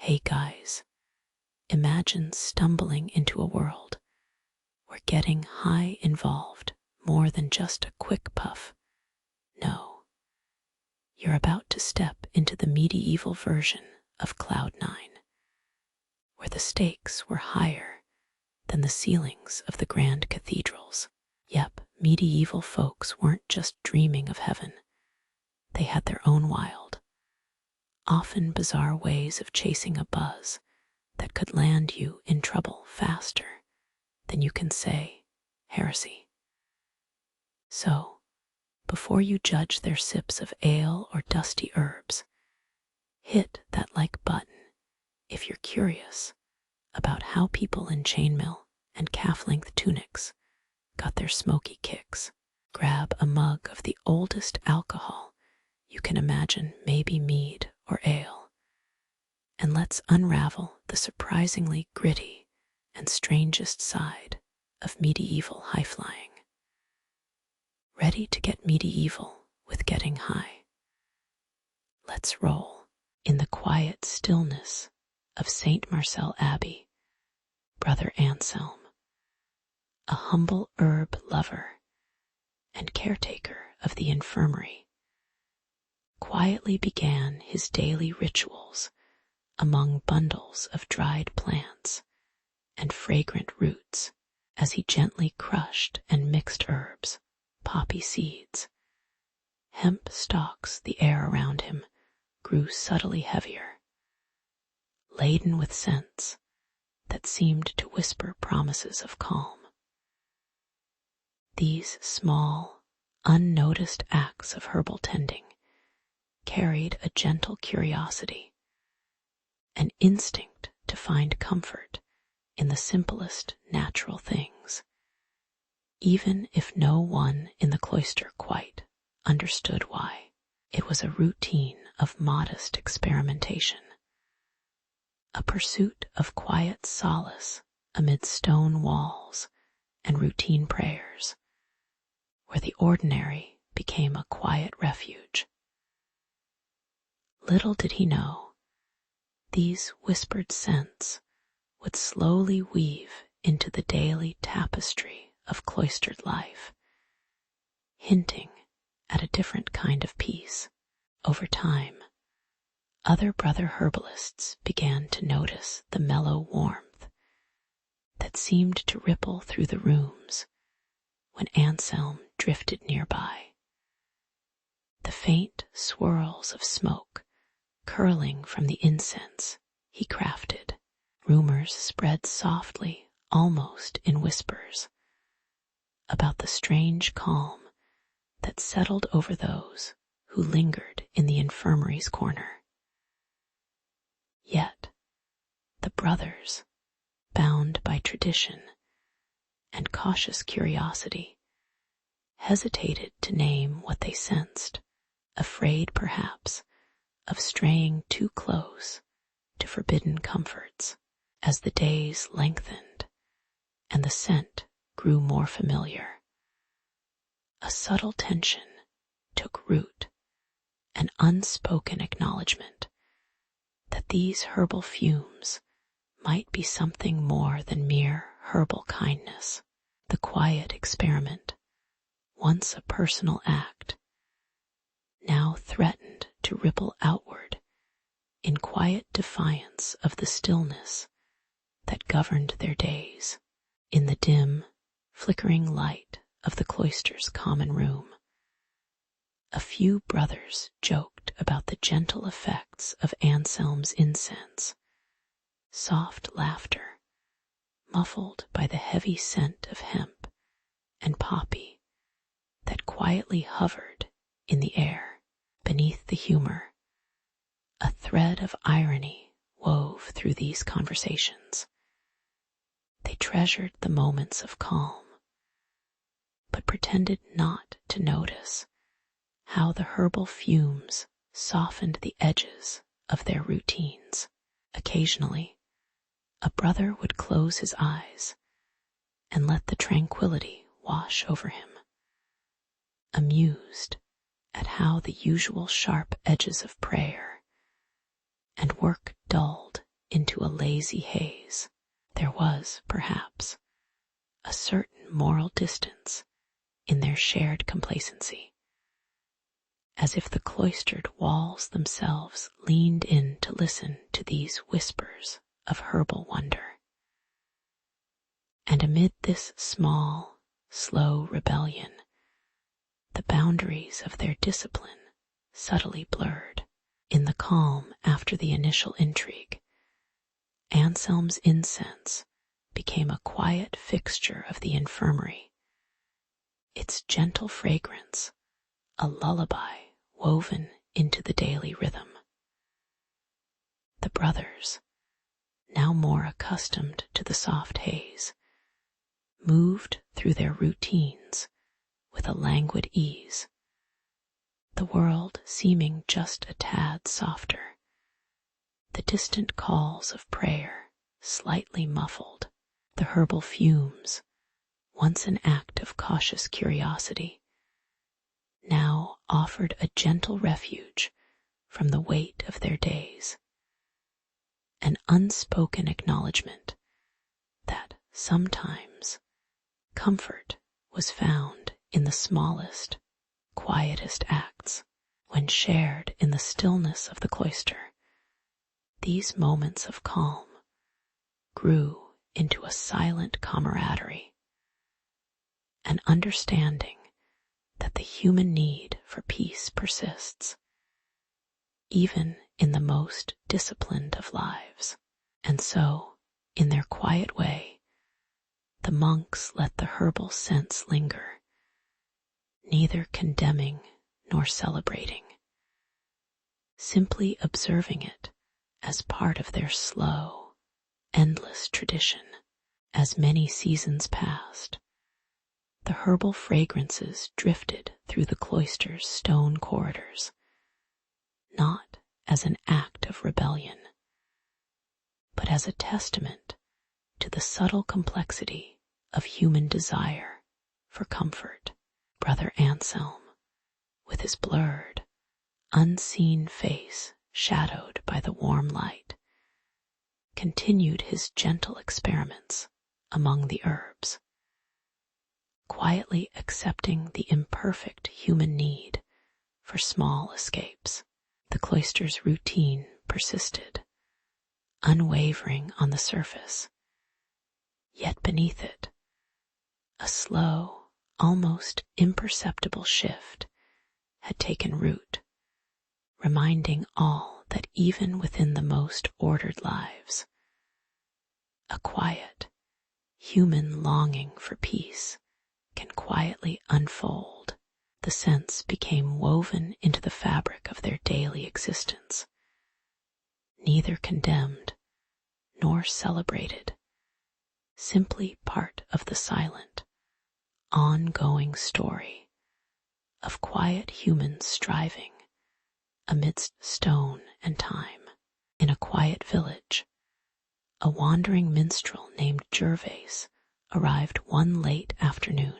Hey guys, imagine stumbling into a world where getting high involved more than just a quick puff. No, you're about to step into the medieval version of Cloud9, where the stakes were higher than the ceilings of the grand cathedrals. Yep, medieval folks weren't just dreaming of heaven. They had their own wild, often bizarre ways of chasing a buzz that could land you in trouble faster than you can say heresy. So, before you judge their sips of ale or dusty herbs, hit that like button if you're curious about how people in chainmail and calf-length tunics got their smoky kicks. Grab a mug of the oldest alcohol you can imagine, maybe mead or ale, and let's unravel the surprisingly gritty and strangest side of medieval high-flying. Ready to get medieval with getting high? Let's roll. In the quiet stillness of St. Marcel Abbey, Brother Anselm, a humble herb lover and caretaker of the infirmary, quietly began his daily rituals among bundles of dried plants and fragrant roots as he gently crushed and mixed herbs, poppy seeds, hemp stalks. The air around him grew subtly heavier, laden with scents that seemed to whisper promises of calm. These small, unnoticed acts of herbal tending carried a gentle curiosity, an instinct to find comfort in the simplest natural things, even if no one in the cloister quite understood why. It was a routine of modest experimentation, a pursuit of quiet solace amid stone walls and routine prayers, where the ordinary became a quiet refuge. Little did he know, these whispered scents would slowly weave into the daily tapestry of cloistered life, hinting at a different kind of peace. Over time, other brother herbalists began to notice the mellow warmth that seemed to ripple through the rooms when Anselm drifted nearby. The faint swirls of smoke curling from the incense he crafted. Rumors spread softly, almost in whispers, about the strange calm that settled over those who lingered in the infirmary's corner. Yet, the brothers, bound by tradition and cautious curiosity, hesitated to name what they sensed, afraid perhaps of straying too close to forbidden comforts. As the days lengthened and the scent grew more familiar, a subtle tension took root, an unspoken acknowledgement that these herbal fumes might be something more than mere herbal kindness. The quiet experiment, once a personal act, now threatened to ripple outward in quiet defiance of the stillness that governed their days. In the dim, flickering light of the cloister's common room, a few brothers joked about the gentle effects of Anselm's incense, soft laughter muffled by the heavy scent of hemp and poppy that quietly hovered in the air. Beneath the humor, a thread of irony wove through these conversations. They treasured the moments of calm, but pretended not to notice how the herbal fumes softened the edges of their routines. Occasionally, a brother would close his eyes and let the tranquility wash over him, amused at how the usual sharp edges of prayer and work dulled lazy haze. There was, perhaps, a certain moral distance in their shared complacency, as if the cloistered walls themselves leaned in to listen to these whispers of herbal wonder. And amid this small, slow rebellion, the boundaries of their discipline subtly blurred. In the calm after the initial intrigue, Anselm's incense became a quiet fixture of the infirmary, its gentle fragrance a lullaby woven into the daily rhythm. The brothers, now more accustomed to the soft haze, moved through their routines with a languid ease, the world seeming just a tad softer, the distant calls of prayer slightly muffled, the herbal fumes, once an act of cautious curiosity, now offered a gentle refuge from the weight of their days, an unspoken acknowledgement that sometimes comfort was found in the smallest, quietest acts. When shared in the stillness of the cloister, these moments of calm grew into a silent camaraderie, an understanding that the human need for peace persists, even in the most disciplined of lives. And so, in their quiet way, the monks let the herbal scents linger, neither condemning nor celebrating, simply observing it as part of their slow, endless tradition. As many seasons passed, the herbal fragrances drifted through the cloister's stone corridors, not as an act of rebellion, but as a testament to the subtle complexity of human desire for comfort. Brother Anselm, with his blurred, unseen face shadowed by the warm light, continued his gentle experiments among the herbs, quietly accepting the imperfect human need for small escapes. The cloister's routine persisted, unwavering on the surface, yet beneath it, a slow, almost imperceptible shift had taken root, reminding all that even within the most ordered lives, a quiet, human longing for peace can quietly unfold. The sense became woven into the fabric of their daily existence, neither condemned nor celebrated, simply part of the silent, ongoing story of quiet humans striving amidst stone and time. In a quiet village, a wandering minstrel named Gervase arrived one late afternoon,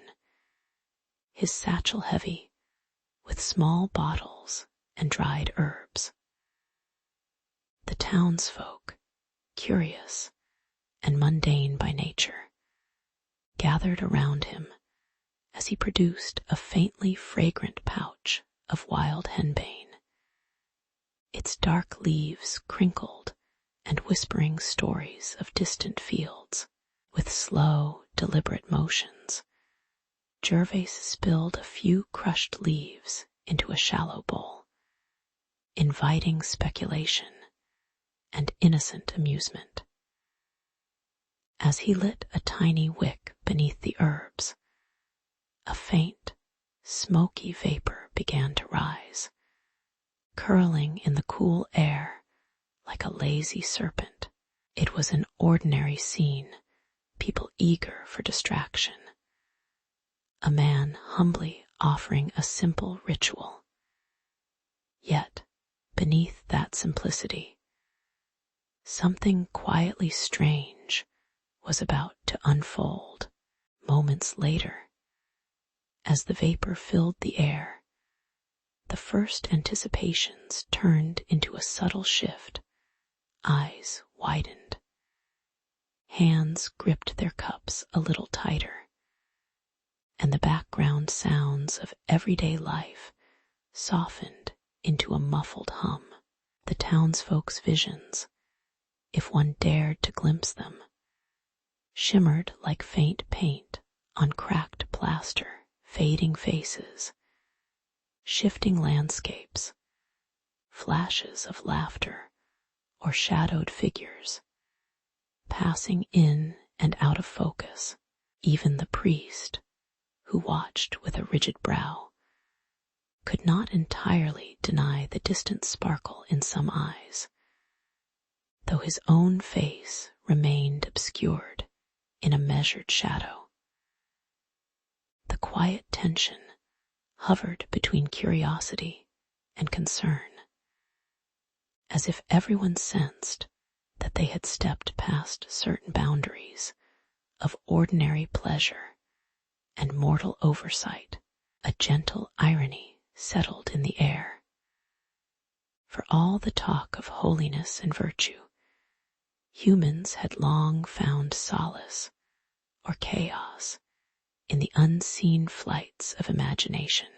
his satchel heavy with small bottles and dried herbs. The townsfolk, curious and mundane by nature, gathered around him as he produced a faintly fragrant pouch of wild henbane, its dark leaves crinkled and whispering stories of distant fields. With slow, deliberate motions, Gervase spilled a few crushed leaves into a shallow bowl, inviting speculation and innocent amusement. As he lit a tiny wick beneath the herbs, a faint, smoky vapor began to rise, curling in the cool air like a lazy serpent. It was an ordinary scene, people eager for distraction. A man humbly offering a simple ritual. Yet, beneath that simplicity, something quietly strange was about to unfold. Moments later, as the vapor filled the air, the first anticipations turned into a subtle shift. Eyes widened, Hands gripped their cups a little tighter, and the background sounds of everyday life softened into a muffled hum. The townsfolk's visions, if one dared to glimpse them, shimmered like faint paint on cracked plaster, fading faces, shifting landscapes, flashes of laughter or shadowed figures, passing in and out of focus. Even the priest, who watched with a rigid brow, could not entirely deny the distant sparkle in some eyes, though his own face remained obscured in a measured shadow. The quiet tension hovered between curiosity and concern, as if everyone sensed that they had stepped past certain boundaries of ordinary pleasure and mortal oversight. A gentle irony settled in the air. For all the talk of holiness and virtue, humans had long found solace or chaos in the unseen flights of imagination.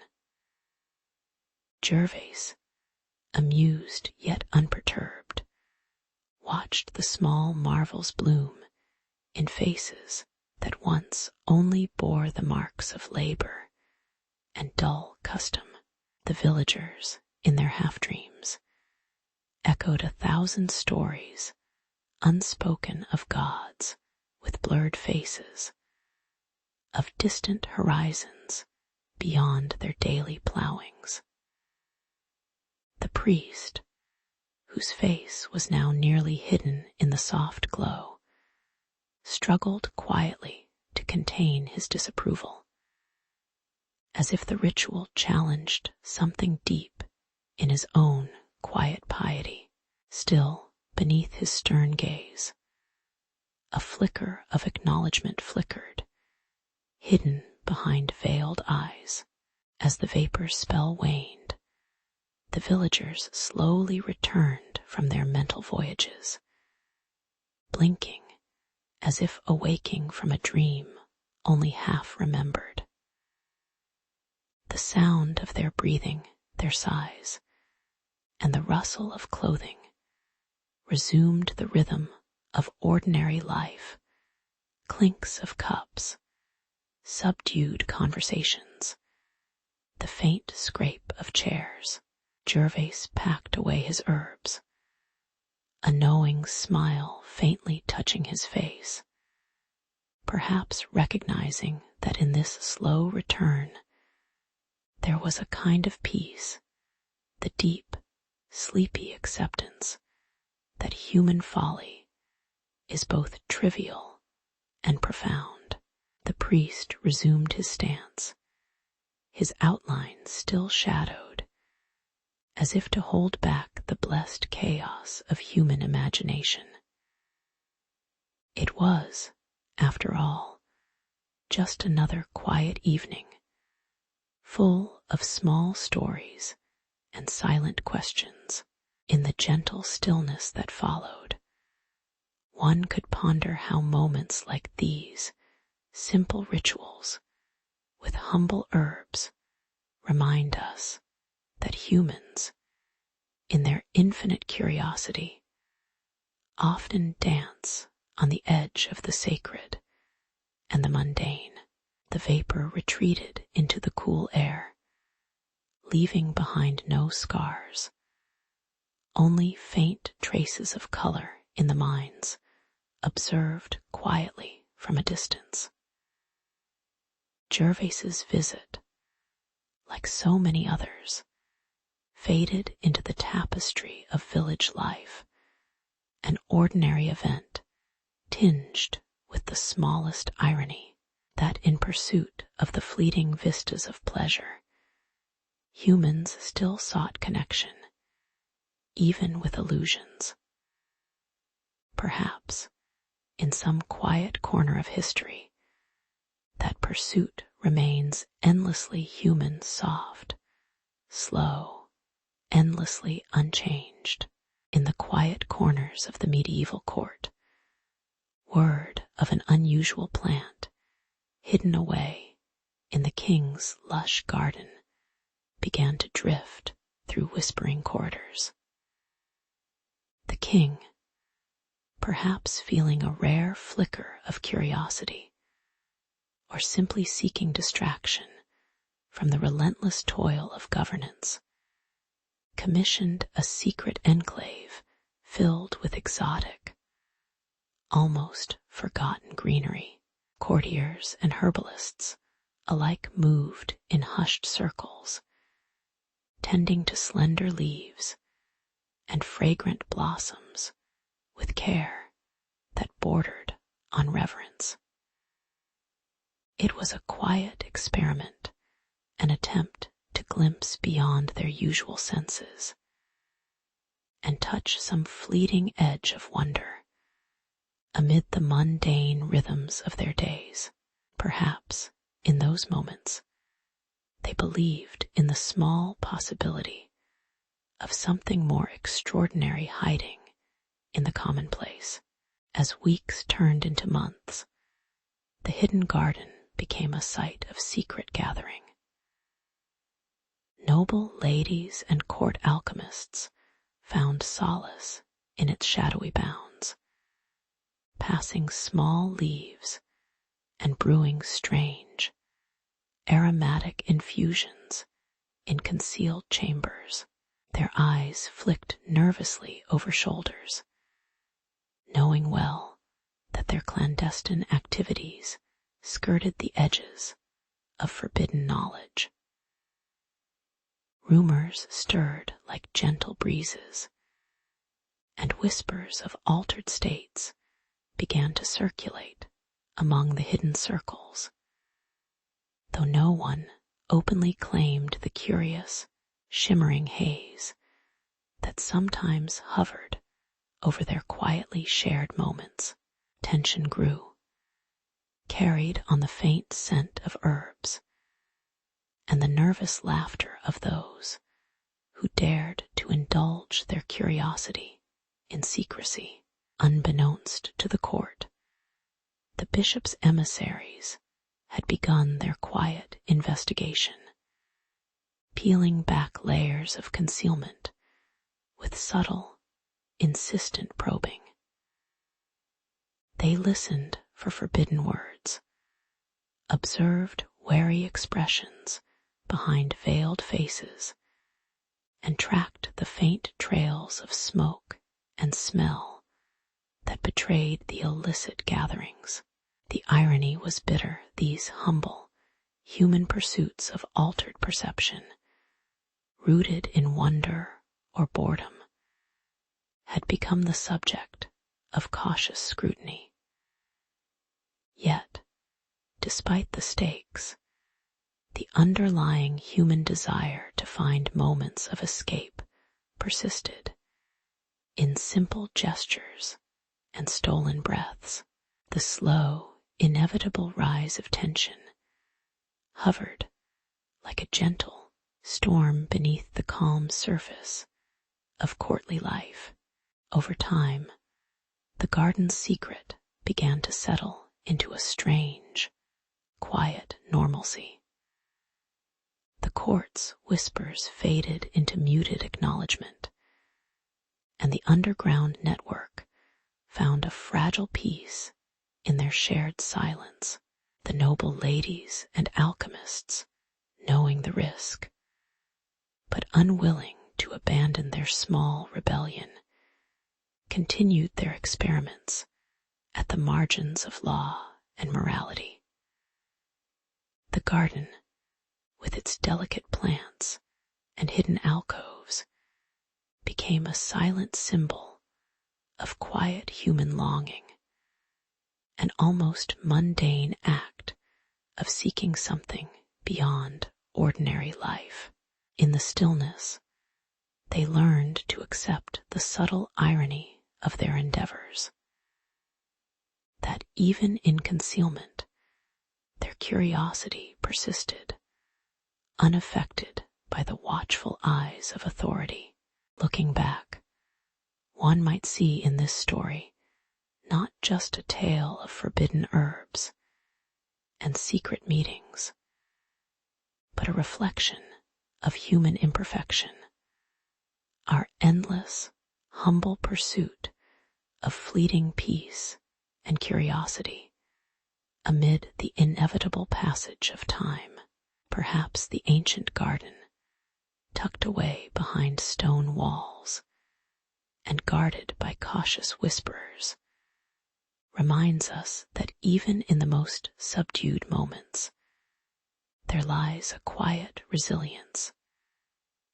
Gervais, amused yet unperturbed, watched the small marvels bloom in faces that once only bore the marks of labor and dull custom. The villagers, in their half-dreams, echoed 1,000 stories, unspoken, of gods with blurred faces, of distant horizons beyond their daily plowings. The priest, whose face was now nearly hidden in the soft glow, struggled quietly to contain his disapproval, as if the ritual challenged something deep in his own quiet piety. Still, beneath his stern gaze, a flicker of acknowledgement flickered, hidden behind veiled eyes. As the vapor spell waned, the villagers slowly returned from their mental voyages, blinking as if awaking from a dream only half remembered. The sound of their breathing, their sighs, and the rustle of clothing resumed the rhythm of ordinary life, clinks of cups, subdued conversations, the faint scrape of chairs. Gervais packed away his herbs, a knowing smile faintly touching his face, perhaps recognizing that in this slow return there was a kind of peace, the deep, sleepy acceptance that human folly is both trivial and profound. The priest resumed his stance, his outline still shadowed, as if to hold back the blessed chaos of human imagination. It was, after all, just another quiet evening, full of small stories and silent questions. In the gentle stillness that followed, one could ponder how moments like these, simple rituals with humble herbs, remind us that humans, in their infinite curiosity, often dance on the edge of the sacred and the mundane. The vapor retreated into the cool air, leaving behind no scars, only faint traces of color in the minds, observed quietly from a distance. Gervais's visit, like so many others, faded into the tapestry of village life, an ordinary event tinged with the smallest irony, that in pursuit of the fleeting vistas of pleasure, humans still sought connection, even with illusions. Perhaps, in some quiet corner of history, that pursuit remains endlessly human, soft, slow, endlessly unchanged. In the quiet corners of the medieval court, Word of an unusual plant hidden away in the king's lush garden began to drift through whispering corridors. The king, perhaps feeling a rare flicker of curiosity, or simply seeking distraction from the relentless toil of governance, commissioned a secret enclave filled with exotic, almost forgotten greenery. Courtiers and herbalists alike moved in hushed circles, tending to slender leaves and fragrant blossoms with care that bordered on reverence. It was a quiet experiment, an attempt to glimpse beyond their usual senses and touch some fleeting edge of wonder amid the mundane rhythms of their days. Perhaps, in those moments, they believed in the small possibility of something more extraordinary hiding in the commonplace. As weeks turned into months, the hidden garden became a site of secret gathering. Noble ladies and court alchemists found solace in its shadowy bounds, passing small leaves and brewing strange, aromatic infusions in concealed chambers. Their eyes flicked nervously over shoulders, knowing well that their clandestine activities skirted the edges of forbidden knowledge. Rumors stirred like gentle breezes, and whispers of altered states began to circulate among the hidden circles, though no one openly claimed the curious, shimmering haze that sometimes hovered over their quietly shared moments. Tension grew, carried on the faint scent of herbs and the nervous laughter of those who dared to indulge their curiosity in secrecy. Unbeknownst to the court, the bishop's emissaries had begun their quiet investigation, peeling back layers of concealment with subtle, insistent probing. They listened for forbidden words, observed wary expressions behind veiled faces, and tracked the faint trails of smoke and smell that betrayed the illicit gatherings. The irony was bitter. These humble, human pursuits of altered perception, rooted in wonder or boredom, had become the subject of cautious scrutiny. Yet, despite the stakes, the underlying human desire to find moments of escape persisted in simple gestures and stolen breaths. The slow, inevitable rise of tension hovered like a gentle storm beneath the calm surface of courtly life. Over time, the garden's secret began to settle into a strange, quiet normalcy. The court's whispers faded into muted acknowledgement, and the underground network found a fragile peace in their shared silence. The noble ladies and alchemists, knowing the risk, but unwilling to abandon their small rebellion, continued their experiments at the margins of law and morality. The garden, with its delicate plants and hidden alcoves, became a silent symbol of quiet human longing, an almost mundane act of seeking something beyond ordinary life. In the stillness, they learned to accept the subtle irony of their endeavors, that even in concealment, their curiosity persisted, unaffected by the watchful eyes of authority. Looking back, one might see in this story not not just a tale of forbidden herbs and secret meetings, but a reflection of human imperfection, our endless, humble pursuit of fleeting peace and curiosity amid the inevitable passage of time. Perhaps the ancient garden, tucked away behind stone walls and guarded by cautious whisperers, reminds us that even in the most subdued moments, there lies a quiet resilience,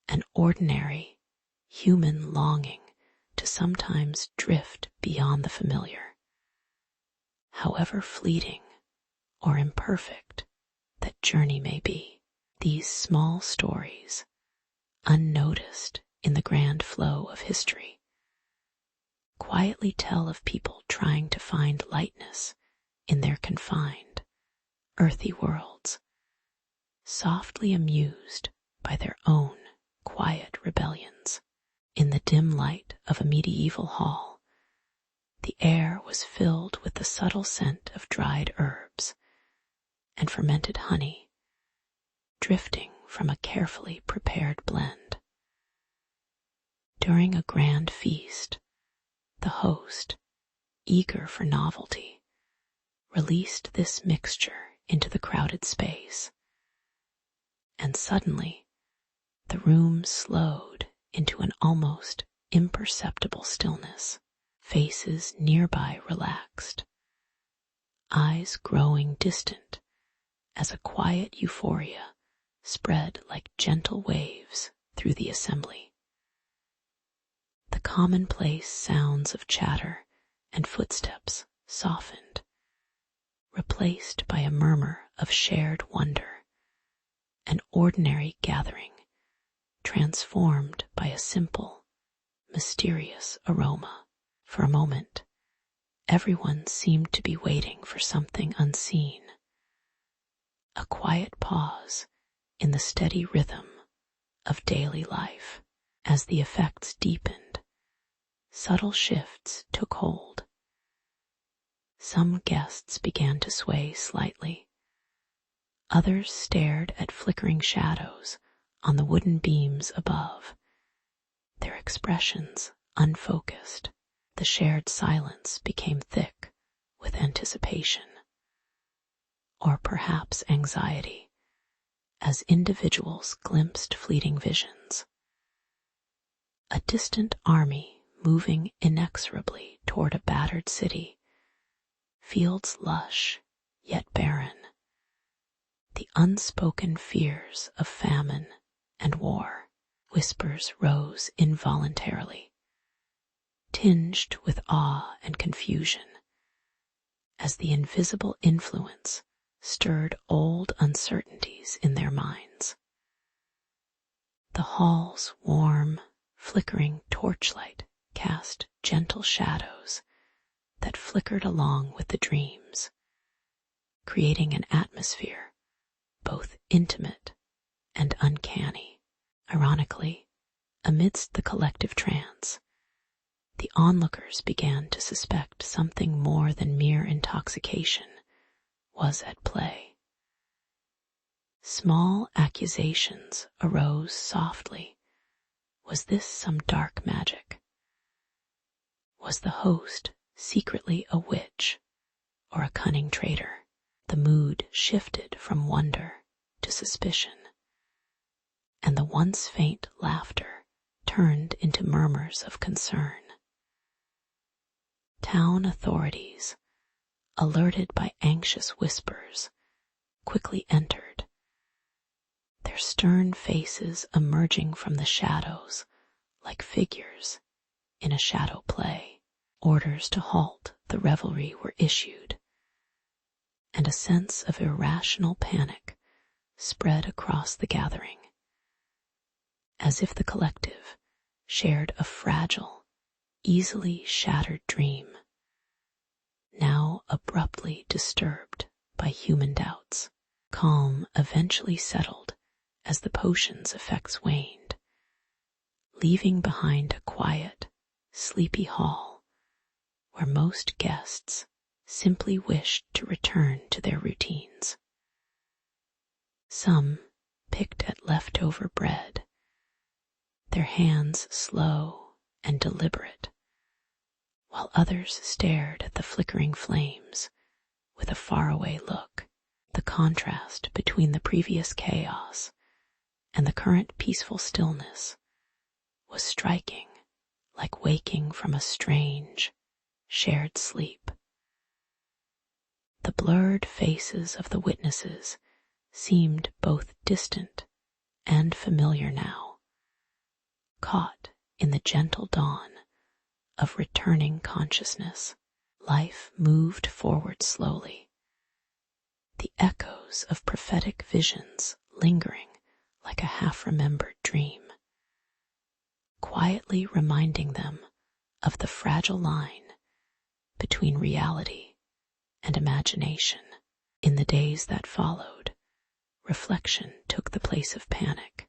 an ordinary human longing to sometimes drift beyond the familiar. However fleeting or imperfect that journey may be, these small stories, unnoticed in the grand flow of history, quietly tell of people trying to find lightness in their confined, earthy worlds, softly amused by their own quiet rebellions. In the dim light of a medieval hall, the air was filled with the subtle scent of dried herbs and fermented honey, drifting from a carefully prepared blend. During a grand feast, the host, eager for novelty, released this mixture into the crowded space, and suddenly the room slowed into an almost imperceptible stillness. Faces nearby relaxed, eyes growing distant as a quiet euphoria spread like gentle waves through the assembly. The commonplace sounds of chatter and footsteps softened, replaced by a murmur of shared wonder, an ordinary gathering transformed by a simple, mysterious aroma. For a moment, everyone seemed to be waiting for something unseen, a quiet pause in the steady rhythm of daily life. As the effects deepened, subtle shifts took hold. Some guests began to sway slightly. Others stared at flickering shadows on the wooden beams above, their expressions unfocused. The shared silence became thick with anticipation, or perhaps anxiety, as individuals glimpsed fleeting visions. A distant army moving inexorably toward a battered city, fields lush yet barren, the unspoken fears of famine and war. Whispers rose involuntarily, tinged with awe and confusion, as the invisible influence stirred old uncertainties in their minds. The hall's warm, flickering torchlight cast gentle shadows that flickered along with the dreams, creating an atmosphere both intimate and uncanny. Ironically, amidst the collective trance, the onlookers began to suspect something more than mere intoxication was at play. Small accusations arose softly. Was this some dark magic? Was the host secretly a witch or a cunning traitor? The mood shifted from wonder to suspicion, and the once faint laughter turned into murmurs of concern. Town authorities, alerted by anxious whispers, quickly entered, their stern faces emerging from the shadows like figures in a shadow play. Orders to halt the revelry were issued, and a sense of irrational panic spread across the gathering, as if the collective shared a fragile, easily shattered dream, now abruptly disturbed by human doubts. Calm eventually settled as the potion's effects waned, leaving behind a quiet, sleepy hall where most guests simply wished to return to their routines. Some picked at leftover bread, their hands slow and deliberate, while others stared at the flickering flames with a faraway look. The contrast between the previous chaos and the current peaceful stillness was striking, like waking from a strange, shared sleep. The blurred faces of the witnesses seemed both distant and familiar now, caught in the gentle dawn of returning consciousness. Life moved forward slowly, the echoes of prophetic visions lingering like a half-remembered dream, quietly reminding them of the fragile line between reality and imagination. In the days that followed, reflection took the place of panic.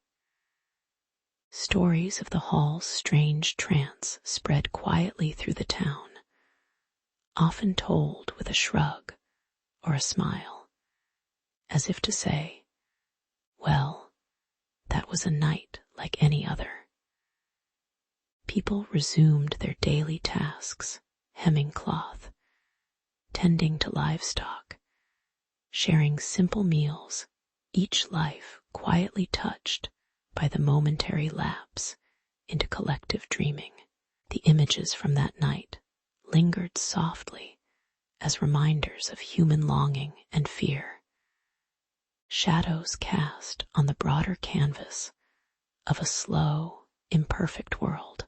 Stories of the hall's strange trance spread quietly through the town, often told with a shrug or a smile, as if to say, well, that was a night like any other. People resumed their daily tasks, hemming cloth, tending to livestock, sharing simple meals, each life quietly touched by the momentary lapse into collective dreaming. The images from that night lingered softly as reminders of human longing and fear, shadows cast on the broader canvas of a slow, imperfect world.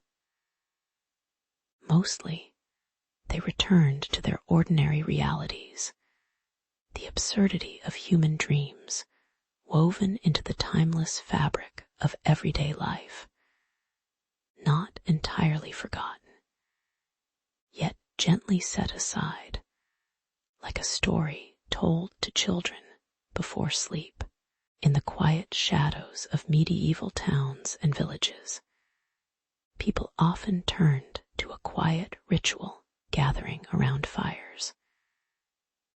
Mostly, they returned to their ordinary realities, the absurdity of human dreams woven into the timeless fabric of everyday life, not entirely forgotten, yet gently set aside, like a story told to children before sleep. In the quiet shadows of medieval towns and villages, people often turned to a quiet ritual, gathering around fires,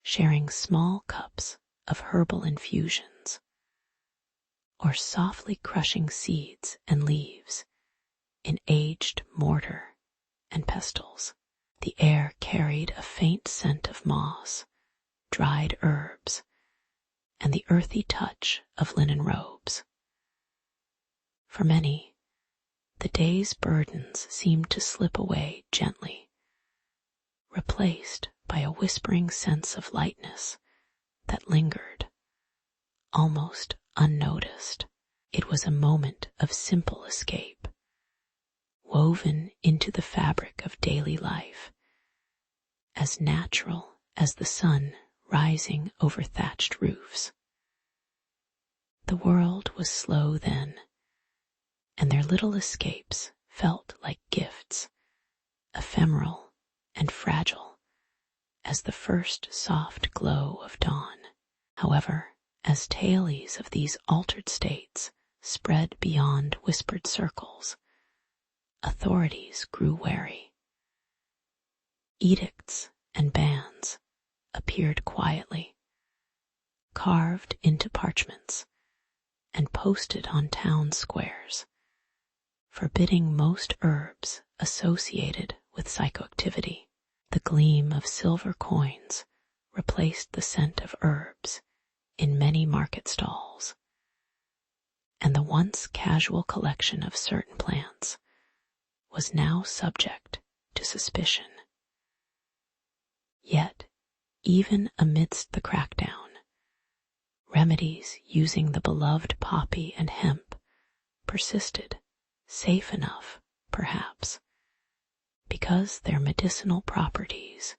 sharing small cups of herbal infusions, or softly crushing seeds and leaves in aged mortar and pestles. The air carried a faint scent of moss, dried herbs, and the earthy touch of linen robes. For many, the day's burdens seemed to slip away gently, replaced by a whispering sense of lightness that lingered, almost unnoticed. It was a moment of simple escape, woven into the fabric of daily life, as natural as the sun rising over thatched roofs. The world was slow then, and their little escapes felt like gifts, ephemeral and fragile as the first soft glow of dawn. However, as tales of these altered states spread beyond whispered circles, authorities grew wary. Edicts and bans appeared quietly, carved into parchments and posted on town squares, forbidding most herbs associated with psychoactivity. The gleam of silver coins replaced the scent of herbs in many market stalls, and the once casual collection of certain plants was now subject to suspicion. Yet, even amidst the crackdown, remedies using the beloved poppy and hemp persisted, safe enough, perhaps, because their medicinal properties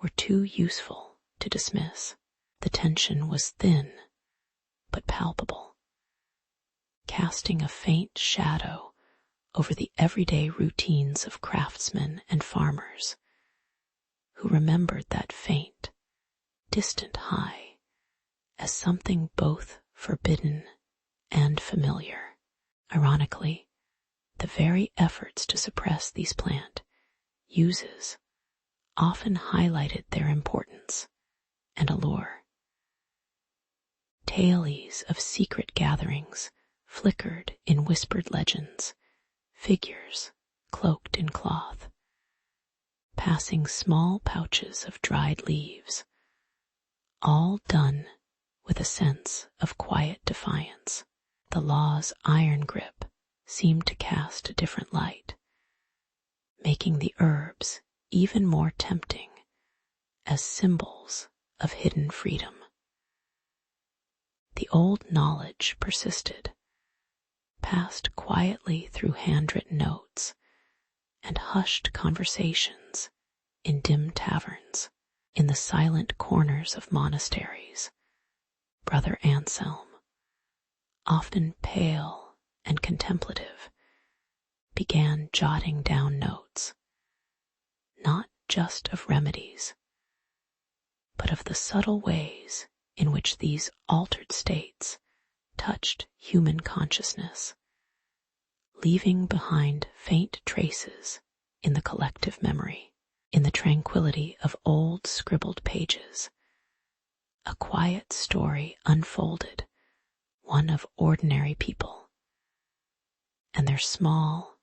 were too useful to dismiss. The tension was thin, but palpable, casting a faint shadow over the everyday routines of craftsmen and farmers, who remembered that faint, distant high as something both forbidden and familiar. Ironically, the very efforts to suppress these plant uses often highlighted their importance and allure. Tales of secret gatherings flickered in whispered legends, figures cloaked in cloth, passing small pouches of dried leaves, all done with a sense of quiet defiance. The law's iron grip seemed to cast a different light, making the herbs even more tempting as symbols of hidden freedom. The old knowledge persisted, passed quietly through handwritten notes and hushed conversations in dim taverns, in the silent corners of monasteries. Brother Anselm, often pale and contemplative, began jotting down notes, not just of remedies, but of the subtle ways in which these altered states touched human consciousness, leaving behind faint traces in the collective memory. In the tranquility of old scribbled pages, a quiet story unfolded, one of ordinary people, and their small,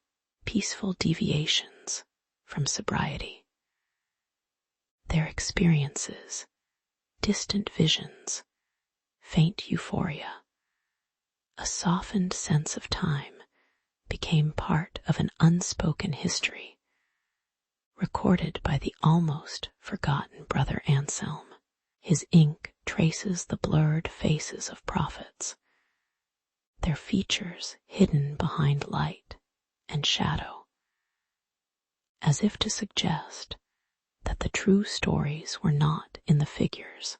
peaceful deviations from sobriety. Their experiences, distant visions, faint euphoria, a softened sense of time became part of an unspoken history, recorded by the almost forgotten Brother Anselm. His ink traces the blurred faces of prophets, their features hidden behind light and shadow, as if to suggest that the true stories were not in the figures,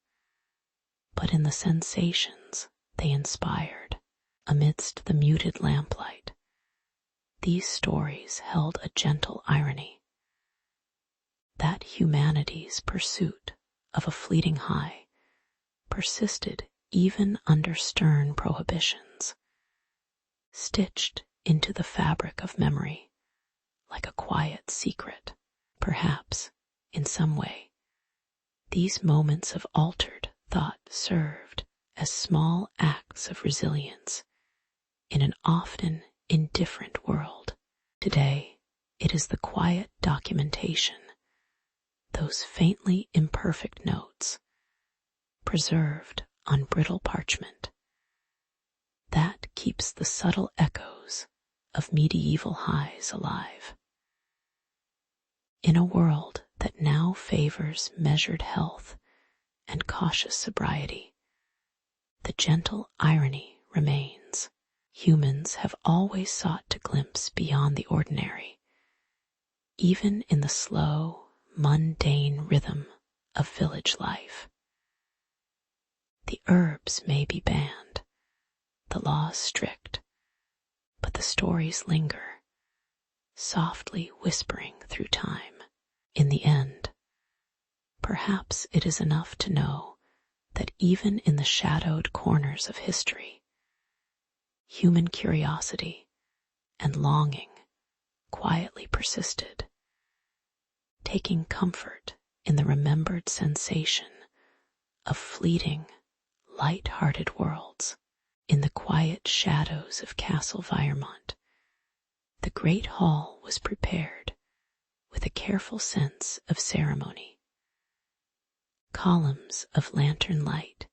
but in the sensations they inspired. Amidst the muted lamplight, these stories held a gentle irony, that humanity's pursuit of a fleeting high persisted even under stern prohibitions, stitched into the fabric of memory like a quiet secret. Perhaps, in some way, these moments of altered thought served as small acts of resilience in an often indifferent world. Today, it is the quiet documentation, those faintly imperfect notes, preserved on brittle parchment, that keeps the subtle echoes of medieval highs alive. In a world that now favors measured health and cautious sobriety, the gentle irony remains. Humans have always sought to glimpse beyond the ordinary, even in the slow, mundane rhythm of village life. The herbs may be banned, the laws strict, but the stories linger, softly whispering through time. In the end, perhaps it is enough to know that even in the shadowed corners of history, human curiosity and longing quietly persisted, taking comfort in the remembered sensation of fleeting, light-hearted worlds. In the quiet shadows of Castle Weiermont, the great hall was prepared with a careful sense of ceremony. Columns of lantern light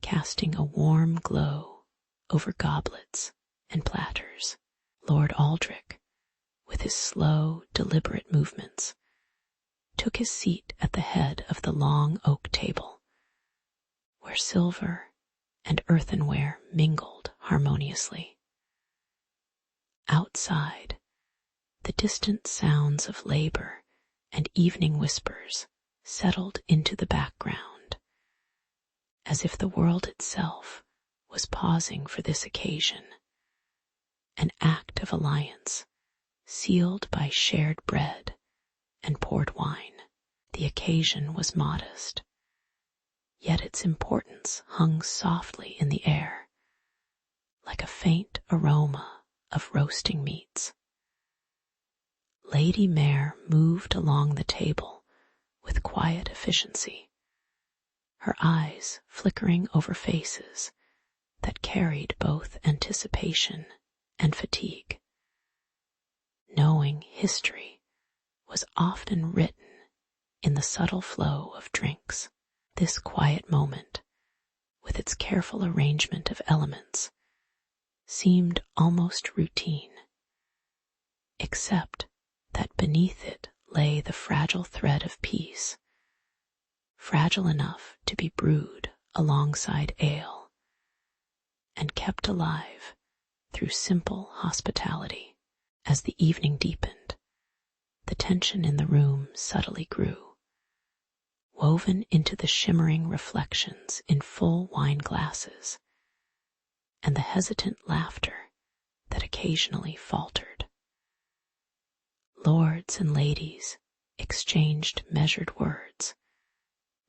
casting a warm glow over goblets and platters. Lord Aldrich, with his slow, deliberate movements, took his seat at the head of the long oak table, where silver and earthenware mingled harmoniously. Outside, the distant sounds of labor and evening whispers settled into the background, as if the world itself was pausing for this occasion, an act of alliance sealed by shared bread and poured wine. The occasion was modest, yet its importance hung softly in the air, like a faint aroma of roasting meats. Lady Mare moved along the table with quiet efficiency, her eyes flickering over faces that carried both anticipation and fatigue. Knowing history was often written in the subtle flow of drinks. This quiet moment, with its careful arrangement of elements, seemed almost routine, except that beneath it lay the fragile thread of peace, fragile enough to be brewed alongside ale, and kept alive through simple hospitality. As the evening deepened, the tension in the room subtly grew, woven into the shimmering reflections in full wine glasses, and the hesitant laughter that occasionally faltered. Lords and ladies exchanged measured words,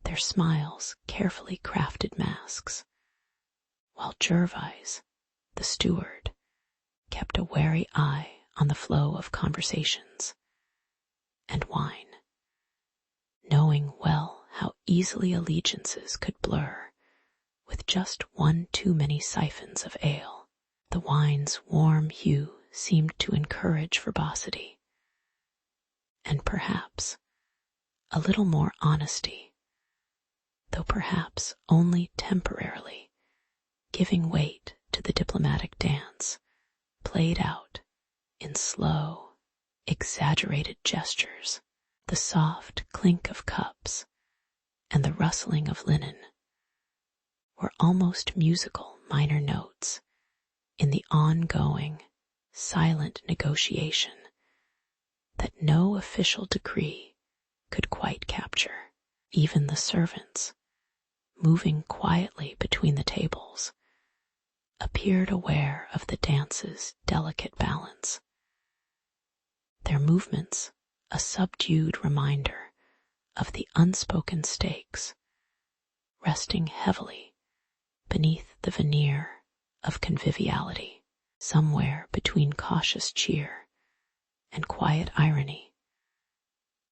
their smiles carefully crafted masks, while Gervise, the steward, kept a wary eye on the flow of conversations and wine, knowing well how easily allegiances could blur with just one too many siphons of ale. The wine's warm hue seemed to encourage verbosity, and perhaps a little more honesty, though perhaps only temporarily, giving weight to the diplomatic dance played out in slow, exaggerated gestures. The soft clink of cups and the rustling of linen were almost musical minor notes in the ongoing, silent negotiation that no official decree could quite capture. Even the servants, moving quietly between the tables, appeared aware of the dance's delicate balance, their movements a subdued reminder of the unspoken stakes resting heavily beneath the veneer of conviviality. Somewhere between cautious cheer and quiet irony,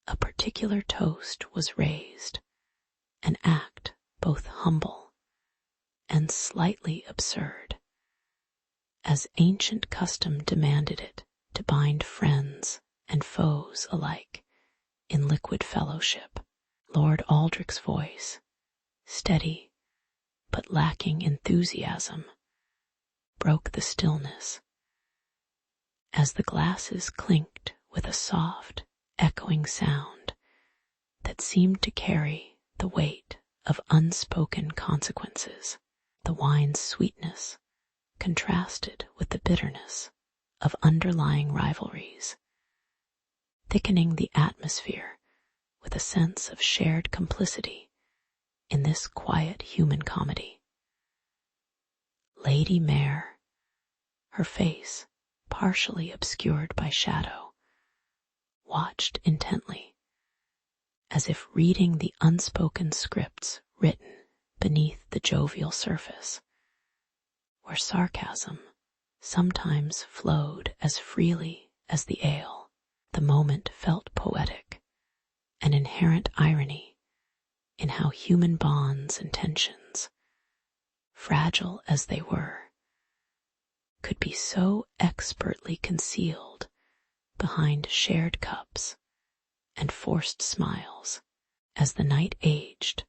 a particular toast was raised, an act both humble and slightly absurd, as ancient custom demanded it to bind friends and foes alike in liquid fellowship. Lord Aldrich's voice, steady but lacking enthusiasm, broke the stillness as the glasses clinked with a soft, echoing sound that seemed to carry the weight of unspoken consequences. The wine's sweetness contrasted with the bitterness of underlying rivalries, thickening the atmosphere with a sense of shared complicity in this quiet human comedy. Lady Mare, her face partially obscured by shadow, watched intently, as if reading the unspoken scripts written beneath the jovial surface, where sarcasm sometimes flowed as freely as the ale. The moment felt poetic, an inherent irony in how human bonds and tensions, fragile as they were, could be so expertly concealed behind shared cups and forced smiles. As the night aged,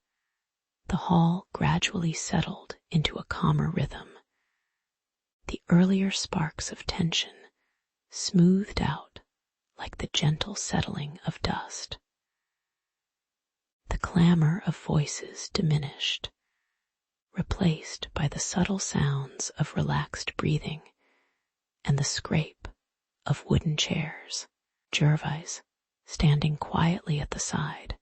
the hall gradually settled into a calmer rhythm. The earlier sparks of tension smoothed out like the gentle settling of dust. The clamor of voices diminished, replaced by the subtle sounds of relaxed breathing and the scrape of wooden chairs. Gervise, standing quietly at the side,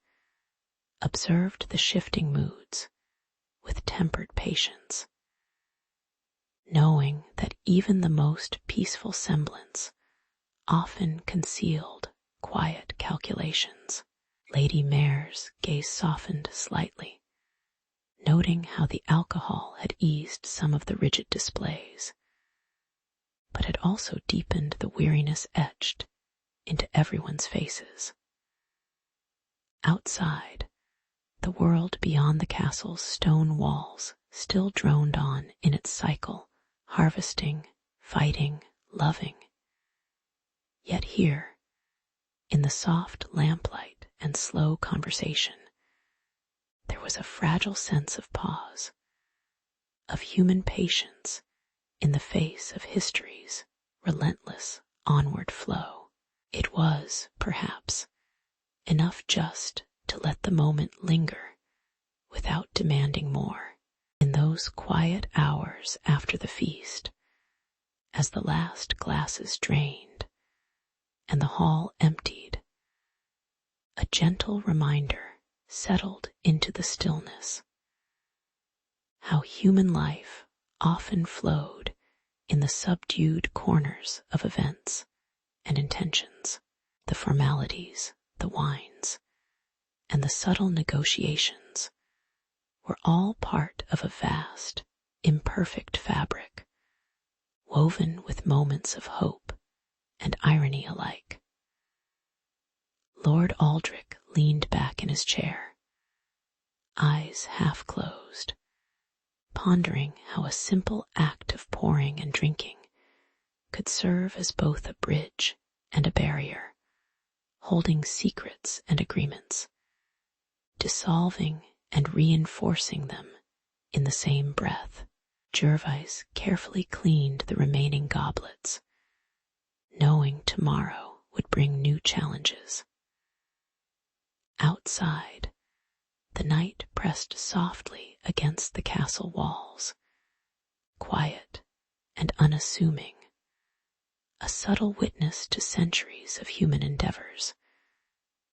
observed the shifting moods with tempered patience, knowing that even the most peaceful semblance often concealed quiet calculations. Lady Mare's gaze softened slightly, noting how the alcohol had eased some of the rigid displays, but had also deepened the weariness etched into everyone's faces. Outside, the world beyond the castle's stone walls still droned on in its cycle, harvesting, fighting, loving. Yet here, in the soft lamplight and slow conversation, there was a fragile sense of pause, of human patience in the face of history's relentless onward flow. It was, perhaps, enough just to let the moment linger without demanding more. In those quiet hours after the feast, as the last glasses drained and the hall emptied, a gentle reminder settled into the stillness. How human life often flowed in the subdued corners of events and intentions, the formalities, the wines, and the subtle negotiations were all part of a vast, imperfect fabric, woven with moments of hope and irony alike. Lord Aldrich leaned back in his chair, eyes half closed, pondering how a simple act of pouring and drinking could serve as both a bridge and a barrier, holding secrets and agreements, dissolving and reinforcing them in the same breath. Gervais carefully cleaned the remaining goblets, knowing tomorrow would bring new challenges. Outside, the night pressed softly against the castle walls, quiet and unassuming, a subtle witness to centuries of human endeavors,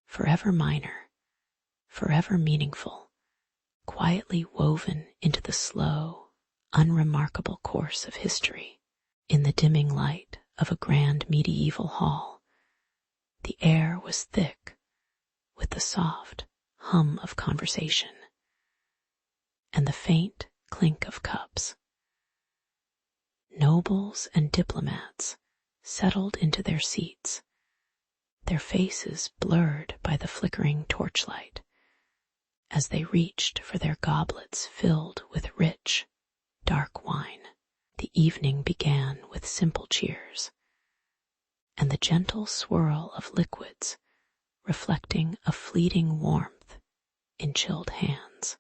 forever minor, forever meaningful, quietly woven into the slow, unremarkable course of history. In the dimming light of a grand medieval hall, the air was thick with the soft hum of conversation and the faint clink of cups. Nobles and diplomats settled into their seats, their faces blurred by the flickering torchlight, as they reached for their goblets filled with rich, dark wine. The evening began with simple cheers, and the gentle swirl of liquids reflecting a fleeting warmth in chilled hands.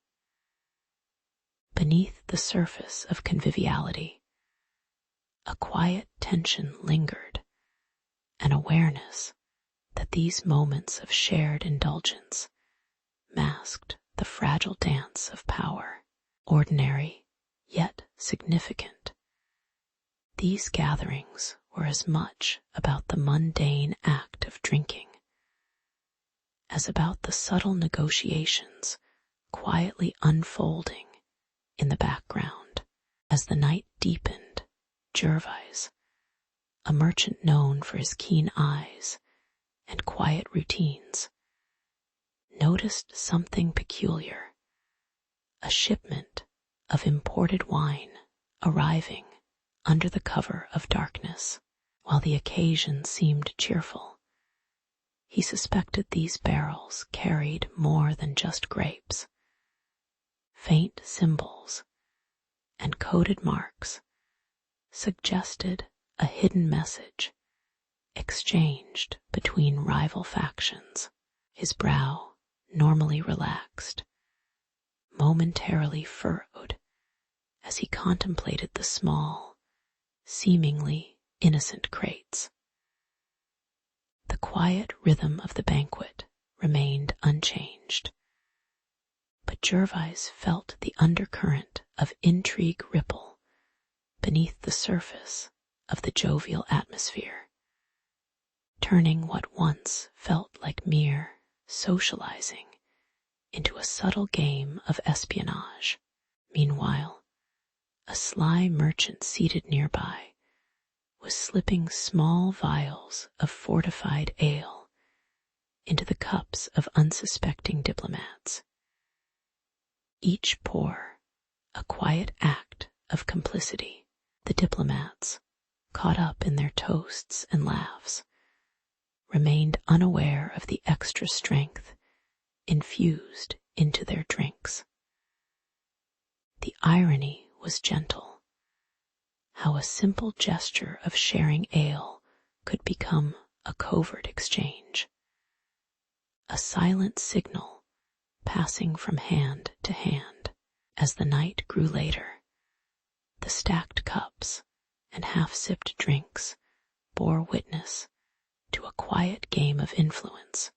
Beneath the surface of conviviality, a quiet tension lingered, an awareness that these moments of shared indulgence masked the fragile dance of power. Ordinary, yet significant, these gatherings were as much about the mundane act of drinking as about the subtle negotiations quietly unfolding in the background. As the night deepened, Gervais, a merchant known for his keen eyes and quiet routines, noticed something peculiar, a shipment of imported wine arriving under the cover of darkness. While the occasion seemed cheerful, he suspected these barrels carried more than just grapes. Faint symbols and coded marks suggested a hidden message exchanged between rival factions. His brow, normally relaxed, momentarily furrowed as he contemplated the small, seemingly innocent crates. The quiet rhythm of the banquet remained unchanged, but Gervais felt the undercurrent of intrigue ripple beneath the surface of the jovial atmosphere, turning what once felt like mere socializing into a subtle game of espionage. Meanwhile, a sly merchant seated nearby was slipping small vials of fortified ale into the cups of unsuspecting diplomats. Each pour a quiet act of complicity. The diplomats, caught up in their toasts and laughs, remained unaware of the extra strength infused into their drinks. The irony was gentle. How a simple gesture of sharing ale could become a covert exchange, a silent signal passing from hand to hand. As the night grew later, the stacked cups and half-sipped drinks bore witness to a quiet game of influence,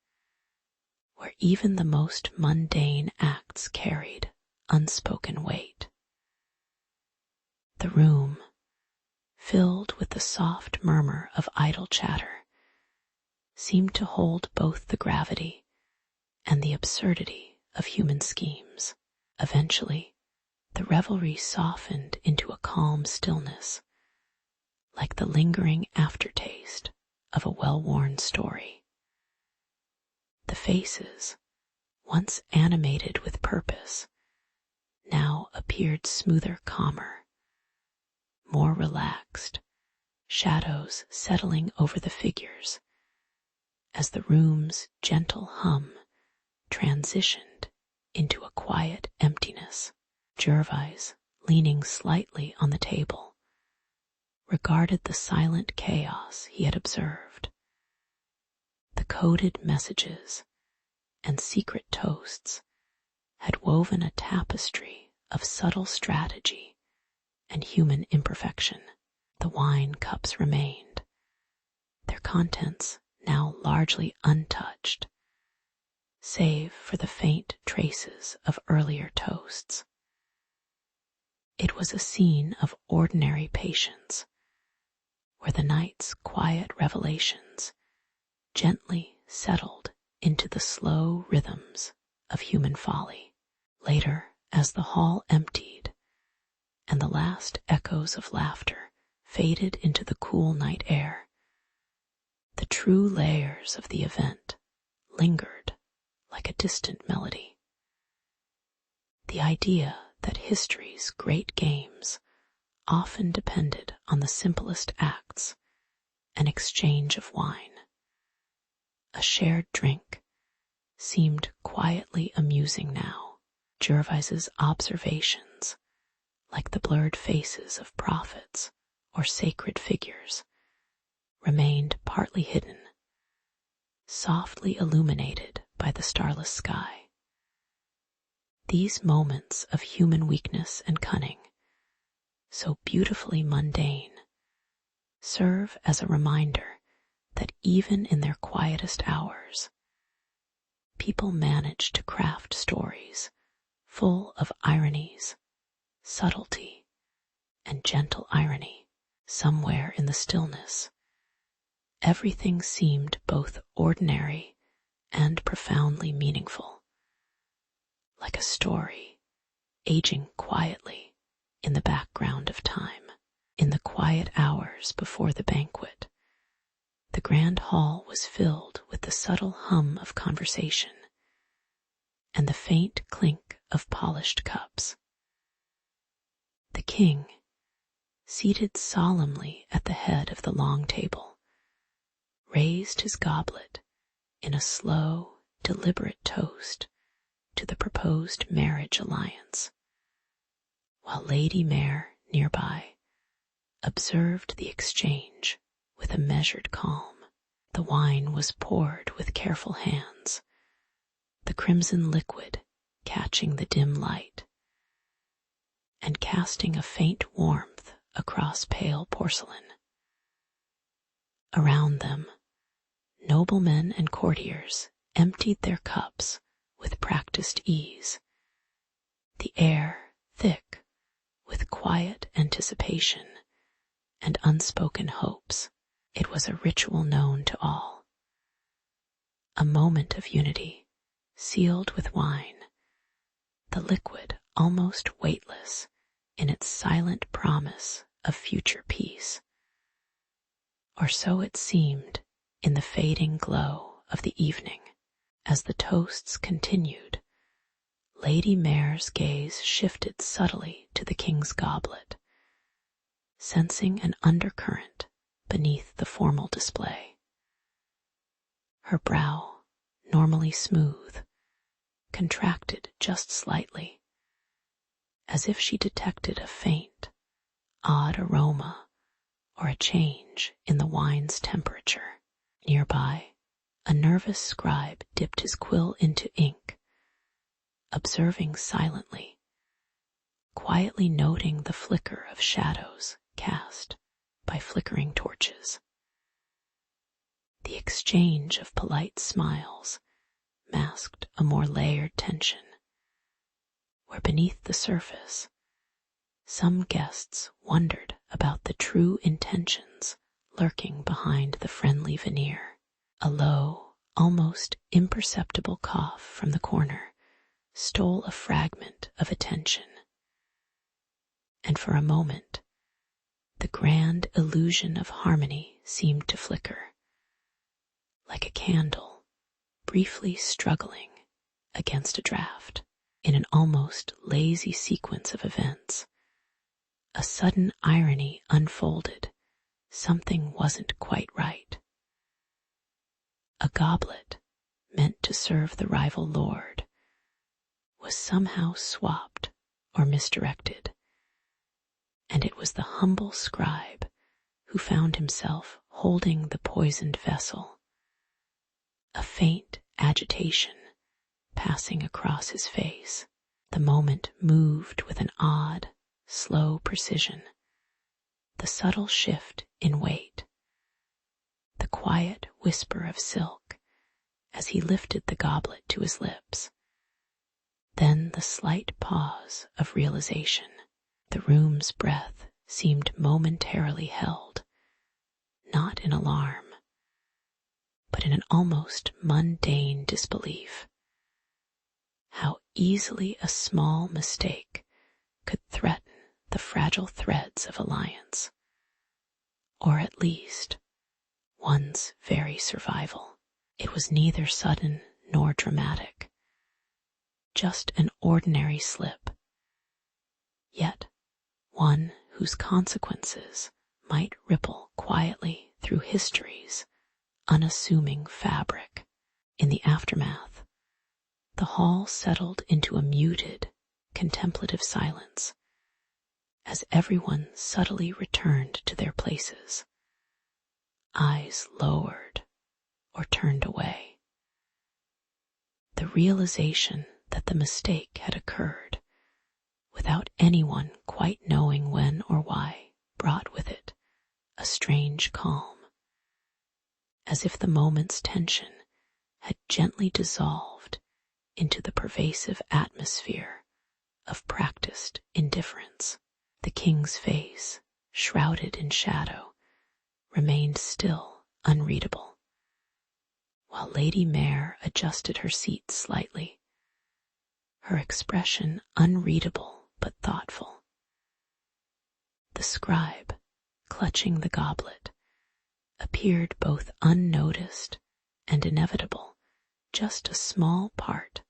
where even the most mundane acts carried unspoken weight. The room, filled with the soft murmur of idle chatter, seemed to hold both the gravity and the absurdity of human schemes. Eventually, the revelry softened into a calm stillness, like the lingering aftertaste of a well-worn story. The faces, once animated with purpose, now appeared smoother, calmer, more relaxed, shadows settling over the figures as the room's gentle hum transitioned into a quiet emptiness. Gervais, leaning slightly on the table, regarded the silent chaos he had observed. The coded messages and secret toasts had woven a tapestry of subtle strategy and human imperfection. The wine cups remained, their contents now largely untouched, save for the faint traces of earlier toasts. It was a scene of ordinary patience, where the night's quiet revelations gently settled into the slow rhythms of human folly. Later, as the hall emptied and the last echoes of laughter faded into the cool night air, the true layers of the event lingered like a distant melody. The idea that history's great games often depended on the simplest acts, an exchange of wine, a shared drink, seemed quietly amusing now. Gervais's observations, like the blurred faces of prophets or sacred figures, remained partly hidden, softly illuminated by the starless sky. These moments of human weakness and cunning, so beautifully mundane, serve as a reminder that even in their quietest hours, people manage to craft stories full of ironies, subtlety, and gentle irony. Somewhere in the stillness, everything seemed both ordinary and profoundly meaningful, like a story aging quietly in the background of time. In the quiet hours before the banquet, the grand hall was filled with the subtle hum of conversation and the faint clink of polished cups. The king, seated solemnly at the head of the long table, raised his goblet in a slow, deliberate toast to the proposed marriage alliance, while Lady Mare, nearby, observed the exchange with a measured calm. The wine was poured with careful hands, the crimson liquid catching the dim light and casting a faint warmth across pale porcelain. Around them, noblemen and courtiers emptied their cups with practiced ease, the air thick with quiet anticipation and unspoken hopes. It was a ritual known to all, a moment of unity, sealed with wine, the liquid almost weightless in its silent promise of future peace. Or so it seemed in the fading glow of the evening. As the toasts continued, Lady Mare's gaze shifted subtly to the king's goblet, sensing an undercurrent beneath the formal display. Her brow, normally smooth, contracted just slightly, as if she detected a faint, odd aroma or a change in the wine's temperature. Nearby, a nervous scribe dipped his quill into ink, observing silently, quietly noting the flicker of shadows cast by flickering torches. The exchange of polite smiles masked a more layered tension, where beneath the surface, some guests wondered about the true intentions lurking behind the friendly veneer. A low, almost imperceptible cough from the corner stole a fragment of attention, and for a moment, the grand illusion of harmony seemed to flicker, like a candle briefly struggling against a draft. In an almost lazy sequence of events, a sudden irony unfolded. Something wasn't quite right. A goblet, meant to serve the rival lord, was somehow swapped or misdirected, and it was the humble scribe who found himself holding the poisoned vessel. A faint agitation passing across his face, the moment moved with an odd, slow precision. The subtle shift in weight, the quiet whisper of silk as he lifted the goblet to his lips, then the slight pause of realization. The room's breath seemed momentarily held, not in alarm, but in an almost mundane disbelief. How easily a small mistake could threaten the fragile threads of alliance, or at least one's very survival. It was neither sudden nor dramatic, just an ordinary slip, yet one whose consequences might ripple quietly through history's unassuming fabric. In the aftermath, the hall settled into a muted, contemplative silence as everyone subtly returned to their places, eyes lowered or turned away. The realization that the mistake had occurred without anyone quite knowing when or why brought with it a strange calm, as if the moment's tension had gently dissolved into the pervasive atmosphere of practiced indifference. The king's face, shrouded in shadow, remained still, unreadable, while Lady Mare adjusted her seat slightly, her expression unreadable but thoughtful. The scribe, clutching the goblet, appeared both unnoticed and inevitable, just a small part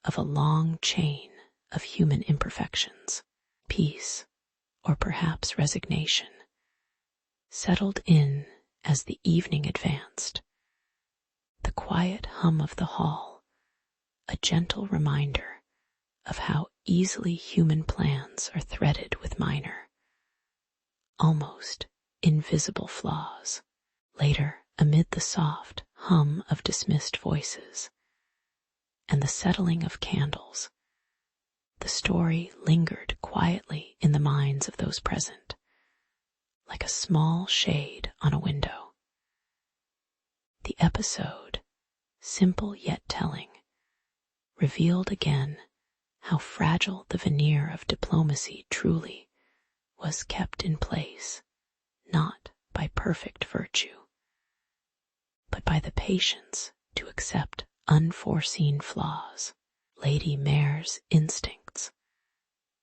of a long chain of human imperfections. Peace, or perhaps resignation, settled in as the evening advanced. The quiet hum of the hall, a gentle reminder of how easily human plans are threaded with minor, almost invisible flaws. Later, amid the soft hum of dismissed voices and the settling of candles, the story lingered quietly in the minds of those present, like a small shade on a window. The episode, simple yet telling, revealed again how fragile the veneer of diplomacy truly was, kept in place, not by perfect virtue, but by the patience to accept unforeseen flaws. Lady Mare's instincts,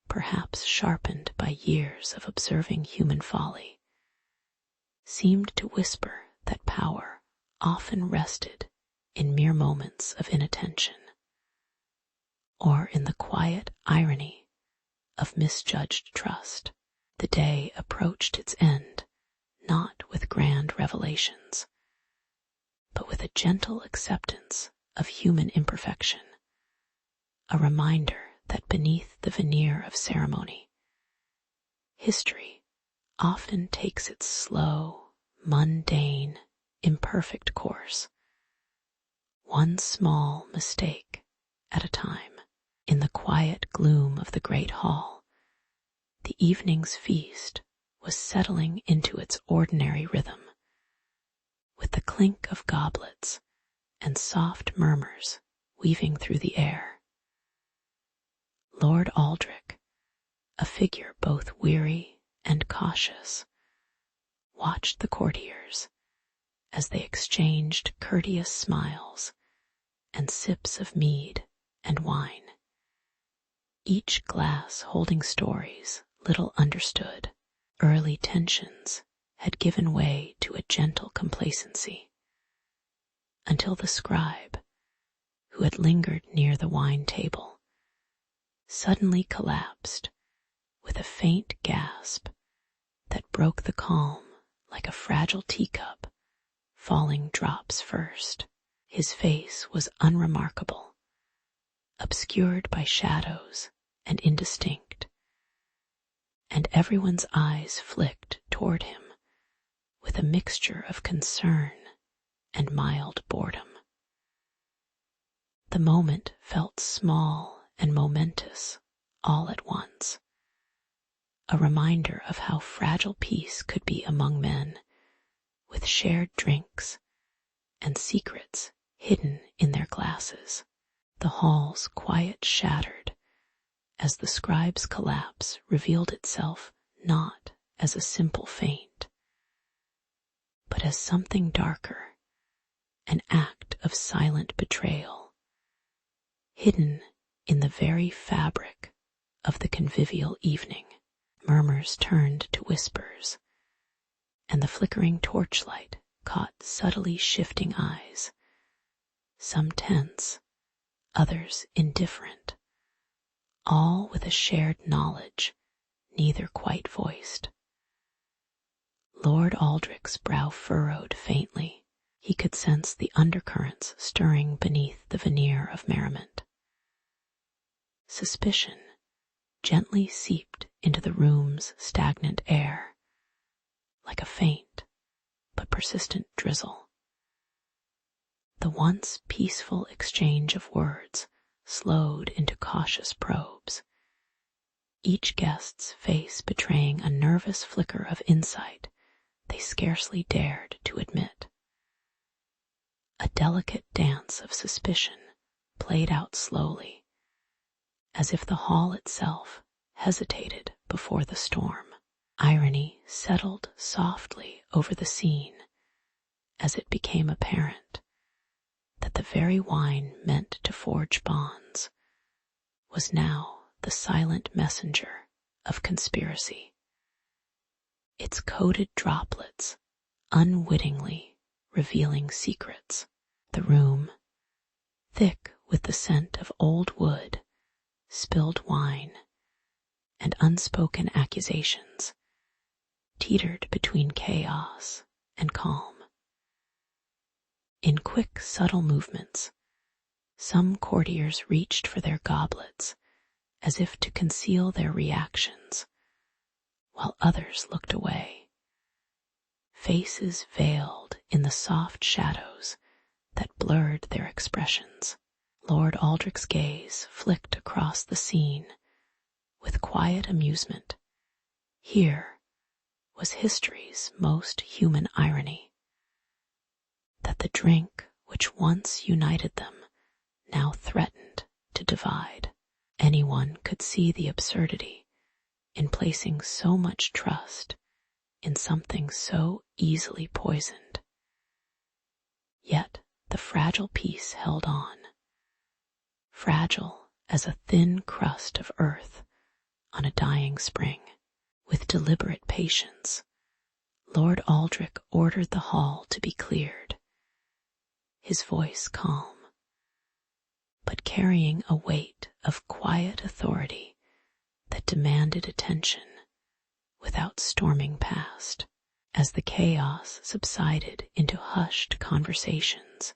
perhaps sharpened by years of observing human folly, seemed to whisper that power often rested in mere moments of inattention, or in the quiet irony of misjudged trust. The day approached its end, not with grand revelations, but with a gentle acceptance of human imperfection. a reminder that beneath the veneer of ceremony, history often takes its slow, mundane, imperfect course, one small mistake at a time. In the quiet gloom of the great hall, the evening's feast was settling into its ordinary rhythm, with the clink of goblets and soft murmurs weaving through the air. Lord Aldrich, a figure both weary and cautious, watched the courtiers as they exchanged courteous smiles and sips of mead and wine, each glass holding stories little understood. Early tensions had given way to a gentle complacency, until the scribe, who had lingered near the wine table, suddenly collapsed with a faint gasp that broke the calm like a fragile teacup falling drops first. His face was unremarkable, obscured by shadows and indistinct, and everyone's eyes flicked toward him with a mixture of concern and mild boredom. The moment felt small and momentous all at once, a reminder of how fragile peace could be among men, with shared drinks and secrets hidden in their glasses. The hall's quiet shattered as the scribe's collapse revealed itself not as a simple faint, but as something darker, an act of silent betrayal, hidden in the very fabric of the convivial evening. Murmurs turned to whispers, and the flickering torchlight caught subtly shifting eyes, some tense, others indifferent, all with a shared knowledge, neither quite voiced. Lord Aldrich's brow furrowed faintly. He could sense the undercurrents stirring beneath the veneer of merriment. Suspicion gently seeped into the room's stagnant air, like a faint but persistent drizzle. The once peaceful exchange of words slowed into cautious probes, each guest's face betraying a nervous flicker of insight they scarcely dared to admit. A delicate dance of suspicion played out slowly, as if the hall itself hesitated before the storm. Irony settled softly over the scene as it became apparent that the very wine meant to forge bonds was now the silent messenger of conspiracy, its coated droplets unwittingly revealing secrets. The room, thick with the scent of old wood, spilled wine, and unspoken accusations, teetered between chaos and calm. In quick, subtle movements, some courtiers reached for their goblets as if to conceal their reactions, while others looked away, faces veiled in the soft shadows that blurred their expressions. Lord Aldrich's gaze flicked across the scene with quiet amusement. Here was history's most human irony, that the drink which once united them now threatened to divide. Anyone could see the absurdity in placing so much trust in something so easily poisoned. Yet the fragile peace held on, fragile as a thin crust of earth on a dying spring. With deliberate patience, Lord Aldrich ordered the hall to be cleared, his voice calm, but carrying a weight of quiet authority that demanded attention without storming past. As the chaos subsided into hushed conversations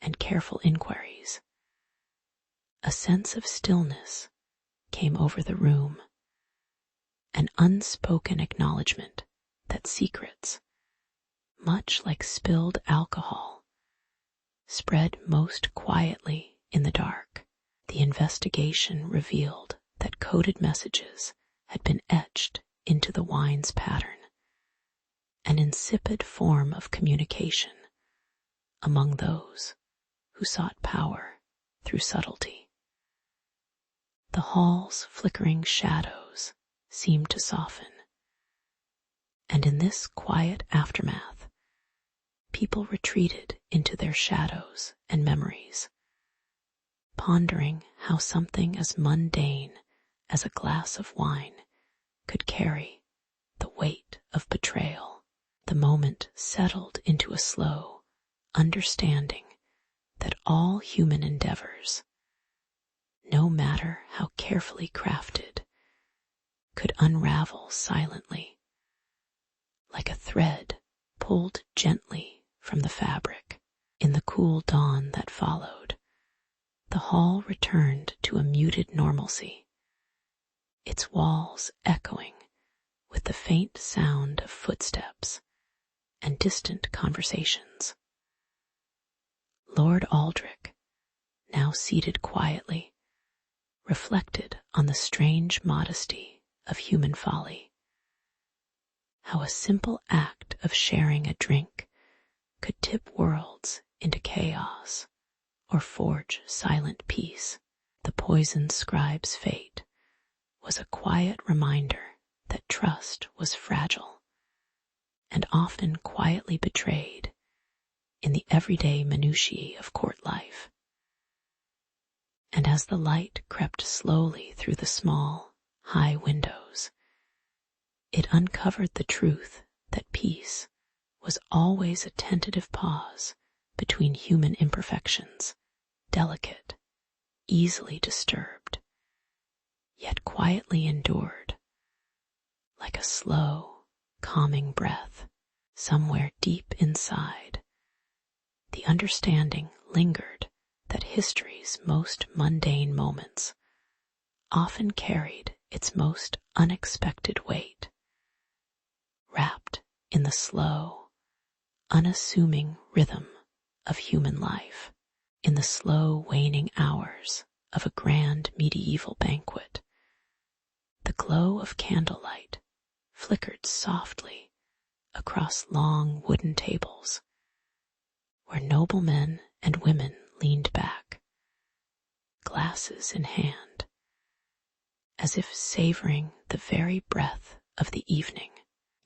and careful inquiries, A sense of stillness came over the room, an unspoken acknowledgement that secrets, much like spilled alcohol, spread most quietly in the dark. The investigation revealed that coded messages had been etched into the wine's pattern, an insipid form of communication among those who sought power through subtlety. The hall's flickering shadows seemed to soften, and in this quiet aftermath, people retreated into their shadows and memories, pondering how something as mundane as a glass of wine could carry the weight of betrayal. The moment settled into a slow understanding that all human endeavors, no matter how carefully crafted, could unravel silently, like a thread pulled gently from the fabric. In the cool dawn that followed, the hall returned to a muted normalcy, its walls echoing with the faint sound of footsteps and distant conversations. Lord Aldrich, now seated quietly, reflected on the strange modesty of human folly, how a simple act of sharing a drink could tip worlds into chaos or forge silent peace. The poisoned scribe's fate was a quiet reminder that trust was fragile and often quietly betrayed in the everyday minutiae of court life. And as the light crept slowly through the small, high windows, it uncovered the truth that peace was always a tentative pause between human imperfections, delicate, easily disturbed, yet quietly endured, like a slow, calming breath. Somewhere deep inside, the understanding lingered that history's most mundane moments often carried its most unexpected weight, wrapped in the slow, unassuming rhythm of human life. In the slow waning hours of a grand medieval banquet, the glow of candlelight flickered softly across long wooden tables, where noblemen and women leaned back, glasses in hand, as if savoring the very breath of the evening.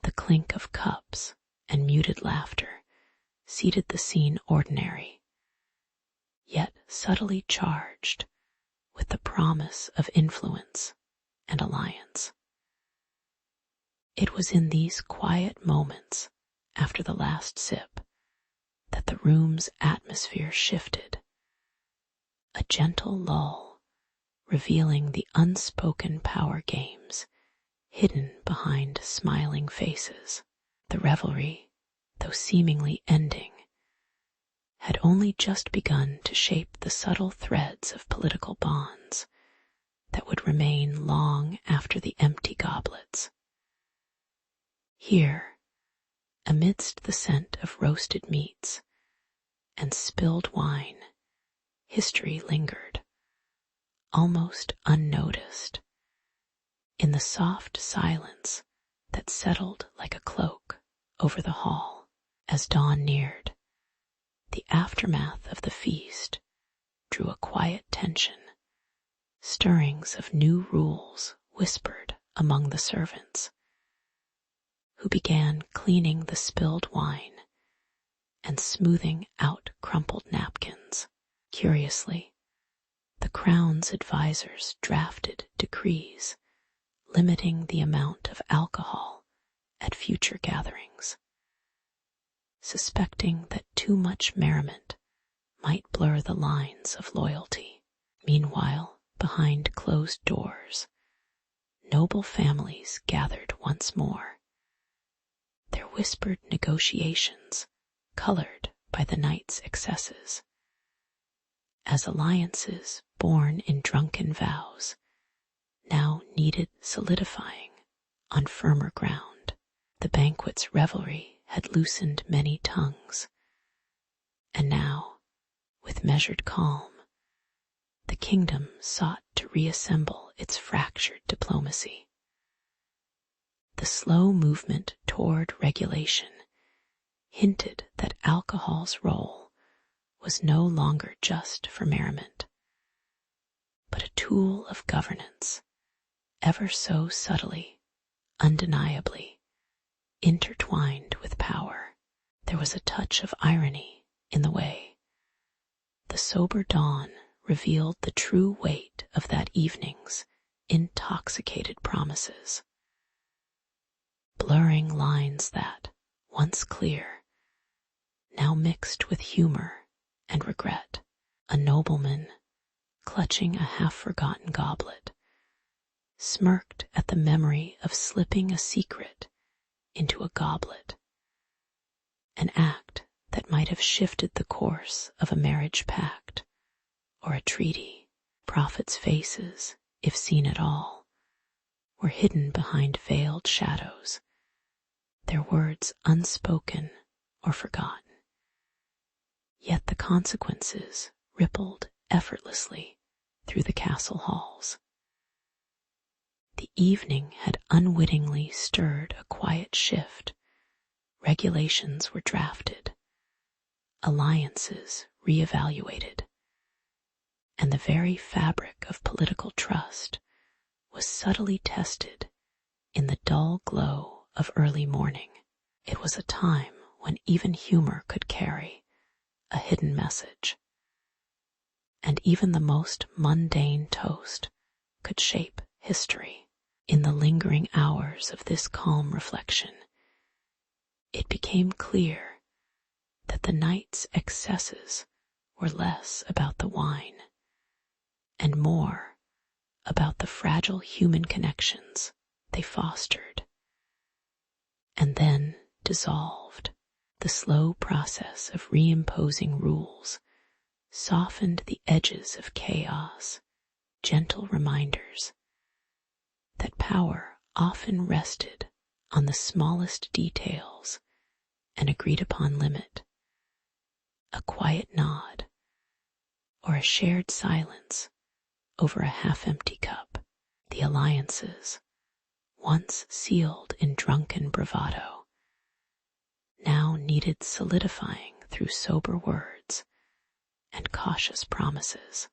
The clink of cups and muted laughter seated the scene ordinary, yet subtly charged with the promise of influence and alliance. It was in these quiet moments after the last sip that the room's atmosphere shifted, a gentle lull revealing the unspoken power games hidden behind smiling faces. The revelry, though seemingly ending, had only just begun to shape the subtle threads of political bonds that would remain long after the empty goblets. Here, amidst the scent of roasted meats and spilled wine, history lingered, almost unnoticed, in the soft silence that settled like a cloak over the hall. As dawn neared, the aftermath of the feast drew a quiet tension. Stirrings of new rules whispered among the servants, who began cleaning the spilled wine and smoothing out crumpled napkins. Curiously, the Crown's advisors drafted decrees limiting the amount of alcohol at future gatherings, suspecting that too much merriment might blur the lines of loyalty. Meanwhile, behind closed doors, noble families gathered once more, their whispered negotiations colored by the night's excesses. as alliances born in drunken vows now needed solidifying on firmer ground. The banquet's revelry had loosened many tongues, and now, with measured calm, the kingdom sought to reassemble its fractured diplomacy. The slow movement toward regulation hinted that alcohol's role was no longer just for merriment, but a tool of governance, ever so subtly, undeniably, intertwined with power. There was a touch of irony in the way. The sober dawn revealed the true weight of that evening's intoxicated promises, blurring lines that, once clear, now mixed with humor and regret. A nobleman, clutching a half-forgotten goblet, smirked at the memory of slipping a secret into a goblet, an act that might have shifted the course of a marriage pact or a treaty. Prophets' faces, if seen at all, were hidden behind veiled shadows, their words unspoken or forgotten. Yet the consequences rippled effortlessly through the castle halls. The evening had unwittingly stirred a quiet shift. Regulations were drafted, alliances reevaluated, and the very fabric of political trust was subtly tested in the dull glow of early morning. It was a time when even humor could carry a hidden message, and even the most mundane toast could shape history. In the lingering hours of this calm reflection, it became clear that the night's excesses were less about the wine and more about the fragile human connections they fostered and then dissolved. The slow process of reimposing rules softened the edges of chaos, gentle reminders that power often rested on the smallest details and agreed upon limit. A quiet nod or a shared silence over a half-empty cup. The alliances, once sealed in drunken bravado, now needed solidifying through sober words and cautious promises.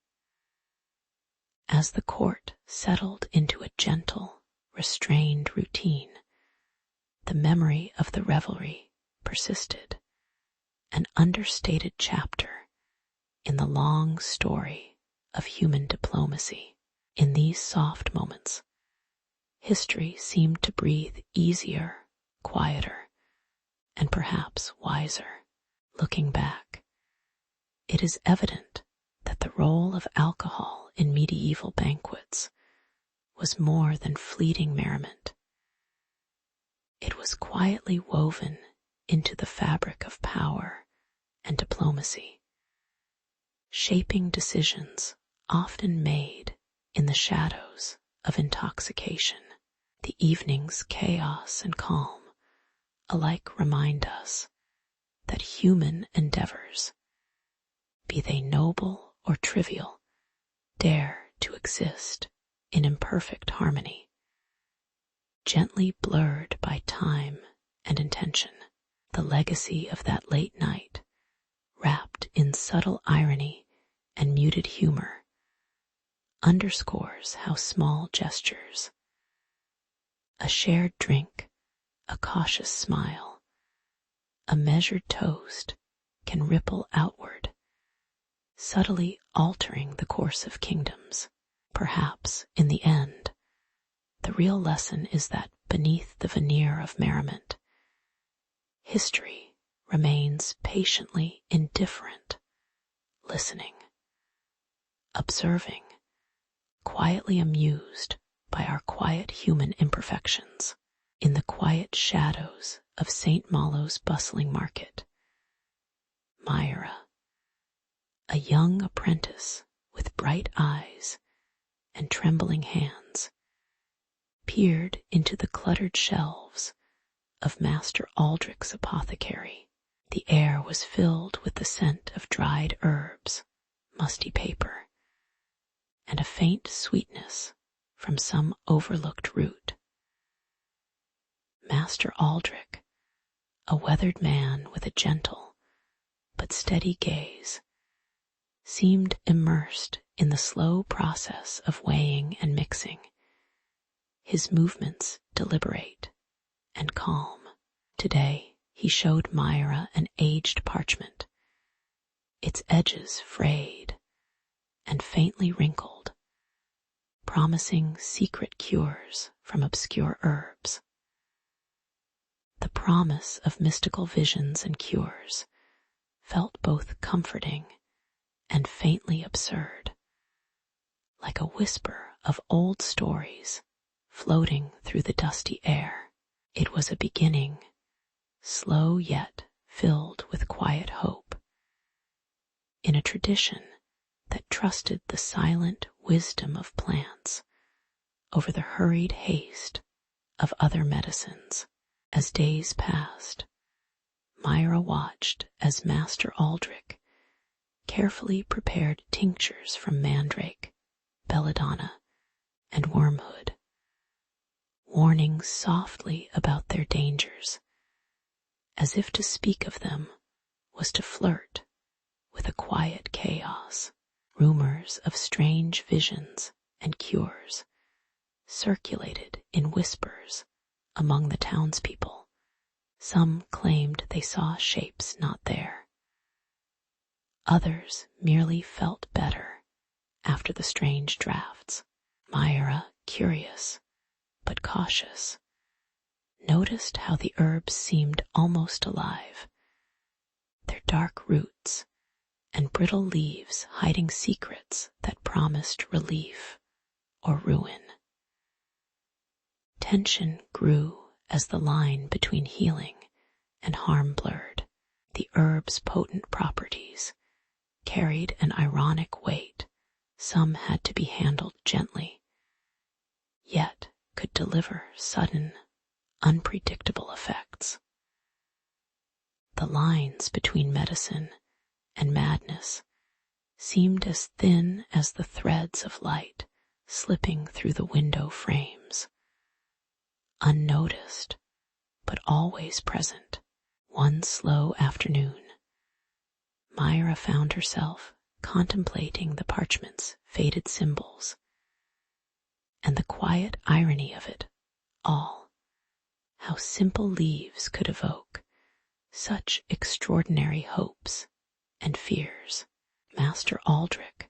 As the court settled into a gentle, restrained routine, the memory of the revelry persisted, an understated chapter in the long story of human diplomacy. In these soft moments, history seemed to breathe easier, quieter, and perhaps wiser. Looking back, it is evident that the role of alcohol in medieval banquets was more than fleeting merriment. It was quietly woven into the fabric of power and diplomacy, shaping decisions often made in the shadows of intoxication. The evening's chaos and calm alike remind us that human endeavors, be they noble or trivial, dare to exist in imperfect harmony, gently blurred by time and intention. The legacy of that late night, wrapped in subtle irony and muted humor, underscores how small gestures, a shared drink, a cautious smile, a measured toast, can ripple outward, subtly altering the course of kingdoms. Perhaps, in the end, the real lesson is that beneath the veneer of merriment, history remains patiently indifferent, listening, observing, quietly amused by our quiet human imperfections. In the quiet shadows of St. Malo's bustling market, Myra, A young apprentice with bright eyes and trembling hands peered into the cluttered shelves of Master Aldrich's apothecary. The air was filled with the scent of dried herbs, musty paper, and a faint sweetness from some overlooked root. Master Aldrich, a weathered man with a gentle but steady gaze, seemed immersed in the slow process of weighing and mixing, his movements deliberate and calm. Today he showed Myra an aged parchment, its edges frayed and faintly wrinkled, promising secret cures from obscure herbs. The promise of mystical visions and cures felt both comforting and faintly absurd, like a whisper of old stories floating through the dusty air. It was a beginning, slow yet filled with quiet hope, in a tradition that trusted the silent wisdom of plants over the hurried haste of other medicines. As days passed, Myra watched as Master Aldrich carefully prepared tinctures from mandrake, belladonna, and wormwood, warning softly about their dangers, as if to speak of them was to flirt with a quiet chaos. Rumors of strange visions and cures circulated in whispers among the townspeople. Some claimed they saw shapes not there. Others merely felt better after the strange draughts. Myra, curious but cautious, noticed how the herbs seemed almost alive, their dark roots and brittle leaves hiding secrets that promised relief or ruin. Tension grew as the line between healing and harm blurred. The herb's potent properties carried an ironic weight. Some had to be handled gently, yet could deliver sudden, unpredictable effects. The lines between medicine and madness seemed as thin as the threads of light slipping through the window frames. Unnoticed, but always present, one slow afternoon, Myra found herself contemplating the parchment's faded symbols, and the quiet irony of it all, how simple leaves could evoke such extraordinary hopes and fears. Master Aldrich,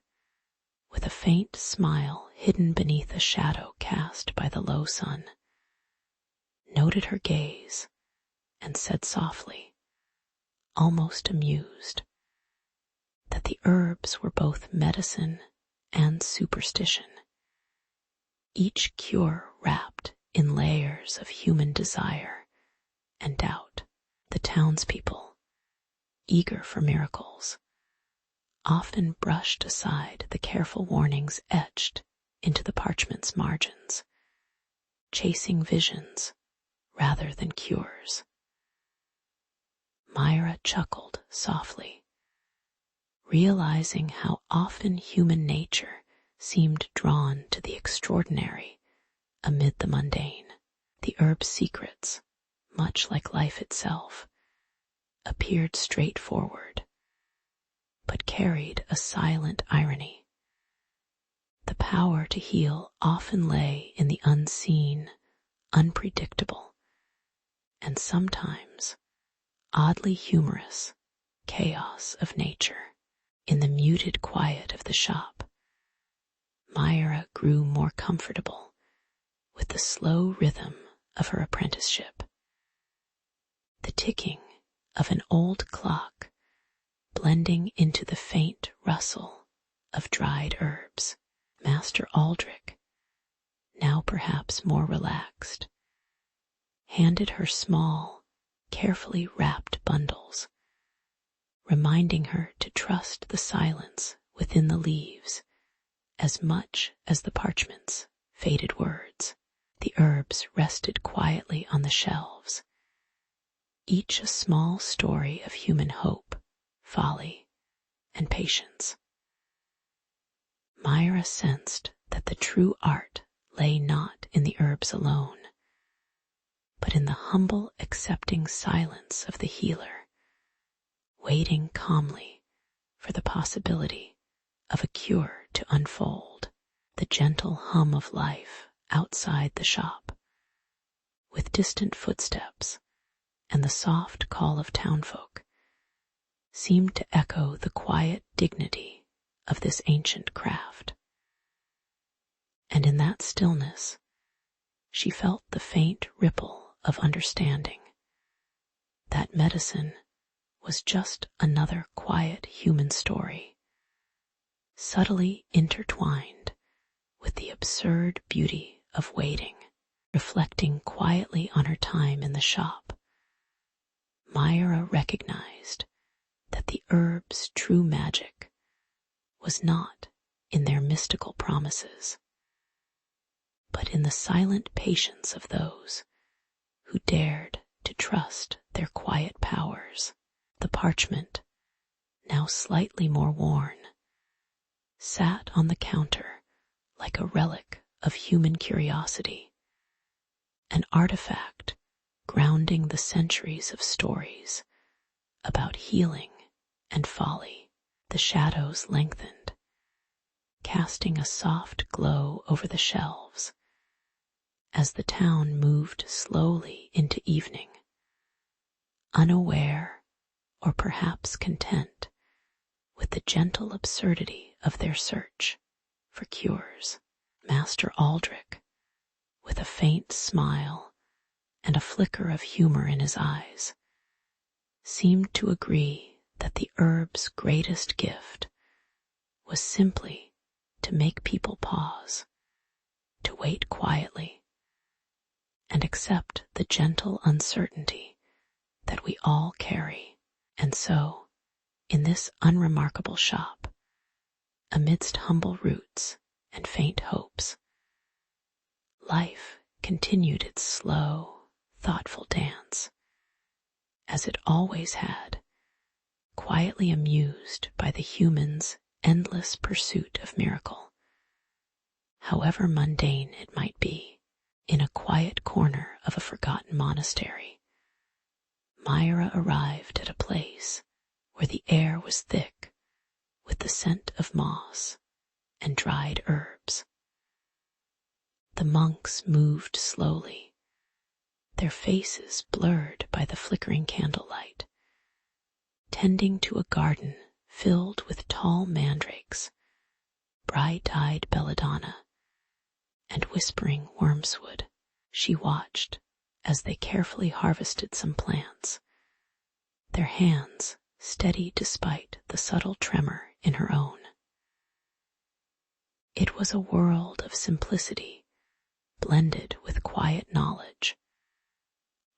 with a faint smile hidden beneath a shadow cast by the low sun, noted her gaze and said softly, almost amused, that the herbs were both medicine and superstition, each cure wrapped in layers of human desire and doubt. The townspeople, eager for miracles, often brushed aside the careful warnings etched into the parchment's margins, chasing visions rather than cures. Myra chuckled softly, realizing how often human nature seemed drawn to the extraordinary amid the mundane. The herb's secrets, much like life itself, appeared straightforward, but carried a silent irony. The power to heal often lay in the unseen, unpredictable, and sometimes oddly humorous chaos of nature. In the muted quiet of the shop, Myra grew more comfortable with the slow rhythm of her apprenticeship. The ticking of an old clock blending into the faint rustle of dried herbs. Master Aldrich, now perhaps more relaxed, handed her small, carefully wrapped bundles, reminding her to trust the silence within the leaves as much as the parchment's faded words. The herbs rested quietly on the shelves, each a small story of human hope, folly, and patience. Myra sensed that the true art lay not in the herbs alone, but in the humble accepting silence of the healer, waiting calmly for the possibility of a cure to unfold. The gentle hum of life outside the shop, with distant footsteps and the soft call of townfolk, seemed to echo the quiet dignity of this ancient craft. And in that stillness, she felt the faint ripple of understanding that medicine was just another quiet human story, subtly intertwined with the absurd beauty of waiting. Reflecting quietly on her time in the shop, Myra recognized that the herbs' true magic was not in their mystical promises, but in the silent patience of those who dared to trust their quiet powers. The parchment, now slightly more worn, sat on the counter like a relic of human curiosity, an artifact grounding the centuries of stories about healing and folly. The shadows lengthened, casting a soft glow over the shelves as the town moved slowly into evening, unaware or perhaps content with the gentle absurdity of their search for cures. Master Aldrich, with a faint smile and a flicker of humor in his eyes, seemed to agree that the herb's greatest gift was simply to make people pause, to wait quietly, and accept the gentle uncertainty that we all carry. And so, in this unremarkable shop, amidst humble roots and faint hopes, life continued its slow, thoughtful dance, as it always had, quietly amused by the human's endless pursuit of miracle, however mundane it might be. In a quiet corner of a forgotten monastery, Myra arrived at a place where the air was thick with the scent of moss and dried herbs. The monks moved slowly, their faces blurred by the flickering candlelight, tending to a garden filled with tall mandrakes, bright-eyed belladonna, and whispering wormswood. She watched as they carefully harvested some plants, their hands steady despite the subtle tremor in her own. It was a world of simplicity blended with quiet knowledge,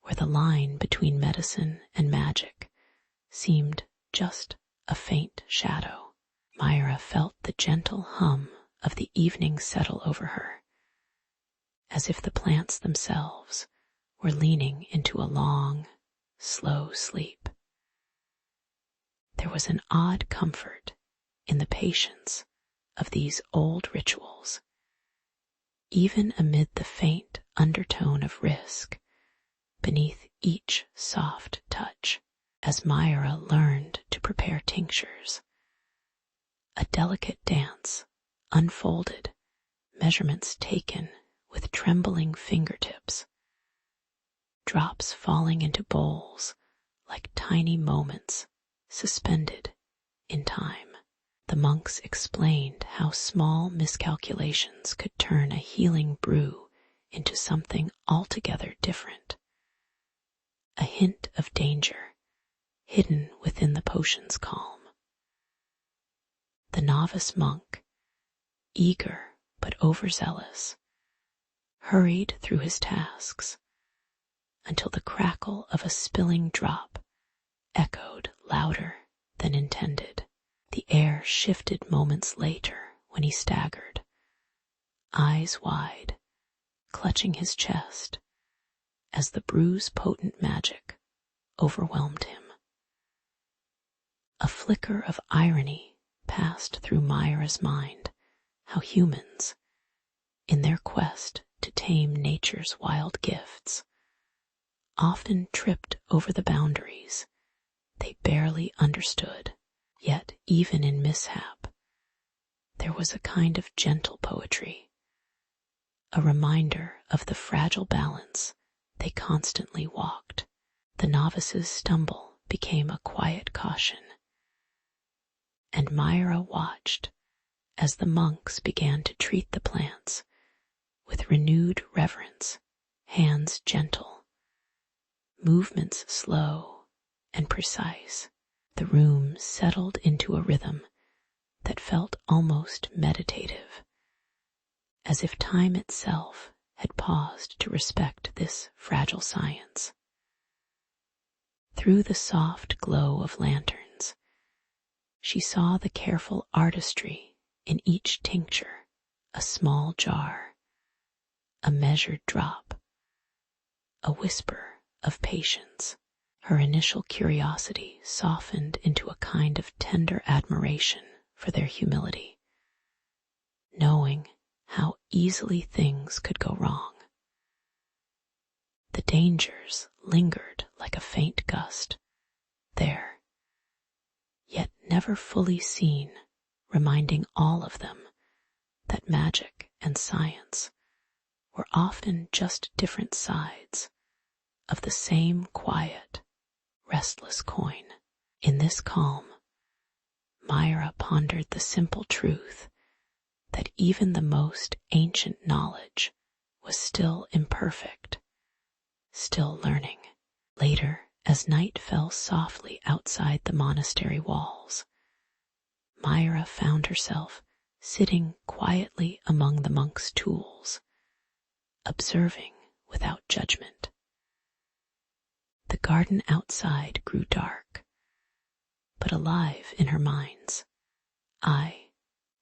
where the line between medicine and magic seemed just a faint shadow. Myra felt the gentle hum of the evening settle over her, as if the plants themselves were leaning into a long, slow sleep. There was an odd comfort in the patience of these old rituals, even amid the faint undertone of risk beneath each soft touch. As Myra learned to prepare tinctures, a delicate dance unfolded, measurements taken with trembling fingertips, drops falling into bowls like tiny moments suspended in time. The monks explained how small miscalculations could turn a healing brew into something altogether different. A hint of danger hidden within the potion's calm. The novice monk, eager but overzealous, hurried through his tasks until the crackle of a spilling drop echoed louder than intended. The air shifted moments later when he staggered, eyes wide, clutching his chest, as the brew's potent magic overwhelmed him. A flicker of irony passed through Myra's mind, how humans, in their quest to tame nature's wild gifts, often tripped over the boundaries they barely understood. Yet even in mishap, there was a kind of gentle poetry, a reminder of the fragile balance they constantly walked. The novice's stumble became a quiet caution, and Myra watched as the monks began to treat the plants with renewed reverence, hands gentle, movements slow and precise. The room settled into a rhythm that felt almost meditative, as if time itself had paused to respect this fragile science. Through the soft glow of lanterns, she saw the careful artistry in each tincture, a small jar, a measured drop, a whisper of patience. Her initial curiosity softened into a kind of tender admiration for their humility, knowing how easily things could go wrong. The dangers lingered like a faint gust, there, yet never fully seen, reminding all of them that magic and science were often just different sides of the same quiet, restless coin. In this calm, Myra pondered the simple truth that even the most ancient knowledge was still imperfect, still learning. Later, as night fell softly outside the monastery walls, Myra found herself sitting quietly among the monks' tools, observing without judgment. The garden outside grew dark, but alive in her mind's eye,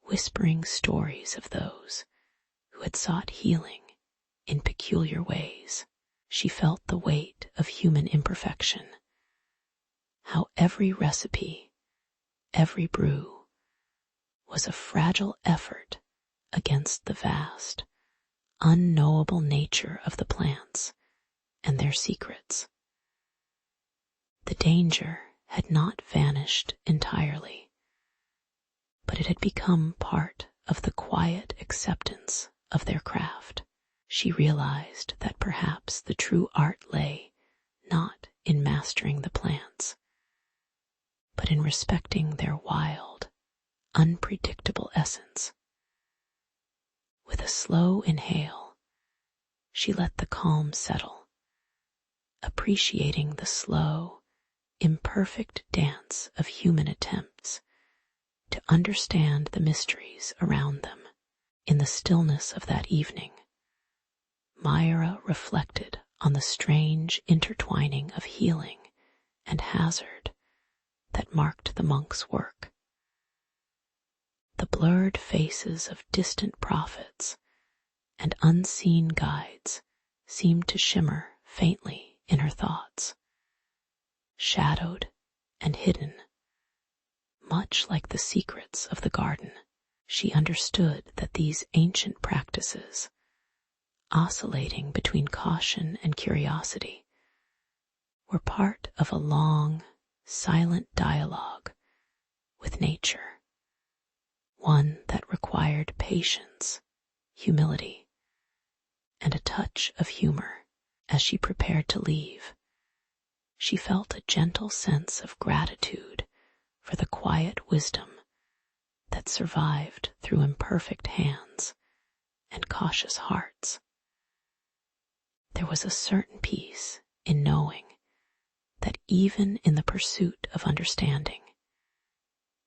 whispering stories of those who had sought healing in peculiar ways. She felt the weight of human imperfection, how every recipe, every brew, was a fragile effort against the vast, unknowable nature of the plants and their secrets. The danger had not vanished entirely, but it had become part of the quiet acceptance of their craft. She realized that perhaps the true art lay not in mastering the plants, but in respecting their wild, unpredictable essence. With a slow inhale, she let the calm settle, appreciating the slow, imperfect dance of human attempts to understand the mysteries around them. In the stillness of that evening, Myra reflected on the strange intertwining of healing and hazard that marked the monks' work. The blurred faces of distant prophets and unseen guides seemed to shimmer faintly in her thoughts, shadowed and hidden, much like the secrets of the garden. She understood that these ancient practices, oscillating between caution and curiosity, were part of a long, silent dialogue with nature, one that required patience, humility, and a touch of humor. As she prepared to leave, she felt a gentle sense of gratitude for the quiet wisdom that survived through imperfect hands and cautious hearts. There was a certain peace in knowing that even in the pursuit of understanding,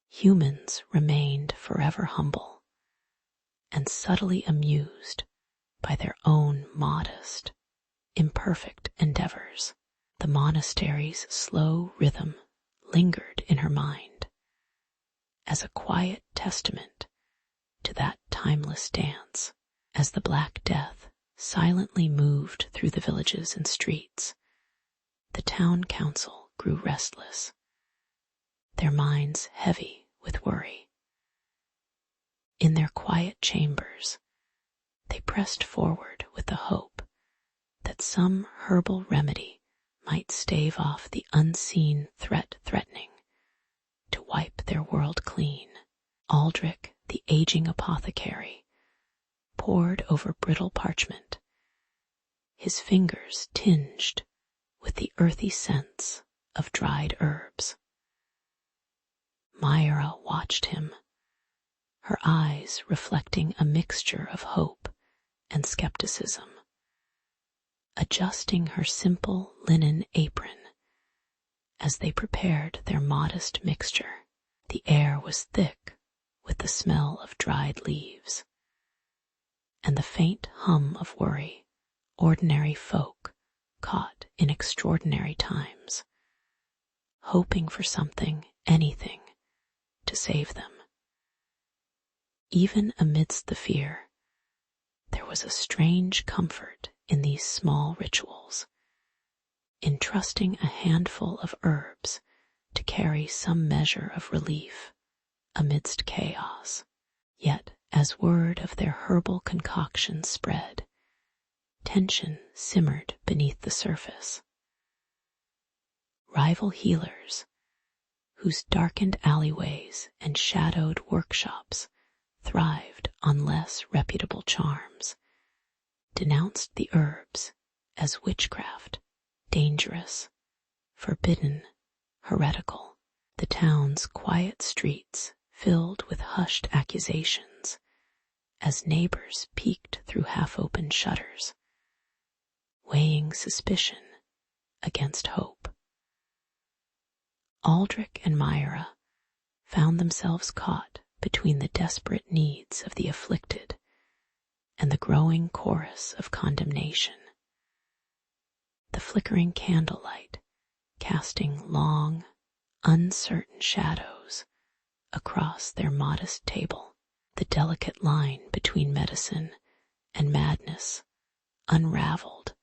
humans remained forever humble and subtly amused by their own modest, imperfect endeavors. The monastery's slow rhythm lingered in her mind, as a quiet testament to that timeless dance. As the Black Death silently moved through the villages and streets, the town council grew restless, their minds heavy with worry. In their quiet chambers, they pressed forward with the hope that some herbal remedy might stave off the unseen threat threatening to wipe their world clean. Aldrich, the aging apothecary, pored over brittle parchment, his fingers tinged with the earthy scents of dried herbs. Myra watched him, her eyes reflecting a mixture of hope and skepticism. Adjusting her simple linen apron as they prepared their modest mixture, the air was thick with the smell of dried leaves and the faint hum of worry ordinary folk caught in extraordinary times, hoping for something, anything, to save them. Even amidst the fear, there was a strange comfort in these small rituals, in trusting a handful of herbs to carry some measure of relief amidst chaos. Yet, as word of their herbal concoction spread, tension simmered beneath the surface. Rival healers, whose darkened alleyways and shadowed workshops thrived on less reputable charms, denounced the herbs as witchcraft, dangerous, forbidden, heretical. The town's quiet streets filled with hushed accusations as neighbors peeked through half-open shutters, weighing suspicion against hope. Aldrich and Myra found themselves caught between the desperate needs of the afflicted and the growing chorus of condemnation. The flickering candlelight casting long, uncertain shadows across their modest table, the delicate line between medicine and madness unraveled,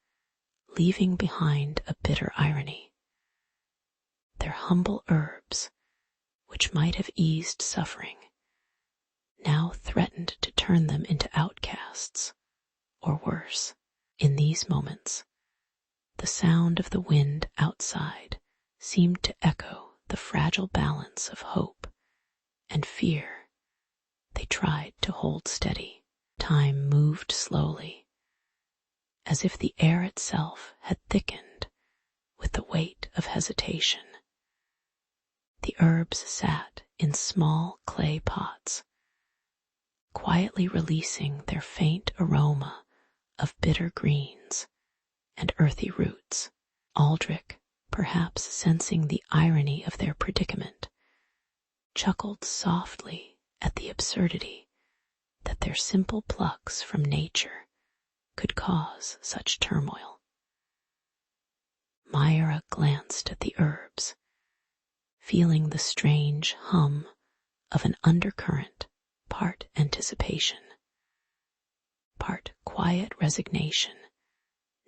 leaving behind a bitter irony. Their humble herbs, which might have eased suffering, now threatened to turn them into outcasts, or worse. In these moments, the sound of the wind outside seemed to echo the fragile balance of hope and fear. They tried to hold steady. Time moved slowly, as if the air itself had thickened with the weight of hesitation. The herbs sat in small clay pots, quietly releasing their faint aroma of bitter greens and earthy roots. Aldrich, perhaps sensing the irony of their predicament, chuckled softly at the absurdity that their simple plucks from nature could cause such turmoil. Myra glanced at the herbs, feeling the strange hum of an undercurrent, part anticipation, part quiet resignation,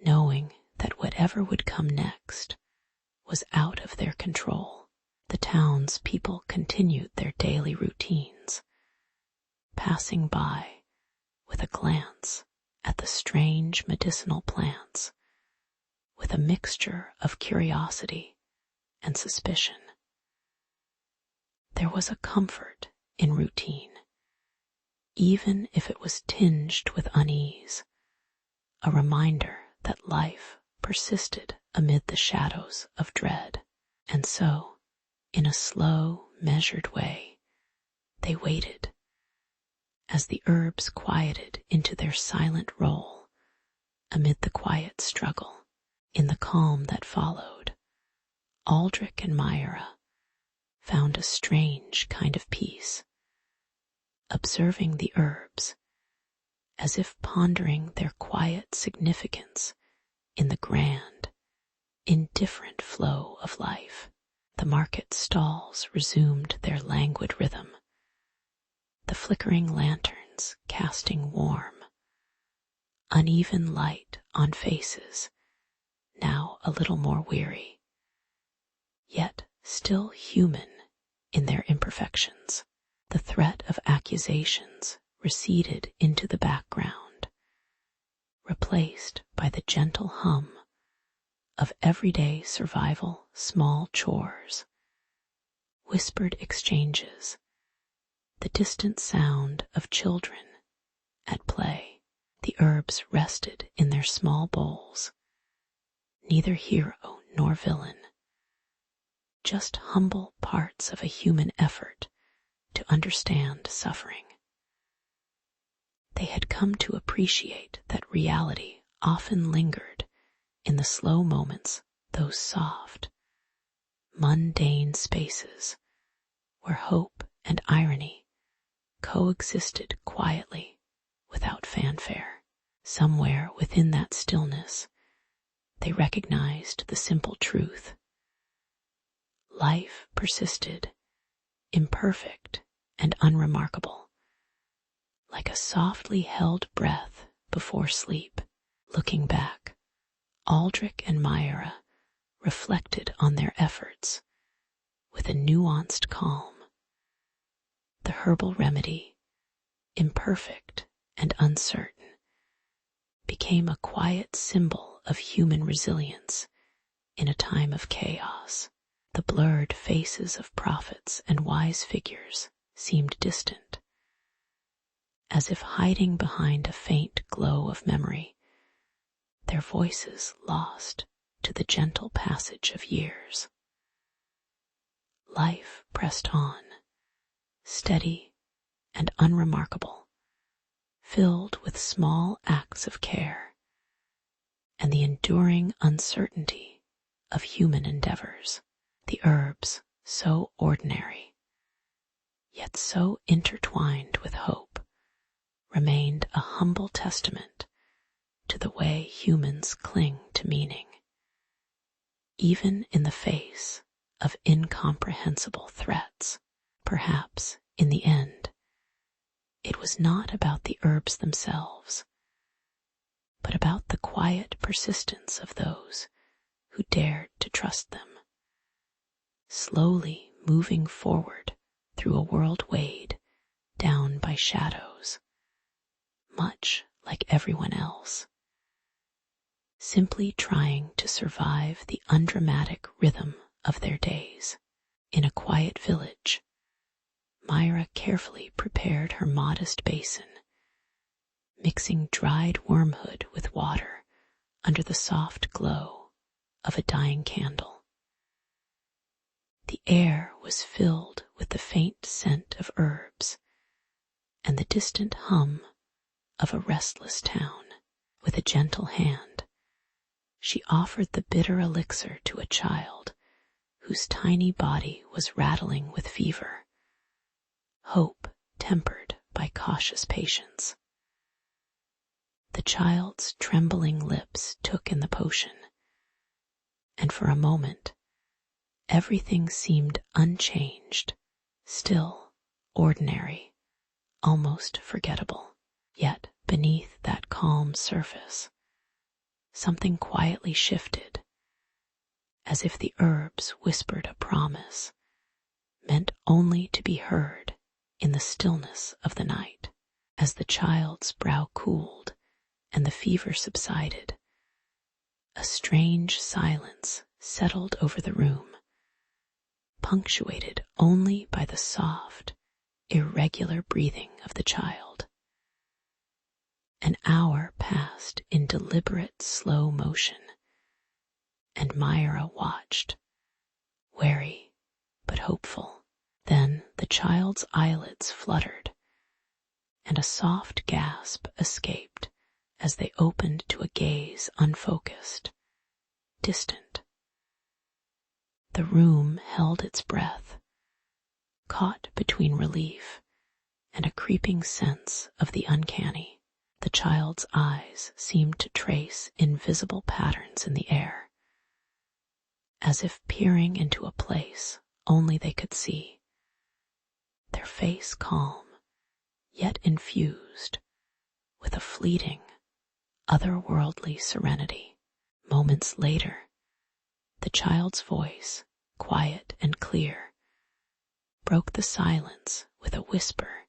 knowing that whatever would come next was out of their control. The town's people continued their daily routines, passing by with a glance at the strange medicinal plants, with a mixture of curiosity and suspicion. There was a comfort in routine, even if it was tinged with unease, a reminder that life persisted amid the shadows of dread. And so, in a slow, measured way, they waited, as the herbs quieted into their silent role amid the quiet struggle. In the calm that followed, Aldrich and Myra found a strange kind of peace, observing the herbs as if pondering their quiet significance in the grand, indifferent flow of life. The market stalls resumed their languid rhythm, the flickering lanterns casting warm, uneven light on faces now a little more weary, yet still human in their imperfections. The threat of accusations receded into the background, replaced by the gentle hum of everyday survival, small chores, whispered exchanges, the distant sound of children at play. The herbs rested in their small bowls, neither hero nor villain, just humble parts of a human effort to understand suffering. They had come to appreciate that reality often lingered in the slow moments, those soft, mundane spaces where hope and irony coexisted quietly without fanfare. Somewhere within that stillness, they recognized the simple truth. Life persisted, imperfect and unremarkable, like a softly held breath before sleep. Looking back, Aldrich and Myra reflected on their efforts with a nuanced calm. The herbal remedy, imperfect and uncertain, became a quiet symbol of human resilience in a time of chaos. The blurred faces of prophets and wise figures seemed distant, as if hiding behind a faint glow of memory, their voices lost to the gentle passage of years. Life pressed on, steady and unremarkable, filled with small acts of care and the enduring uncertainty of human endeavors. The herbs, so ordinary, yet so intertwined with hope, remained a humble testament to the way humans cling to meaning, even in the face of incomprehensible threats. Perhaps, in the end, it was not about the herbs themselves, but about the quiet persistence of those who dared to trust them, slowly moving forward through a world weighed down by shadows, much like everyone else, simply trying to survive the undramatic rhythm of their days. In a quiet village, Myra carefully prepared her modest basin, mixing dried wormwood with water under the soft glow of a dying candle. The air was filled with the faint scent of herbs and the distant hum of a restless town. With a gentle hand, she offered the bitter elixir to a child whose tiny body was rattling with fever, hope tempered by cautious patience. The child's trembling lips took in the potion, and for a moment, everything seemed unchanged, still, ordinary, almost forgettable. Yet, beneath that calm surface, something quietly shifted, as if the herbs whispered a promise, meant only to be heard in the stillness of the night. As the child's brow cooled and the fever subsided, a strange silence settled over the room, punctuated only by the soft, irregular breathing of the child. An hour passed in deliberate slow motion, and Myra watched, wary but hopeful. Then the child's eyelids fluttered, and a soft gasp escaped as they opened to a gaze unfocused, distant. The room held its breath, caught between relief and a creeping sense of the uncanny. The child's eyes seemed to trace invisible patterns in the air, as if peering into a place only they could see. Their face calm, yet infused with a fleeting, otherworldly serenity. Moments later, the child's voice, quiet and clear, broke the silence with a whisper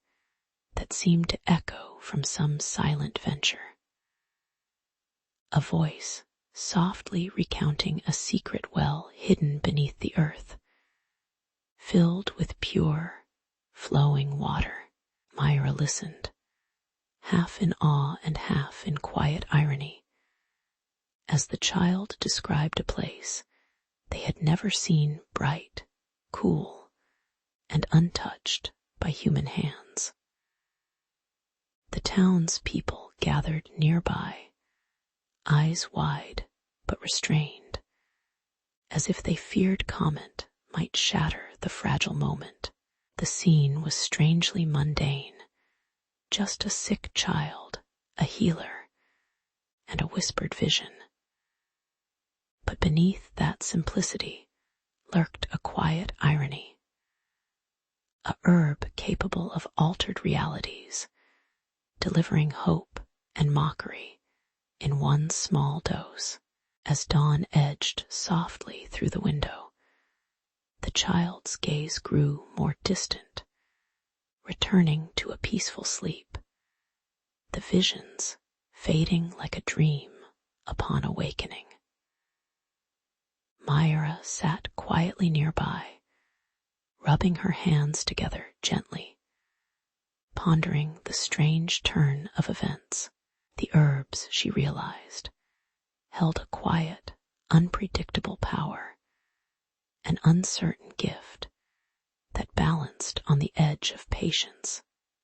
that seemed to echo from some silent venture. A voice softly recounting a secret well hidden beneath the earth, filled with pure, flowing water. Myra listened, half in awe and half in quiet irony, as the child described a place they had never seen, bright, cool, and untouched by human hands. The townspeople gathered nearby, eyes wide but restrained, as if they feared comment might shatter the fragile moment. The scene was strangely mundane, just a sick child, a healer, and a whispered vision. But beneath that simplicity lurked a quiet irony, a herb capable of altered realities, delivering hope and mockery in one small dose. As dawn edged softly through the window, the child's gaze grew more distant, returning to a peaceful sleep, the visions fading like a dream upon awakening. Myra sat quietly nearby, rubbing her hands together gently, pondering the strange turn of events. The herbs, she realized, held a quiet, unpredictable power, an uncertain gift that balanced on the edge of patience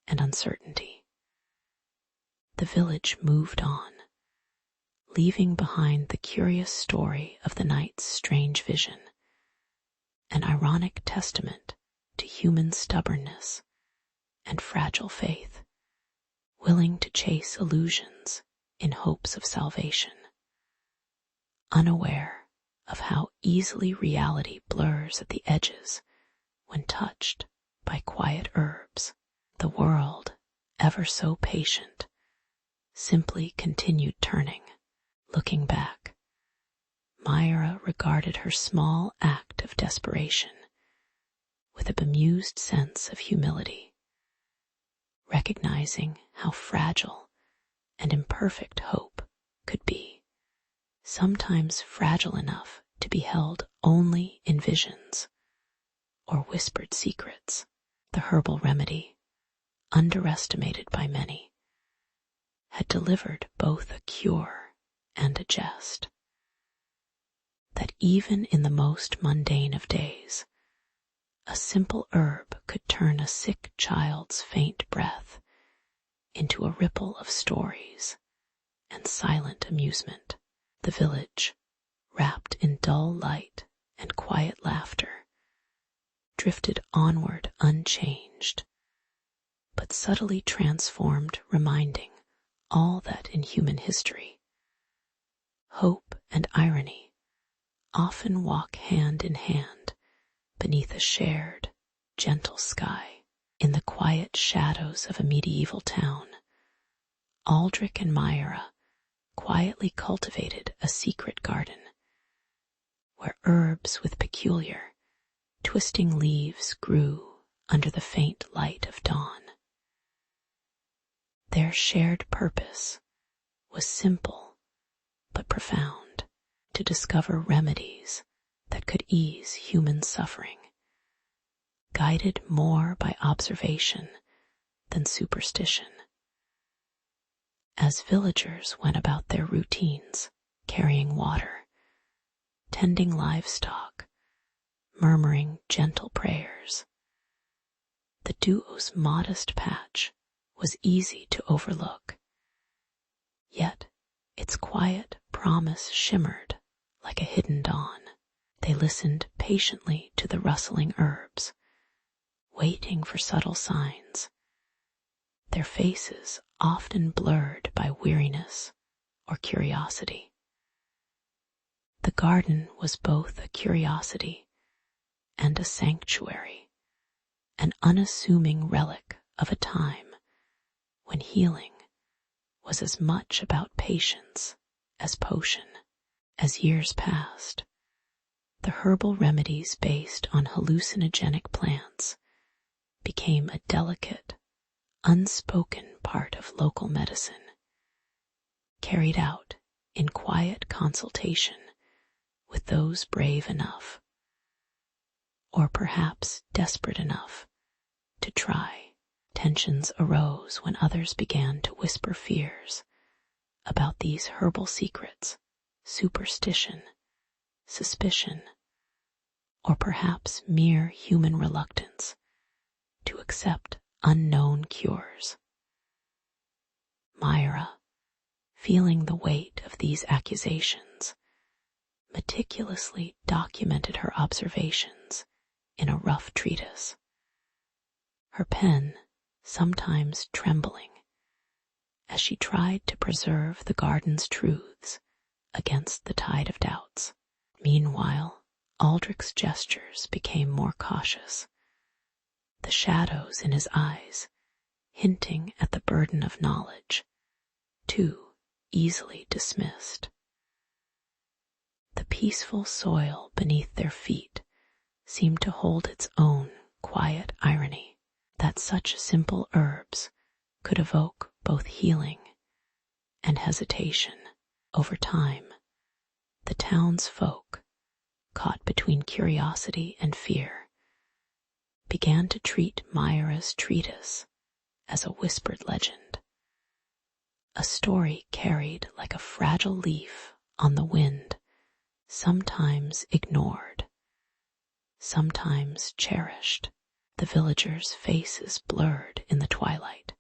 and uncertainty. The village moved on, leaving behind the curious story of the night's strange vision, an ironic testament to human stubbornness and fragile faith, willing to chase illusions in hopes of salvation, unaware of how easily reality blurs at the edges when touched by quiet herbs. The world, ever so patient, simply continued turning. Looking back, Myra regarded her small act of desperation with a bemused sense of humility, recognizing how fragile and imperfect hope could be, sometimes fragile enough to be held only in visions or whispered secrets. The herbal remedy, underestimated by many, had delivered both a cure and a jest. That even in the most mundane of days, a simple herb could turn a sick child's faint breath into a ripple of stories and silent amusement. The village, wrapped in dull light and quiet laughter, drifted onward unchanged, but subtly transformed, reminding all that in human history, hope and irony often walk hand in hand beneath a shared, gentle sky. In the quiet shadows of a medieval town, Aldrich and Myra quietly cultivated a secret garden where herbs with peculiar, twisting leaves grew under the faint light of dawn. Their shared purpose was simple but profound, to discover remedies that could ease human suffering, guided more by observation than superstition. As villagers went about their routines, carrying water, tending livestock, murmuring gentle prayers, the duo's modest patch was easy to overlook, yet its quiet promise shimmered like a hidden dawn. They listened patiently to the rustling herbs, waiting for subtle signs, their faces often blurred by weariness or curiosity. The garden was both a curiosity and a sanctuary, an unassuming relic of a time when healing was as much about patience as potion. As years passed, the herbal remedies based on hallucinogenic plants became a delicate, unspoken part of local medicine, carried out in quiet consultation with those brave enough, or perhaps desperate enough, to try. Tensions arose when others began to whisper fears about these herbal secrets, superstition, suspicion, or perhaps mere human reluctance to accept unknown cures. Myra, feeling the weight of these accusations, meticulously documented her observations in a rough treatise, her pen sometimes trembling as she tried to preserve the garden's truths against the tide of doubts. Meanwhile, Aldrich's gestures became more cautious, the shadows in his eyes hinting at the burden of knowledge, too easily dismissed. The peaceful soil beneath their feet seemed to hold its own quiet irony, that such simple herbs could evoke both healing and hesitation. Over time, the townsfolk, caught between curiosity and fear, began to treat Myra's treatise as a whispered legend, a story carried like a fragile leaf on the wind, sometimes ignored, sometimes cherished. The villagers' faces blurred in the twilight,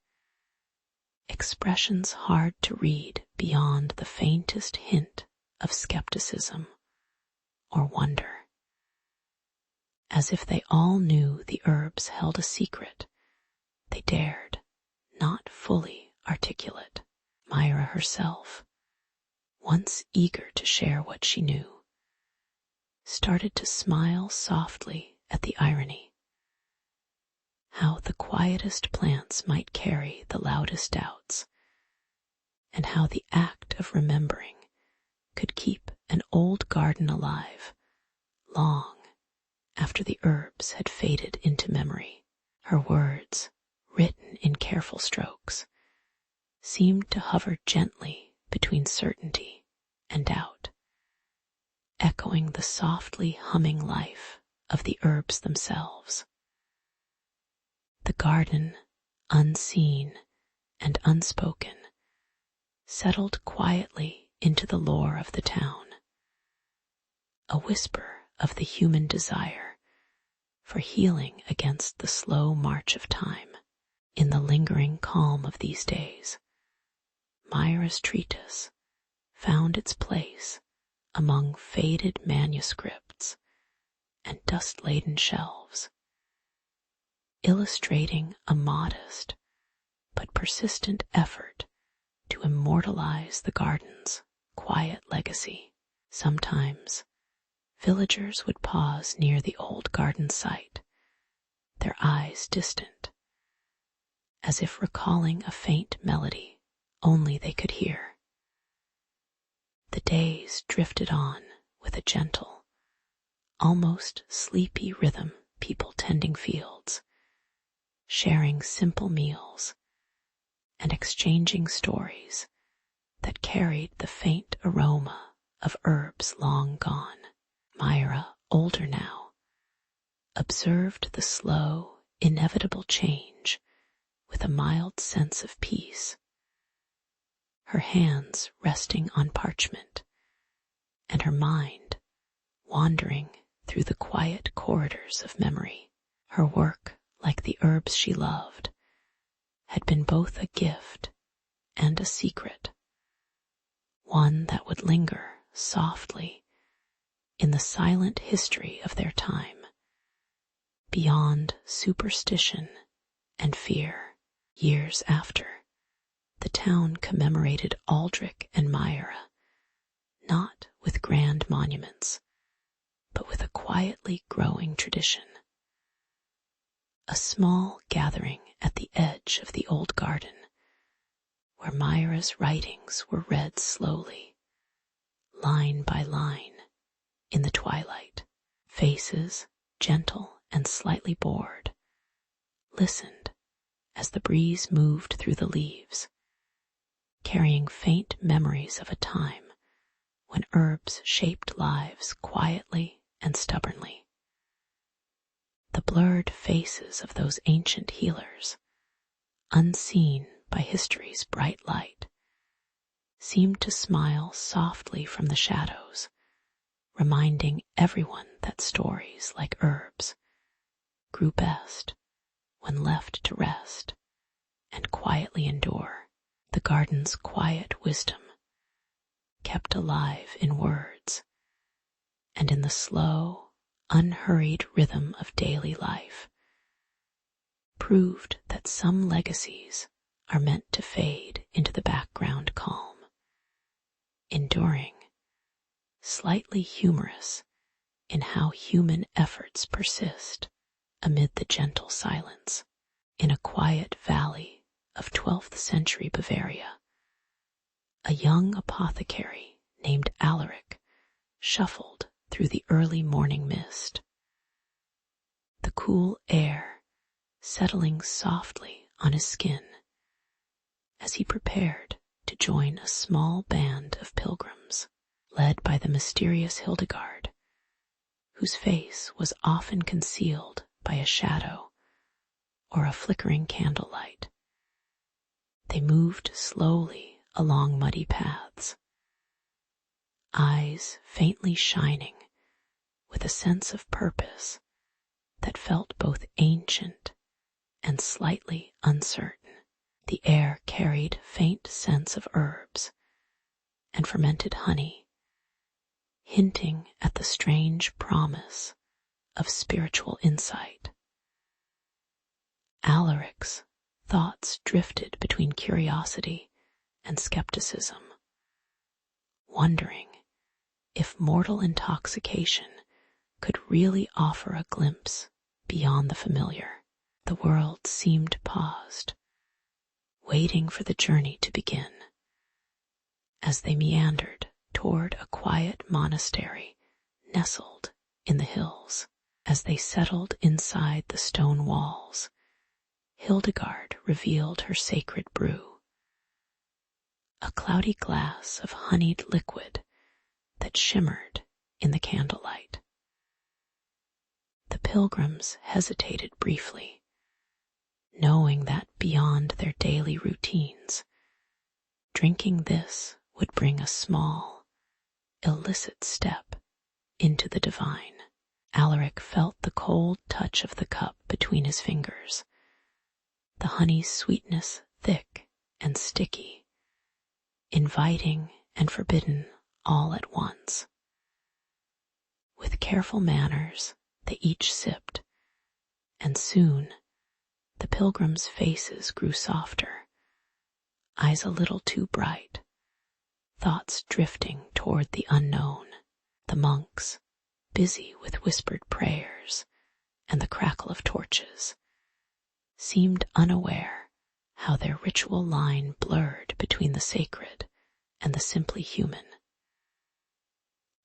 expressions hard to read beyond the faintest hint of skepticism or wonder. As if they all knew the herbs held a secret they dared not fully articulate. Myra herself, once eager to share what she knew, started to smile softly at the irony. How the quietest plants might carry the loudest doubts, and how the act of remembering could keep an old garden alive long after the herbs had faded into memory. Her words, written in careful strokes, seemed to hover gently between certainty and doubt, echoing the softly humming life of the herbs themselves. The garden, unseen and unspoken, settled quietly into the lore of the town, a whisper of the human desire for healing against the slow march of time. In the lingering calm of these days, Myra's treatise found its place among faded manuscripts and dust-laden shelves, illustrating a modest but persistent effort to immortalize the garden's quiet legacy. Sometimes, villagers would pause near the old garden site, their eyes distant, as if recalling a faint melody only they could hear. The days drifted on with a gentle, almost sleepy rhythm, people tending fields, sharing simple meals, and exchanging stories that carried the faint aroma of herbs long gone. Myra, older now, observed the slow, inevitable change with a mild sense of peace, her hands resting on parchment, and her mind wandering through the quiet corridors of memory. Her work, like the herbs she loved, had been both a gift and a secret, one that would linger softly in the silent history of their time, beyond superstition and fear. Years after, the town commemorated Aldrich and Myra, not with grand monuments, but with a quietly growing tradition. A small gathering at the edge of the old garden, where Myra's writings were read slowly, line by line, in the twilight. Faces, gentle and slightly bored, listened as the breeze moved through the leaves, carrying faint memories of a time when herbs shaped lives quietly and stubbornly. The blurred faces of those ancient healers, unseen by history's bright light, seemed to smile softly from the shadows, reminding everyone that stories like herbs grew best when left to rest and quietly endure. The garden's quiet wisdom, kept alive in words and in the slow, unhurried rhythm of daily life, proved that some legacies are meant to fade into the background calm, enduring, slightly humorous in how human efforts persist amid the gentle silence. In a quiet valley of 12th century Bavaria, a young apothecary named Alaric shuffled through the early morning mist, the cool air settling softly on his skin as he prepared to join a small band of pilgrims led by the mysterious Hildegard, whose face was often concealed by a shadow or a flickering candlelight. They moved slowly along muddy paths, eyes faintly shining with a sense of purpose that felt both ancient and slightly uncertain. The air carried faint scents of herbs and fermented honey, hinting at the strange promise of spiritual insight. Alaric's thoughts drifted between curiosity and skepticism, wondering if mortal intoxication could really offer a glimpse beyond the familiar. The world seemed paused, waiting for the journey to begin. As they meandered toward a quiet monastery nestled in the hills, as they settled inside the stone walls, Hildegard revealed her sacred brew, a cloudy glass of honeyed liquid that shimmered in the candlelight. The pilgrims hesitated briefly, knowing that beyond their daily routines, drinking this would bring a small, illicit step into the divine. Alaric felt the cold touch of the cup between his fingers, the honey's sweetness thick and sticky, inviting and forbidden all at once. With careful manners, they each sipped, and soon the pilgrims' faces grew softer, eyes a little too bright, thoughts drifting toward the unknown. The monks, busy with whispered prayers and the crackle of torches, seemed unaware how their ritual line blurred between the sacred and the simply human.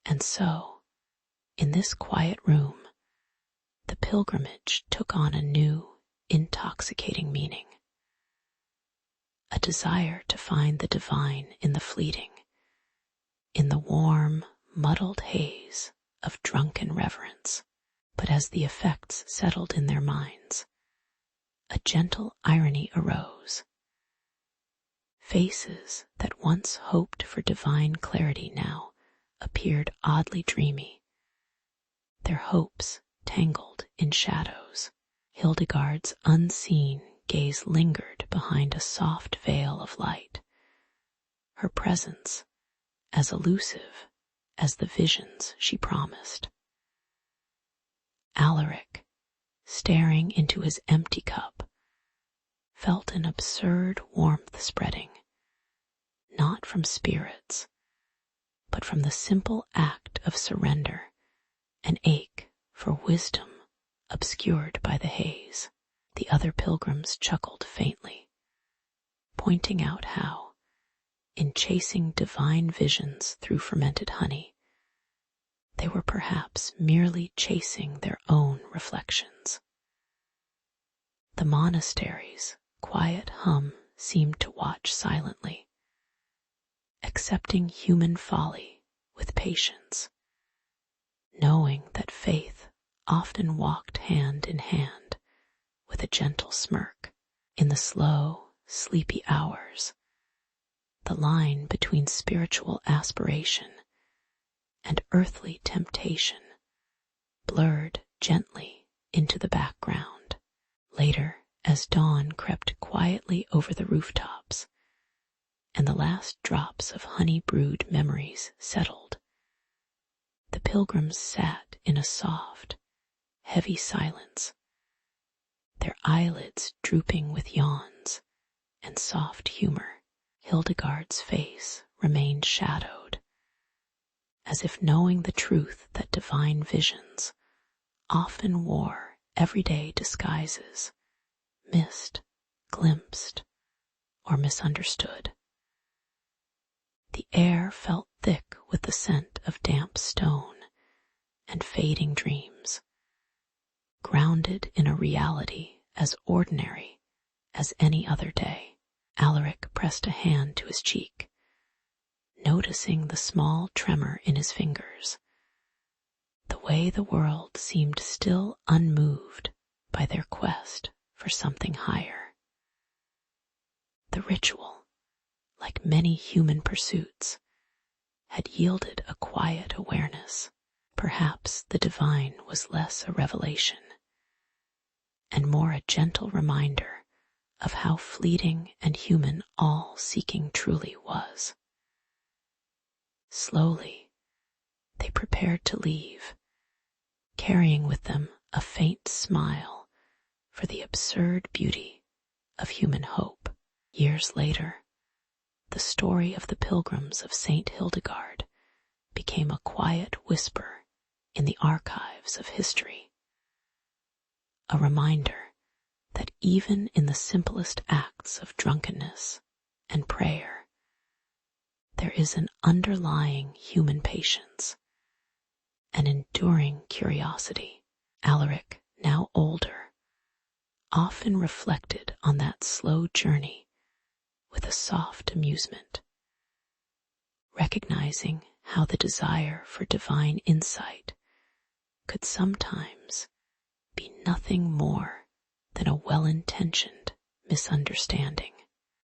And so, in this quiet room, the pilgrimage took on a new, intoxicating meaning. A desire to find the divine in the fleeting, in the warm, muddled haze of drunken reverence. But as the effects settled in their minds, a gentle irony arose. Faces that once hoped for divine clarity now appeared oddly dreamy, their hopes tangled in shadows. Hildegard's unseen gaze lingered behind a soft veil of light, her presence as elusive as the visions she promised. Alaric, staring into his empty cup, felt an absurd warmth spreading, not from spirits, but from the simple act of surrender, an ache for wisdom obscured by the haze. The other pilgrims chuckled faintly, pointing out how, in chasing divine visions through fermented honey, they were perhaps merely chasing their own reflections. The monastery's quiet hum seemed to watch silently, accepting human folly with patience, knowing that faith often walked hand in hand with a gentle smirk. In the slow, sleepy hours, the line between spiritual aspiration and earthly temptation blurred gently into the background. Later, as dawn crept quietly over the rooftops and the last drops of honey-brewed memories settled, the pilgrims sat in a soft, heavy silence, their eyelids drooping with yawns and soft humor. Hildegard's face remained shadowed, as if knowing the truth that divine visions often wore everyday disguises, missed, glimpsed, or misunderstood. The air felt thick with the scent of damp stone and fading dreams, grounded in a reality as ordinary as any other day. Alaric pressed a hand to his cheek, noticing the small tremor in his fingers, the way the world seemed still unmoved by their quest for something higher. The ritual, like many human pursuits, had yielded a quiet awareness. Perhaps the divine was less a revelation and more a gentle reminder of how fleeting and human all seeking truly was. Slowly, they prepared to leave, carrying with them a faint smile for the absurd beauty of human hope. Years later, the story of the pilgrims of St. Hildegard became a quiet whisper in the archives of history, a reminder that even in the simplest acts of drunkenness and prayer, there is an underlying human patience, an enduring curiosity. Alaric, now older, often reflected on that slow journey with a soft amusement, recognizing how the desire for divine insight could sometimes be nothing more than a well-intentioned misunderstanding.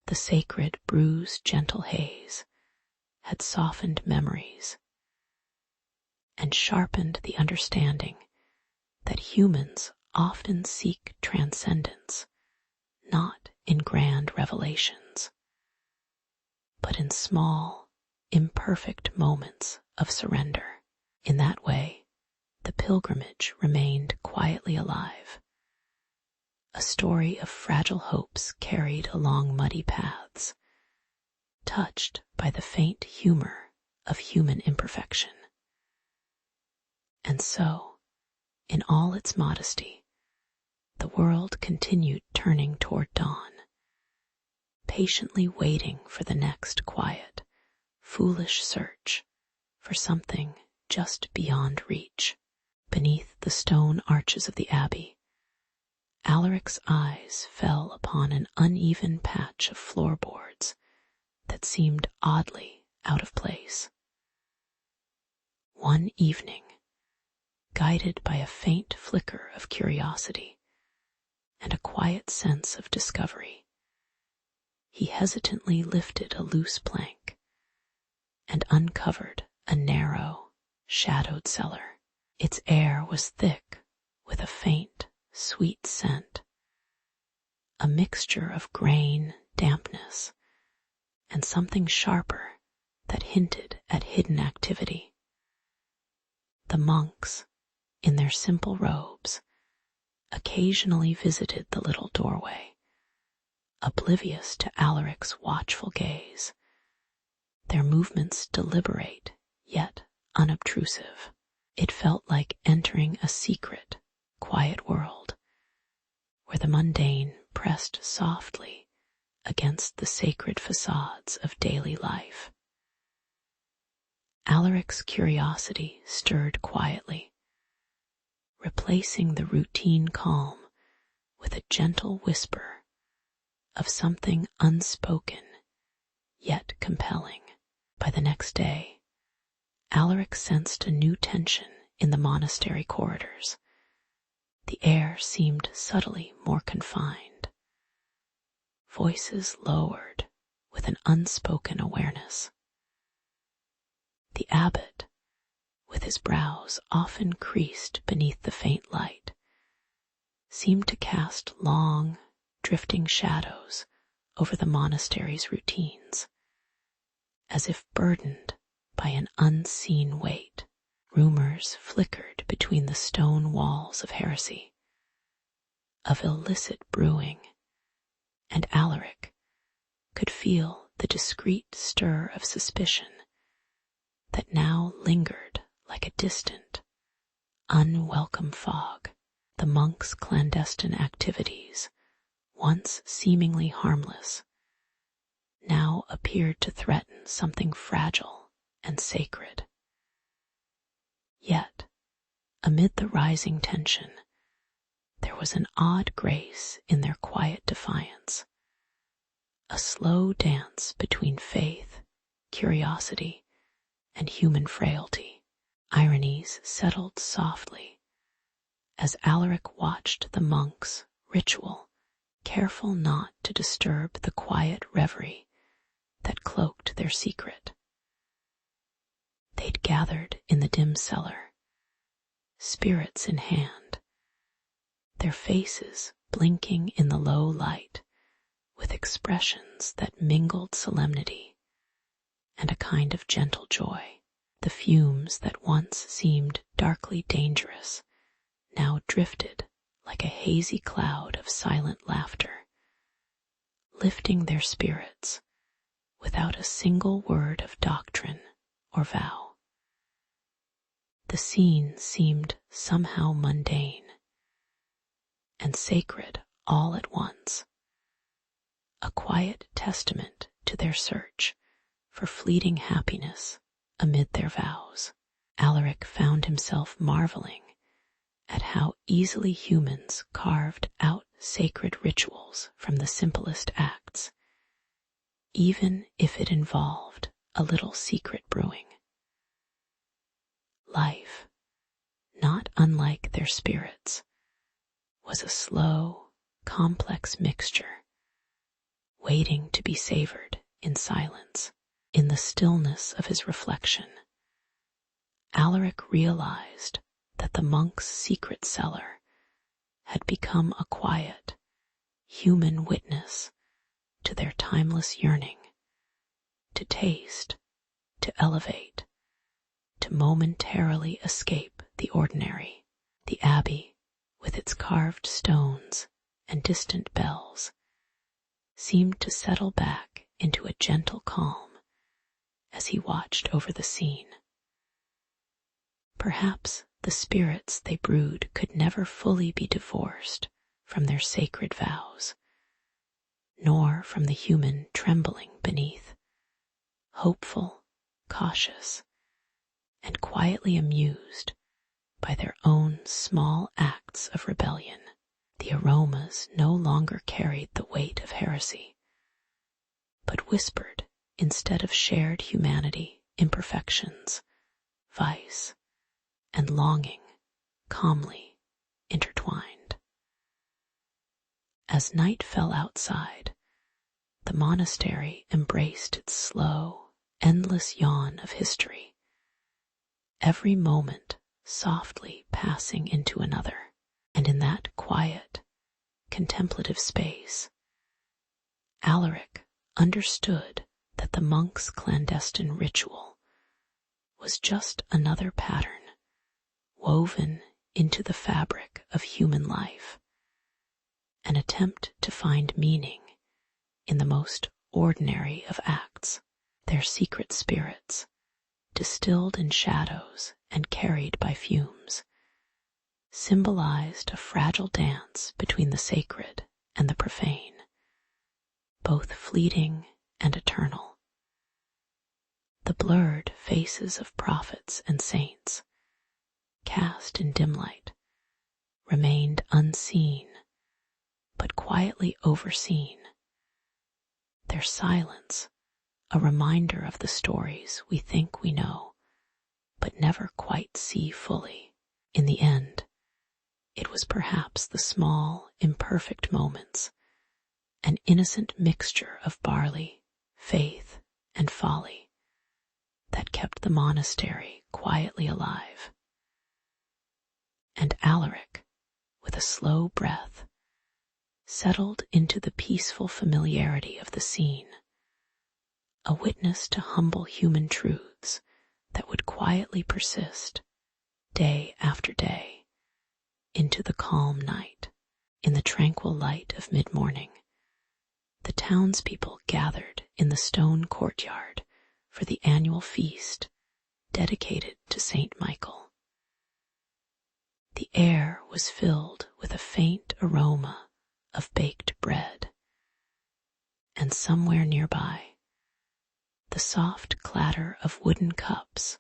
The sacred bruised gentle haze had softened memories and sharpened the understanding that humans often seek transcendence not in grand revelations, but in small, imperfect moments of surrender. In that way, the pilgrimage remained quietly alive, a story of fragile hopes carried along muddy paths, touched by the faint humor of human imperfection. And so, in all its modesty, the world continued turning toward dawn, patiently waiting for the next quiet, foolish search for something just beyond reach. Beneath the stone arches of the abbey, Alaric's eyes fell upon an uneven patch of floorboards that seemed oddly out of place. One evening, guided by a faint flicker of curiosity and a quiet sense of discovery, he hesitantly lifted a loose plank and uncovered a narrow, shadowed cellar. Its air was thick with a faint, sweet scent, a mixture of grain, dampness, and something sharper that hinted at hidden activity. The monks, in their simple robes, occasionally visited the little doorway, oblivious to Alaric's watchful gaze, their movements deliberate yet unobtrusive. It felt like entering a secret, quiet world, where the mundane pressed softly against the sacred facades of daily life. Alaric's curiosity stirred quietly, replacing the routine calm with a gentle whisper of something unspoken yet compelling. By the next day, Alaric sensed a new tension in the monastery corridors. The air seemed subtly more confined. Voices lowered with an unspoken awareness. The abbot, with his brows often creased beneath the faint light, seemed to cast long, drifting shadows over the monastery's routines, as if burdened by an unseen weight. Rumors flickered between the stone walls of heresy, of illicit brewing, and Alaric could feel the discreet stir of suspicion that now lingered like a distant, unwelcome fog. The monks' clandestine activities, once seemingly harmless, now appeared to threaten something fragile and sacred. Yet, amid the rising tension, there was an odd grace in their quiet defiance, a slow dance between faith, curiosity, and human frailty. Ironies settled softly as Alaric watched the monks' ritual, careful not to disturb the quiet reverie that cloaked their secret. They'd gathered in the dim cellar, spirits in hand, their faces blinking in the low light with expressions that mingled solemnity and a kind of gentle joy. The fumes that once seemed darkly dangerous now drifted like a hazy cloud of silent laughter, lifting their spirits without a single word of doctrine or vow. The scene seemed somehow mundane and sacred all at once, a quiet testament to their search for fleeting happiness amid their vows. Alaric found himself marveling at how easily humans carved out sacred rituals from the simplest acts, even if it involved a little secret brewing. Life, not unlike their spirits, was a slow, complex mixture, waiting to be savored in silence. In the stillness of his reflection, Alaric realized that the monk's secret cellar had become a quiet, human witness to their timeless yearning to taste, to elevate, to momentarily escape the ordinary. The abbey, with its carved stones and distant bells, seemed to settle back into a gentle calm as he watched over the scene. Perhaps the spirits they brewed could never fully be divorced from their sacred vows, nor from the human trembling beneath, hopeful, cautious, and quietly amused by their own small acts of rebellion. The aromas no longer carried the weight of heresy, but whispered instead of shared humanity, imperfections, vice, and longing calmly intertwined. As night fell outside, the monastery embraced its slow, endless yawn of history, every moment softly passing into another. And in that quiet, contemplative space, Alaric understood that the monk's clandestine ritual was just another pattern woven into the fabric of human life, an attempt to find meaning in the most ordinary of acts. Their secret spirits, distilled in shadows and carried by fumes, symbolized a fragile dance between the sacred and the profane, both fleeting and eternal. The blurred faces of prophets and saints, cast in dim light, remained unseen, but quietly overseen. Their silence, a reminder of the stories we think we know, but never quite see fully. In the end, it was perhaps the small, imperfect moments, an innocent mixture of barley, faith, and folly, that kept the monastery quietly alive. And Alaric, with a slow breath, settled into the peaceful familiarity of the scene, a witness to humble human truths that would quietly persist, day after day, into the calm night. In the tranquil light of mid-morning, the townspeople gathered in the stone courtyard for the annual feast dedicated to Saint Michael. The air was filled with a faint aroma of baked bread, and somewhere nearby, the soft clatter of wooden cups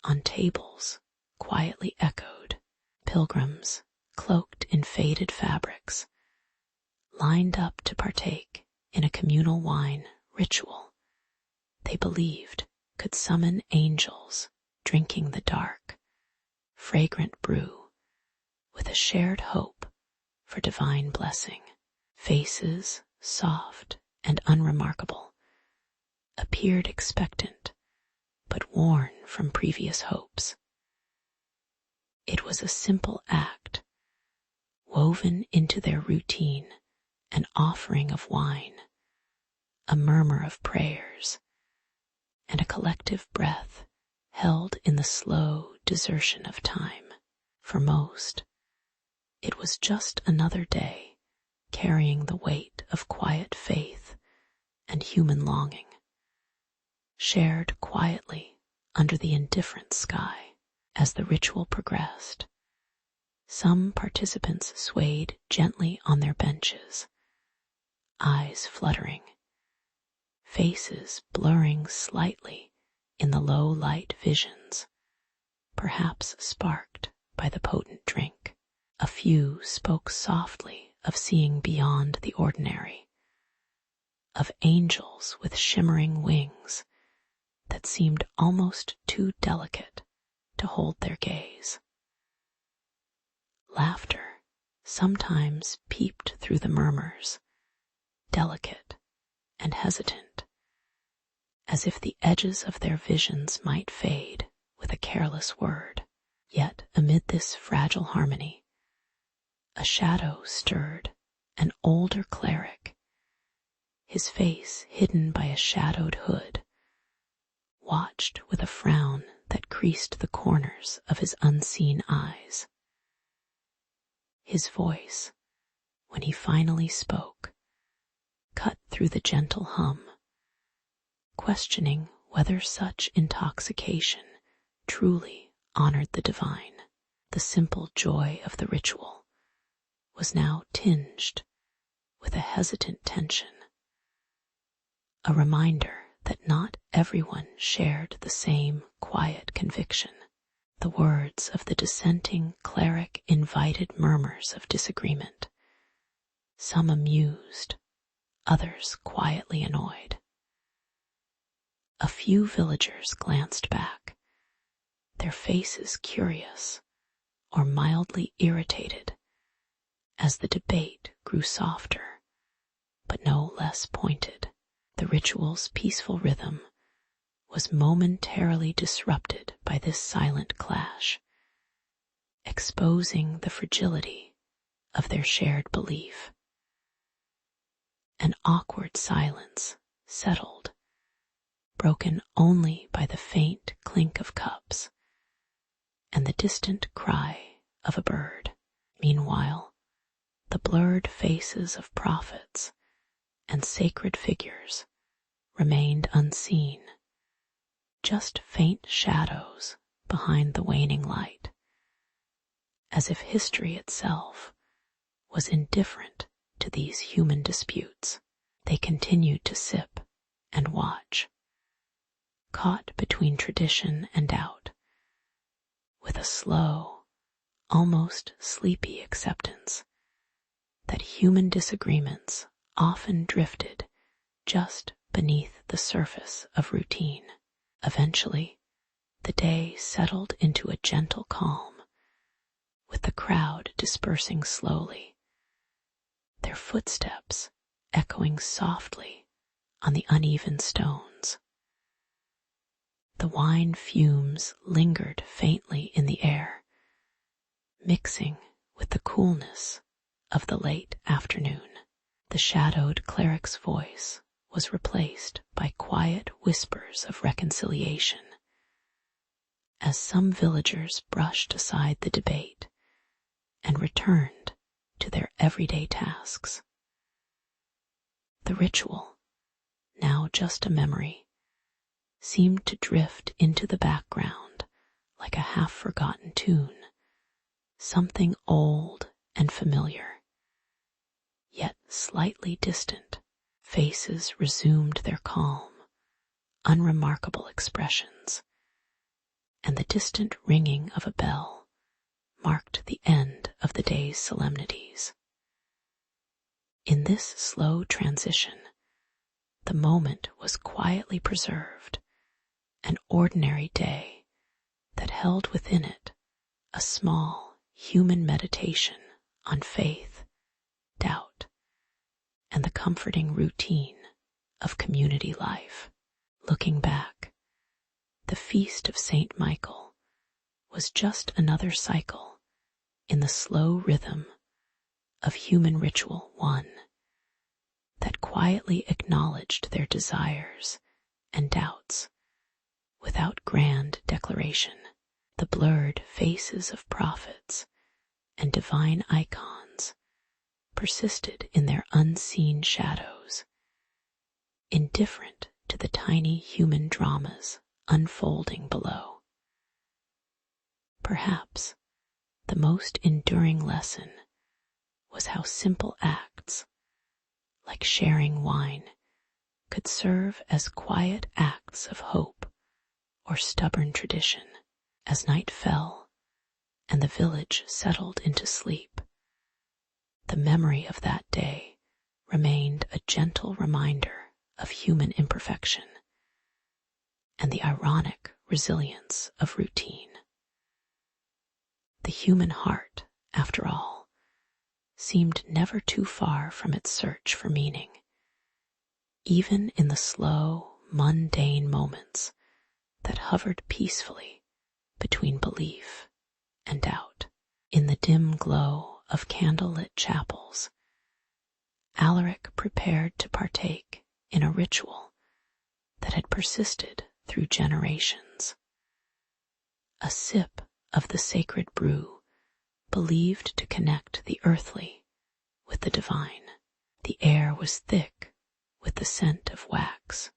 on tables quietly echoed. Pilgrims, cloaked in faded fabrics, lined up to partake in a communal wine ritual they believed could summon angels, drinking the dark, fragrant brew with a shared hope for divine blessing. Faces, soft and unremarkable, appeared expectant but worn from previous hopes. It was a simple act, woven into their routine, an offering of wine, a murmur of prayers, and a collective breath held in the slow desertion of time. For most, it was just another day carrying the weight of quiet faith and human longing, shared quietly under the indifferent sky. As the ritual progressed, some participants swayed gently on their benches, eyes fluttering, faces blurring slightly in the low light visions, perhaps sparked by the potent drink. A few spoke softly of seeing beyond the ordinary, of angels with shimmering wings that seemed almost too delicate to hold their gaze. Laughter sometimes peeped through the murmurs, delicate and hesitant, as if the edges of their visions might fade with a careless word. Yet amid this fragile harmony, a shadow stirred, an older cleric, his face hidden by a shadowed hood, watched with a frown that creased the corners of his unseen eyes. His voice, when he finally spoke, cut through the gentle hum, questioning whether such intoxication truly honored the divine. The simple joy of the ritual was now tinged with a hesitant tension, a reminder that not everyone shared the same quiet conviction. The words of the dissenting cleric invited murmurs of disagreement, some amused, others quietly annoyed. A few villagers glanced back, their faces curious or mildly irritated, as the debate grew softer, but no less pointed. The ritual's peaceful rhythm was momentarily disrupted by this silent clash, exposing the fragility of their shared belief. An awkward silence settled, broken only by the faint clink of cups and the distant cry of a bird. Meanwhile, the blurred faces of prophets and sacred figures remained unseen, just faint shadows behind the waning light, as if history itself was indifferent to these human disputes. They continued to sip and watch, caught between tradition and doubt, with a slow, almost sleepy acceptance that human disagreements often drifted just beneath the surface of routine. Eventually, the day settled into a gentle calm, with the crowd dispersing slowly, their footsteps echoing softly on the uneven stones. The wine fumes lingered faintly in the air, mixing with the coolness of the late afternoon. The shadowed cleric's voice was replaced by quiet whispers of reconciliation, as some villagers brushed aside the debate and returned to their everyday tasks. The ritual, now just a memory, seemed to drift into the background like a half-forgotten tune, something old and familiar, yet slightly distant. Faces resumed their calm, unremarkable expressions, and the distant ringing of a bell marked the end of the day's solemnities. In this slow transition, the moment was quietly preserved, an ordinary day that held within it a small human meditation on faith, doubt, and the comforting routine of community life. Looking back, the feast of Saint Michael was just another cycle in the slow rhythm of human ritual, one that quietly acknowledged their desires and doubts without grand declaration. The blurred faces of prophets and divine icons persisted in their unseen shadows, indifferent to the tiny human dramas unfolding below. Perhaps the most enduring lesson was how simple acts, like sharing wine, could serve as quiet acts of hope or stubborn tradition. As night fell and the village settled into sleep, the memory of that day remained a gentle reminder of human imperfection and the ironic resilience of routine. The human heart, after all, seemed never too far from its search for meaning, even in the slow, mundane moments that hovered peacefully between belief and doubt. In the dim glow of candlelit chapels, Alaric prepared to partake in a ritual that had persisted through generations. A sip of the sacred brew believed to connect the earthly with the divine. The air was thick with the scent of wax,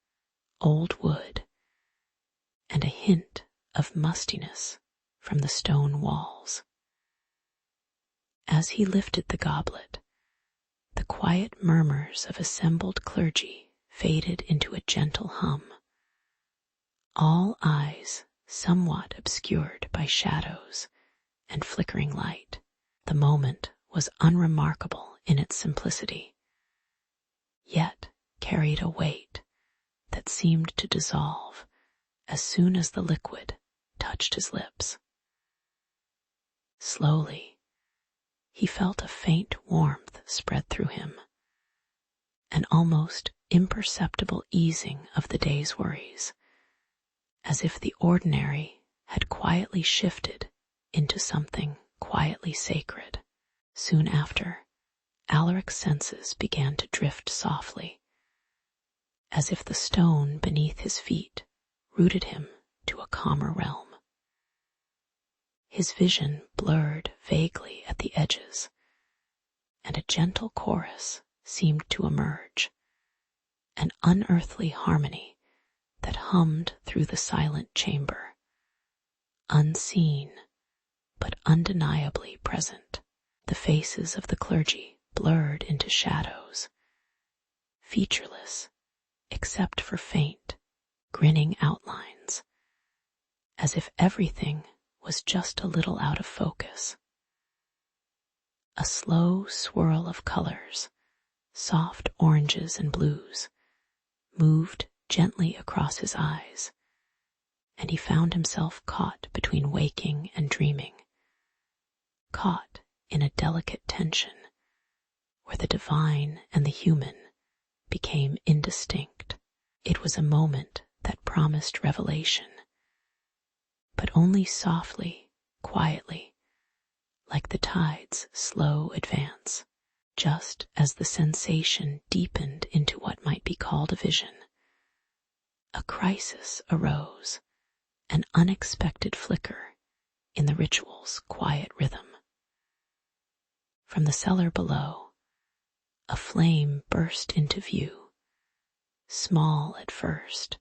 old wood, and a hint of mustiness from the stone walls. As he lifted the goblet, the quiet murmurs of assembled clergy faded into a gentle hum, all eyes somewhat obscured by shadows and flickering light. The moment was unremarkable in its simplicity, yet carried a weight that seemed to dissolve as soon as the liquid touched his lips. Slowly, he felt a faint warmth spread through him, an almost imperceptible easing of the day's worries, as if the ordinary had quietly shifted into something quietly sacred. Soon after, Alaric's senses began to drift softly, as if the stone beneath his feet rooted him to a calmer realm. His vision blurred vaguely at the edges, and a gentle chorus seemed to emerge, an unearthly harmony that hummed through the silent chamber, unseen but undeniably present. The faces of the clergy blurred into shadows, featureless except for faint, grinning outlines, as if everything was just a little out of focus. A slow swirl of colors, soft oranges and blues, moved gently across his eyes, and he found himself caught between waking and dreaming, caught in a delicate tension where the divine and the human became indistinct. It was a moment that promised revelation, but only softly, quietly, like the tide's slow advance. Just as the sensation deepened into what might be called a vision, a crisis arose, an unexpected flicker in the ritual's quiet rhythm. From the cellar below, a flame burst into view, small at first,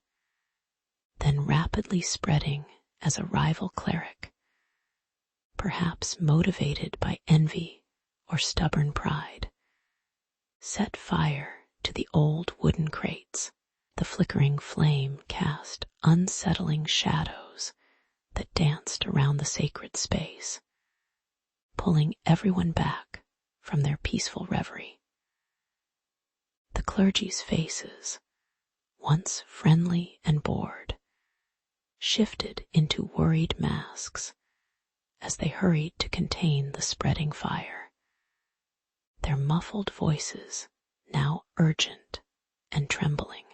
then rapidly spreading as a rival cleric, perhaps motivated by envy or stubborn pride, set fire to the old wooden crates. The flickering flame cast unsettling shadows that danced around the sacred space, pulling everyone back from their peaceful reverie. The clergy's faces, once friendly and bored, shifted into worried masks as they hurried to contain the spreading fire, their muffled voices now urgent and trembling.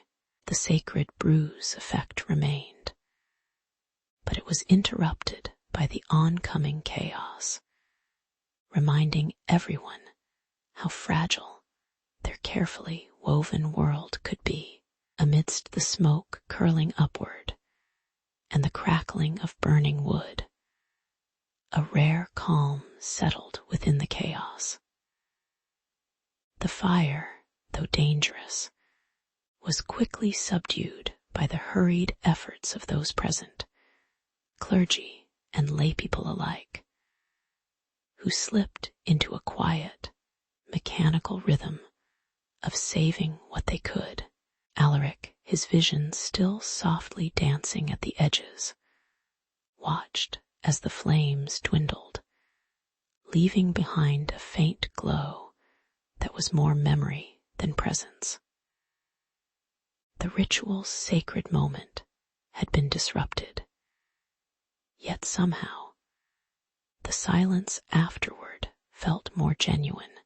The sacred bruise effect remained, but it was interrupted by the oncoming chaos, reminding everyone how fragile their carefully woven world could be. Amidst the smoke curling upward and the crackling of burning wood, a rare calm settled within the chaos. The fire, though dangerous, was quickly subdued by the hurried efforts of those present, clergy and laypeople alike, who slipped into a quiet, mechanical rhythm of saving what they could. Alaric, his vision still softly dancing at the edges, watched as the flames dwindled, leaving behind a faint glow that was more memory than presence. The ritual's sacred moment had been disrupted, yet somehow the silence afterward felt more genuine,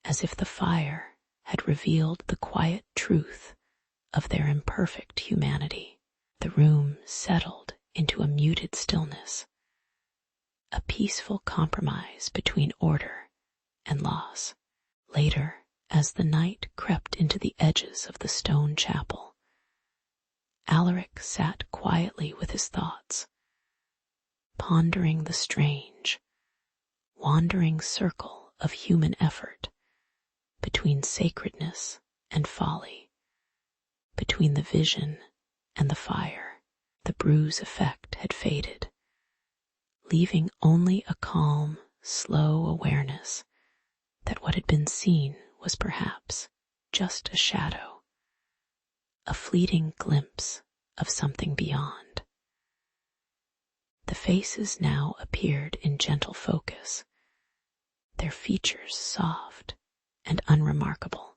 as if the fire had revealed the quiet truth of their imperfect humanity. The room settled into a muted stillness, a peaceful compromise between order and loss. Later, as the night crept into the edges of the stone chapel, Alaric sat quietly with his thoughts, pondering the strange, wandering circle of human effort between sacredness and folly, between the vision and the fire. The bruise effect had faded, leaving only a calm, slow awareness that what had been seen was perhaps just a shadow, a fleeting glimpse of something beyond. The faces now appeared in gentle focus, their features soft and unremarkable,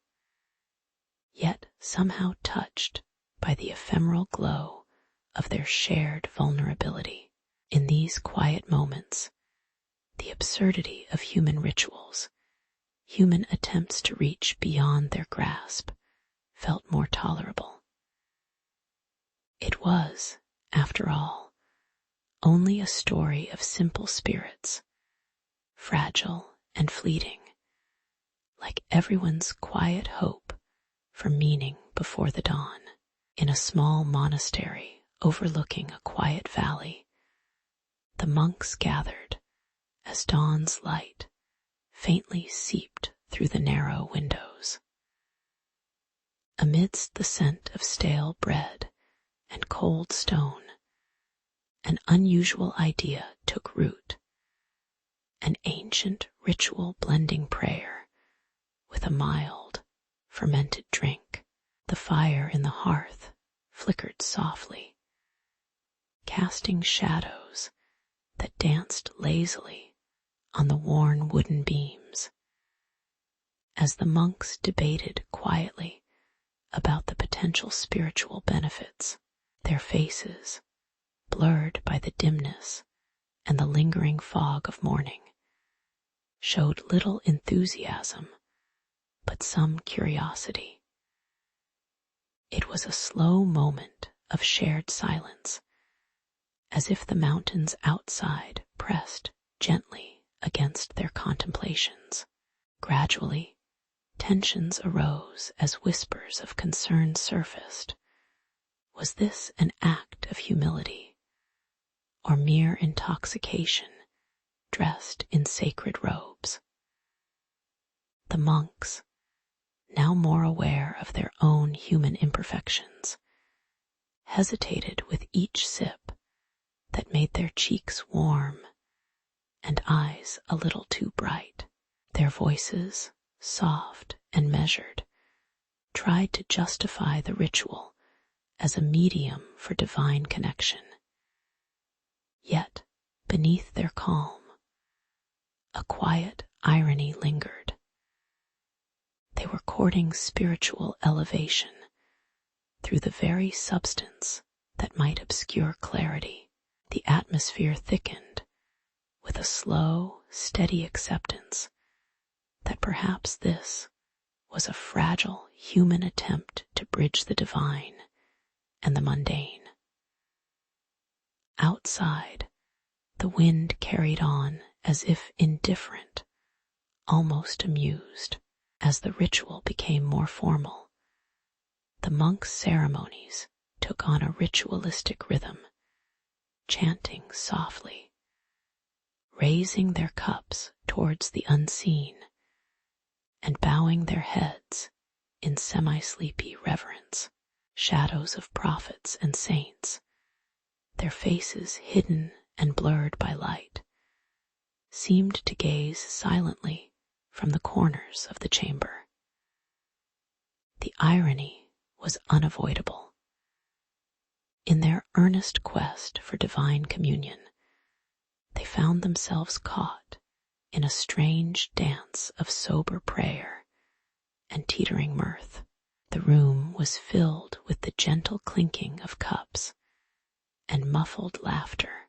yet somehow touched by the ephemeral glow of their shared vulnerability. In these quiet moments, the absurdity of human rituals, human attempts to reach beyond their grasp, felt more tolerable. It was, after all, only a story of simple spirits, fragile and fleeting, like everyone's quiet hope for meaning before the dawn. In a small monastery overlooking a quiet valley, the monks gathered as dawn's light faintly seeped through the narrow windows. Amidst the scent of stale bread and cold stone, an unusual idea took root, an ancient ritual blending prayer with a mild, fermented drink. The fire in the hearth flickered softly, casting shadows that danced lazily on the worn wooden beams. As the monks debated quietly about the potential spiritual benefits, their faces, blurred by the dimness and the lingering fog of morning, showed little enthusiasm, but some curiosity. It was a slow moment of shared silence, as if the mountains outside pressed gently against their contemplations. Gradually, tensions arose as whispers of concern surfaced. Was this an act of humility, or mere intoxication dressed in sacred robes? The monks, now more aware of their own human imperfections, hesitated with each sip that made their cheeks warm and eyes a little too bright. Their voices, soft and measured, tried to justify the ritual as a medium for divine connection. Yet, beneath their calm, a quiet irony lingered. They were courting spiritual elevation through the very substance that might obscure clarity. The atmosphere thickened with a slow, steady acceptance that perhaps this was a fragile human attempt to bridge the divine and the mundane. Outside, the wind carried on as if indifferent, almost amused. As the ritual became more formal, the monks' ceremonies took on a ritualistic rhythm, chanting softly, raising their cups towards the unseen, and bowing their heads in semi-sleepy reverence. Shadows of prophets and saints, their faces hidden and blurred by light, seemed to gaze silently from the corners of the chamber. The irony was unavoidable. In their earnest quest for divine communion, they found themselves caught in a strange dance of sober prayer and teetering mirth. The room was filled with the gentle clinking of cups and muffled laughter,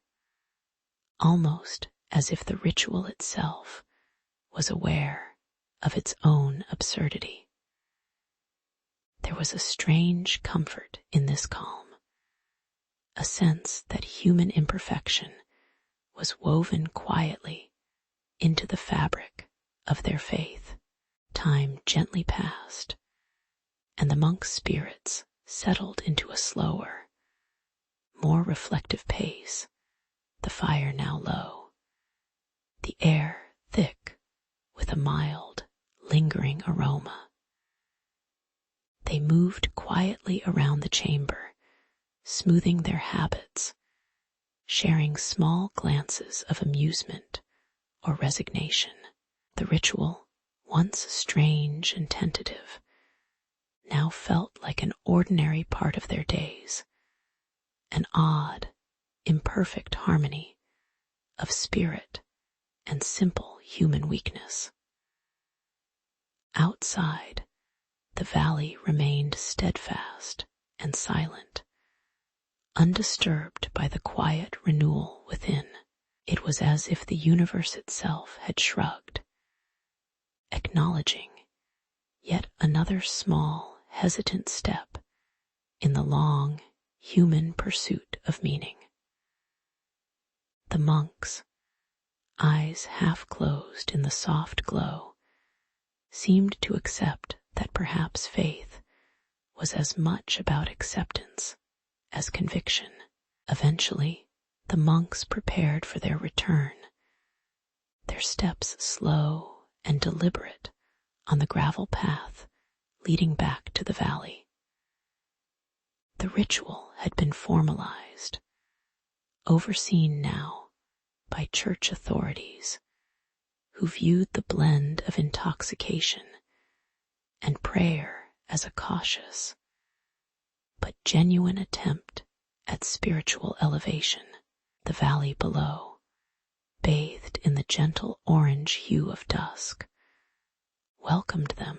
almost as if the ritual itself was aware of its own absurdity. There was a strange comfort in this calm, a sense that human imperfection was woven quietly into the fabric of their faith. Time gently passed, and the monks' spirits settled into a slower, more reflective pace, the fire now low, the air thick with a mild, lingering aroma. They moved quietly around the chamber, smoothing their habits, sharing small glances of amusement or resignation. The ritual, once strange and tentative, now felt like an ordinary part of their days, an odd, imperfect harmony of spirit and simple human weakness. Outside, the valley remained steadfast and silent, undisturbed by the quiet renewal within. It was as if the universe itself had shrugged, acknowledging yet another small, hesitant step in the long, human pursuit of meaning. The monks, eyes half closed in the soft glow, seemed to accept that perhaps faith was as much about acceptance as conviction. Eventually, the monks prepared for their return, their steps slow and deliberate on the gravel path leading back to the valley. The ritual had been formalized, overseen now by church authorities who viewed the blend of intoxication and prayer as a cautious but genuine attempt at spiritual elevation. The valley below, bathed in the gentle orange hue of dusk, welcomed them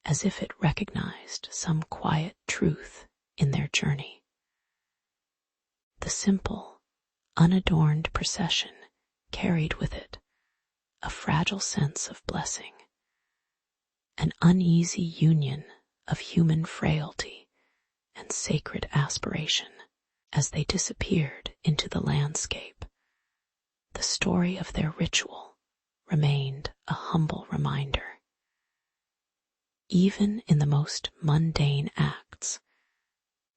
as if it recognized some quiet truth in their journey. The simple, unadorned procession carried with it a fragile sense of blessing, an uneasy union of human frailty and sacred aspiration. As they disappeared into the landscape, the story of their ritual remained a humble reminder. Even in the most mundane acts,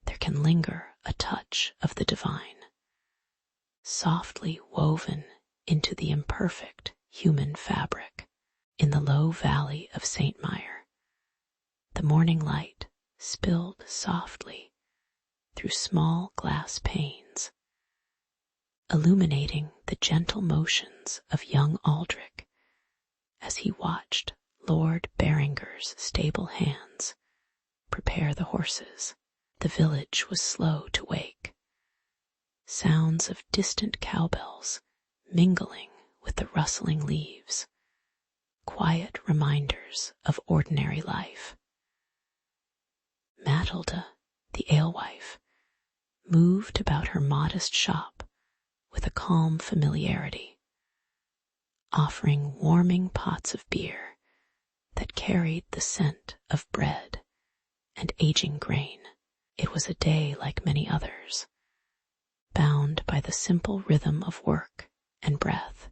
there can linger a touch of the divine, softly woven into the imperfect human fabric. In the low valley of St. Meyer, the morning light spilled softly through small glass panes, illuminating the gentle motions of young Aldrich as he watched Lord Beringer's stable hands prepare the horses. The village was slow to wake, sounds of distant cowbells mingling with the rustling leaves, quiet reminders of ordinary life. Matilda, the alewife, moved about her modest shop with a calm familiarity, offering warming pots of beer that carried the scent of bread and aging grain. It was a day like many others, bound by the simple rhythm of work and breath,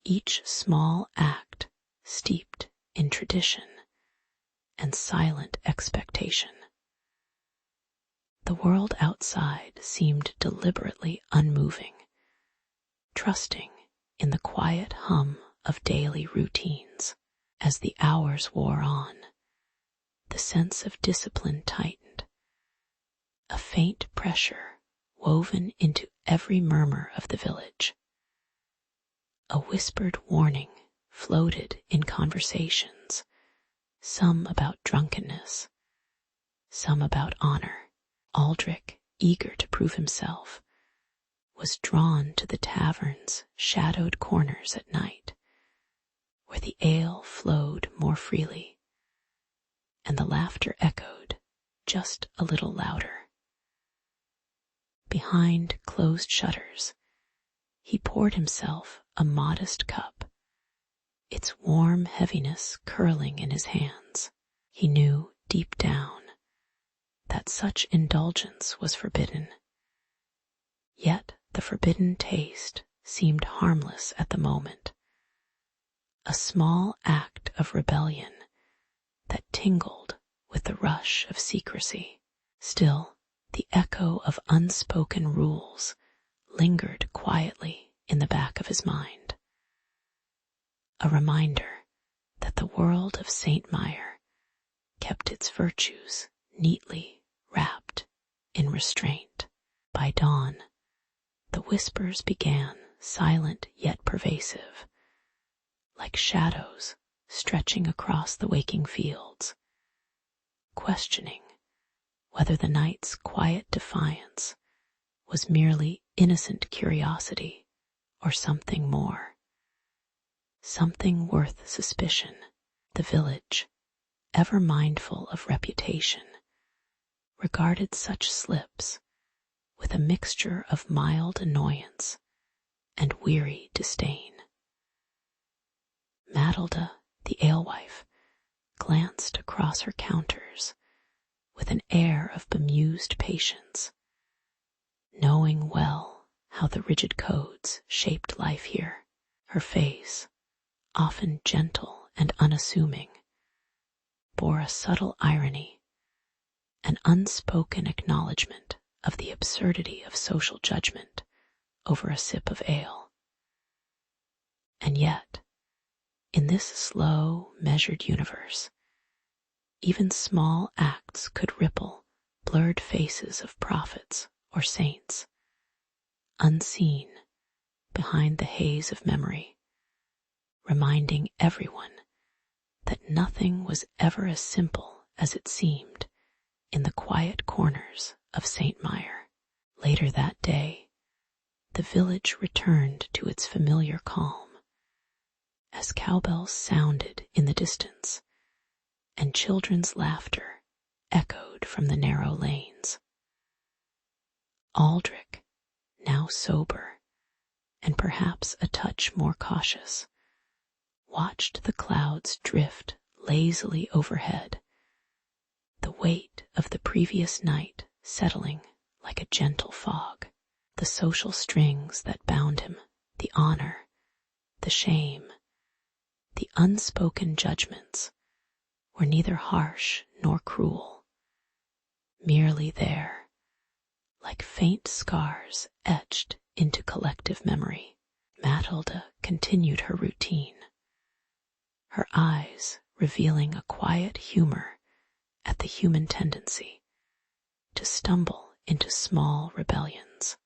each small act steeped in tradition and silent expectation. The world outside seemed deliberately unmoving, trusting in the quiet hum of daily routines. As the hours wore on, the sense of discipline tightened, a faint pressure woven into every murmur of the village. A whispered warning floated in conversations, some about drunkenness, some about honor. Aldrich, eager to prove himself, was drawn to the tavern's shadowed corners at night, where the ale flowed more freely, and the laughter echoed just a little louder. Behind closed shutters, he poured himself a modest cup, its warm heaviness curling in his hands. He knew deep down that such indulgence was forbidden, yet the forbidden taste seemed harmless at the moment, a small act of rebellion that tingled with the rush of secrecy. Still, the echo of unspoken rules lingered quietly in the back of his mind, a reminder that the world of St. Meyer kept its virtues neatly wrapped in restraint. By dawn, the whispers began, silent yet pervasive, like shadows stretching across the waking fields, questioning whether the night's quiet defiance was merely innocent curiosity or something more, something worth suspicion. The village, ever mindful of reputation, regarded such slips with a mixture of mild annoyance and weary disdain. Matilda, the alewife, glanced across her counters with an air of bemused patience, knowing well how the rigid codes shaped life here. Her face, often gentle and unassuming, bore a subtle irony, an unspoken acknowledgment of the absurdity of social judgment over a sip of ale. And yet, in this slow, measured universe, even small acts could ripple blurred faces of prophets or saints, unseen behind the haze of memory, reminding everyone that nothing was ever as simple as it seemed in the quiet corners of St. Mire. Later that day, the village returned to its familiar calm as cowbells sounded in the distance and children's laughter echoed from the narrow lanes. Aldrich, now sober and perhaps a touch more cautious, watched the clouds drift lazily overhead, the weight of the previous night settling like a gentle fog. The social strings that bound him, the honor, the shame, the unspoken judgments, were neither harsh nor cruel, merely there, like faint scars etched into collective memory. Matilda continued her routine, her eyes revealing a quiet humor at the human tendency to stumble into small rebellions,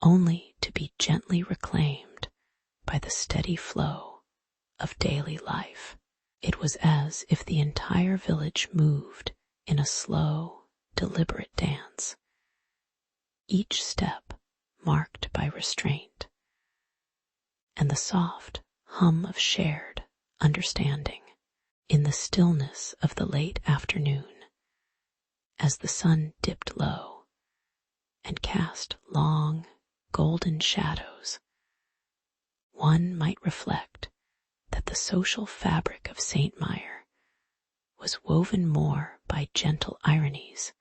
only to be gently reclaimed by the steady flow of daily life. It was as if the entire village moved in a slow, deliberate dance, each step marked by restraint and the soft hum of shared understanding. In the stillness of the late afternoon, as the sun dipped low and cast long, golden shadows, one might reflect that the social fabric of St. Mire was woven more by gentle ironies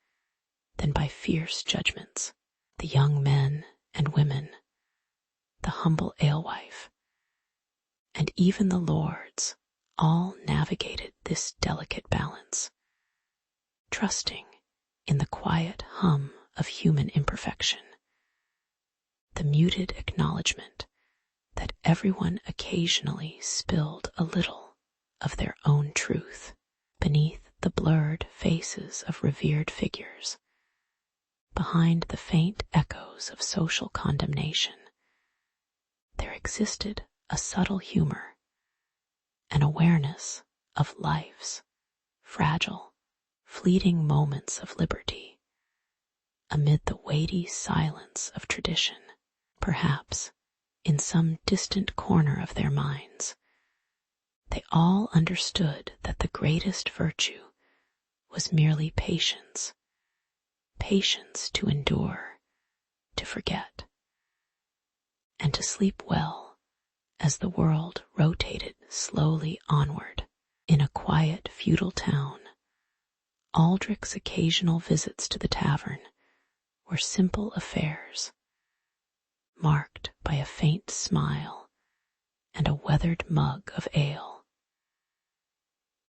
than by fierce judgments. The young men and women, the humble alewife, and even the lords all navigated this delicate balance, trusting in the quiet hum of human imperfection, the muted acknowledgement that everyone occasionally spilled a little of their own truth beneath the blurred faces of revered figures, behind the faint echoes of social condemnation. There existed a subtle humor, an awareness of life's fragile, fleeting moments of liberty amid the weighty silence of tradition. Perhaps, in some distant corner of their minds, they all understood that the greatest virtue was merely patience, patience to endure, to forget, and to sleep well as the world rotated slowly onward. In a quiet feudal town, Aldrich's occasional visits to the tavern were simple affairs, marked by a faint smile and a weathered mug of ale.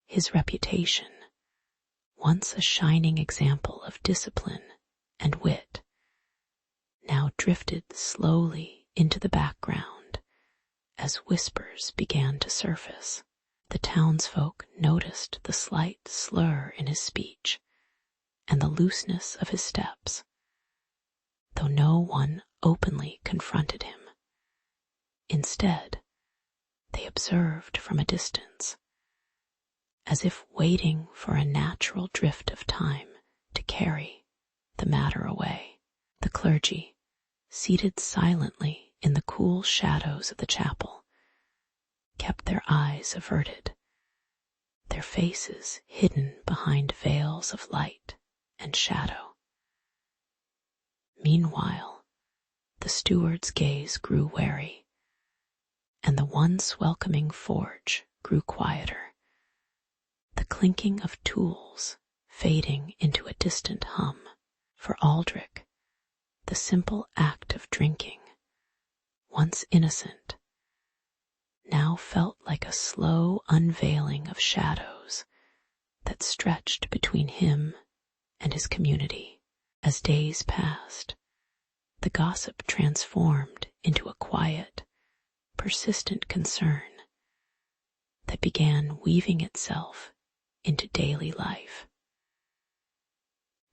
His reputation, once a shining example of discipline and wit, now drifted slowly into the background as whispers began to surface. The townsfolk noticed the slight slur in his speech and the looseness of his steps, though no one openly confronted him. Instead, they observed from a distance, as if waiting for a natural drift of time to carry the matter away. The clergy, seated silently in the cool shadows of the chapel, kept their eyes averted, their faces hidden behind veils of light and shadow. Meanwhile, the steward's gaze grew wary, and the once welcoming forge grew quieter, the clinking of tools fading into a distant hum. For Aldrich, the simple act of drinking, once innocent, now felt like a slow unveiling of shadows that stretched between him and his community. As days passed, the gossip transformed into a quiet, persistent concern that began weaving itself into daily life.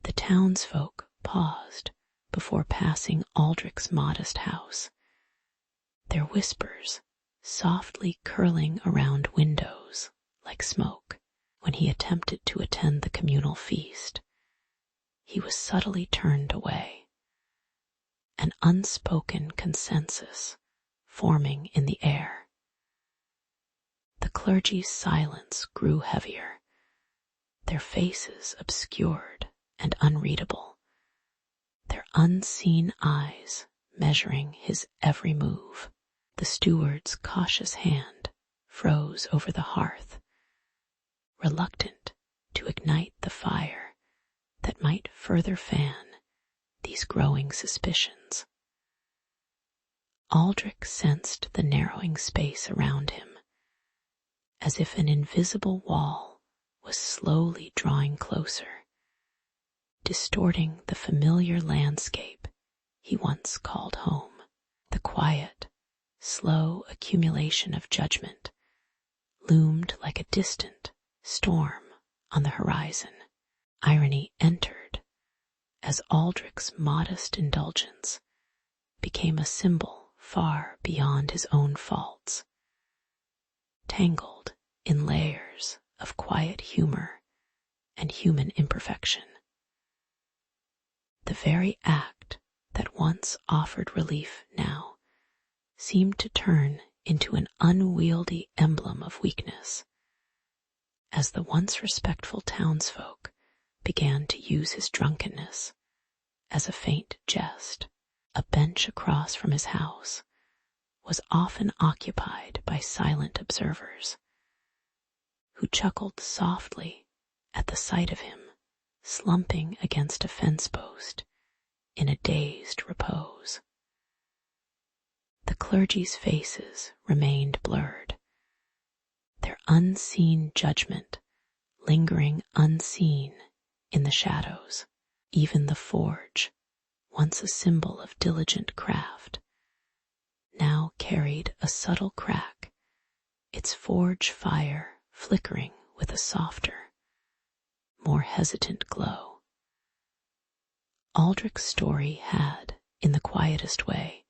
The townsfolk paused before passing Aldrich's modest house, their whispers softly curling around windows like smoke. When he attempted to attend the communal feast, he was subtly turned away, an unspoken consensus forming in the air. The clergy's silence grew heavier, their faces obscured and unreadable, their unseen eyes measuring his every move. The steward's cautious hand froze over the hearth, reluctant to ignite the fire that might further fan these growing suspicions. Aldrich sensed the narrowing space around him, as if an invisible wall was slowly drawing closer, distorting the familiar landscape he once called home. The quiet, slow accumulation of judgment loomed like a distant storm on the horizon. Irony entered as Aldrich's modest indulgence became a symbol far beyond his own faults, tangled in layers of quiet humor and human imperfection. The very act that once offered relief now seemed to turn into an unwieldy emblem of weakness, as the once respectful townsfolk began to use his drunkenness as a faint jest. A bench across from his house was often occupied by silent observers, who chuckled softly at the sight of him slumping against a fence post in a dazed repose. The clergy's faces remained blurred, their unseen judgment lingering unseen in the shadows. Even the forge, once a symbol of diligent craft, now carried a subtle crack, its forge fire flickering with a softer, more hesitant glow. Aldrich's story had, in the quietest way,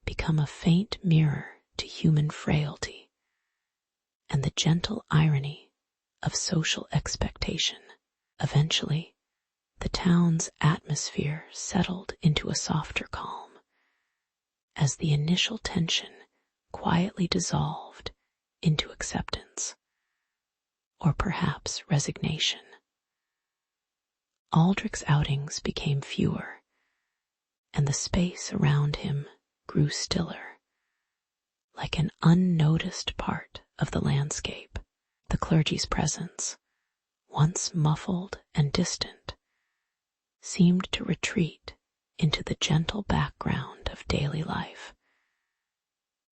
become a faint mirror to human frailty and the gentle irony of social expectation. Eventually, the town's atmosphere settled into a softer calm, as the initial tension quietly dissolved into acceptance, or perhaps resignation. Aldrich's outings became fewer, and the space around him grew stiller, like an unnoticed part of the landscape. The clergy's presence, once muffled and distant, seemed to retreat into the gentle background of daily life,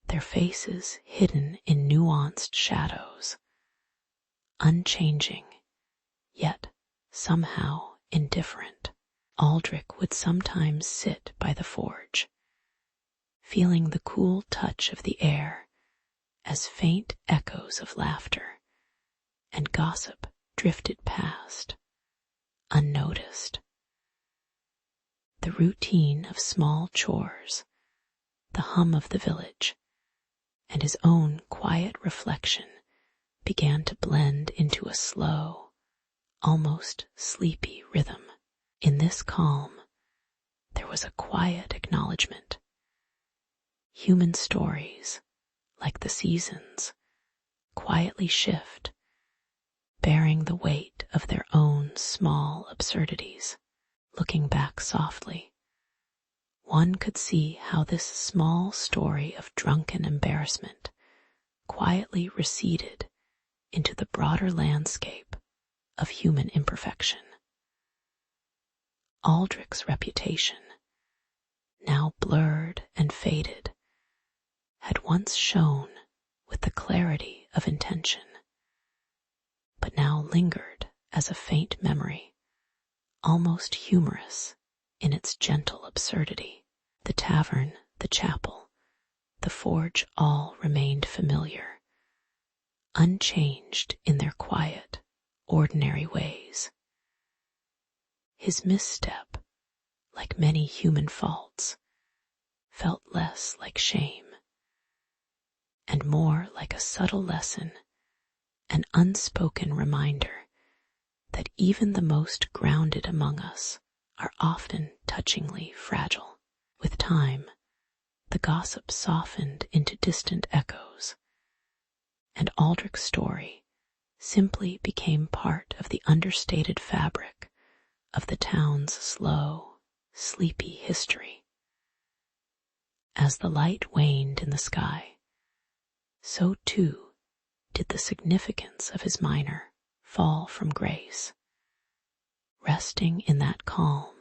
their faces hidden in nuanced shadows, unchanging, yet somehow indifferent. Aldrich would sometimes sit by the forge, feeling the cool touch of the air as faint echoes of laughter and gossip drifted past, unnoticed. The routine of small chores, the hum of the village, and his own quiet reflection began to blend into a slow, almost sleepy rhythm. In this calm, there was a quiet acknowledgement. Human stories, like the seasons, quietly shift, bearing the weight of their own small absurdities. Looking back softly, one could see how this small story of drunken embarrassment quietly receded into the broader landscape of human imperfection. Aldrich's reputation, now blurred and faded, had once shone with the clarity of intention, but now lingered as a faint memory, almost humorous in its gentle absurdity. The tavern, the chapel, the forge all remained familiar, unchanged in their quiet, ordinary ways. His misstep, like many human faults, felt less like shame and more like a subtle lesson an unspoken reminder that even the most grounded among us are often touchingly fragile. With time, the gossip softened into distant echoes, and Aldrich's story simply became part of the understated fabric of the town's slow, sleepy history. As the light waned in the sky, so too did the significance of his minor fall from grace, resting in that calm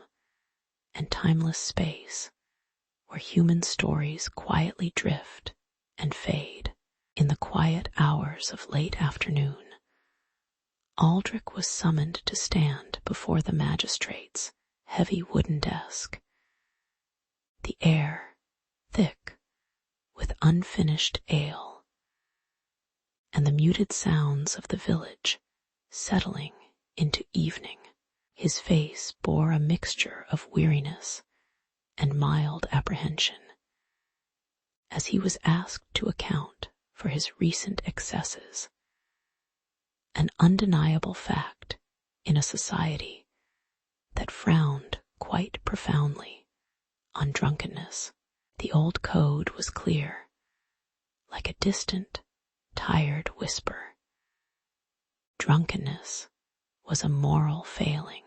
and timeless space where human stories quietly drift and fade. In the quiet hours of late afternoon, Aldrich was summoned to stand before the magistrate's heavy wooden desk, the air thick with unfinished ale, and the muted sounds of the village settling into evening. His face bore a mixture of weariness and mild apprehension, as he was asked to account for his recent excesses, an undeniable fact in a society that frowned quite profoundly on drunkenness. The old code was clear, like a distant, tired whisper. Drunkenness was a moral failing,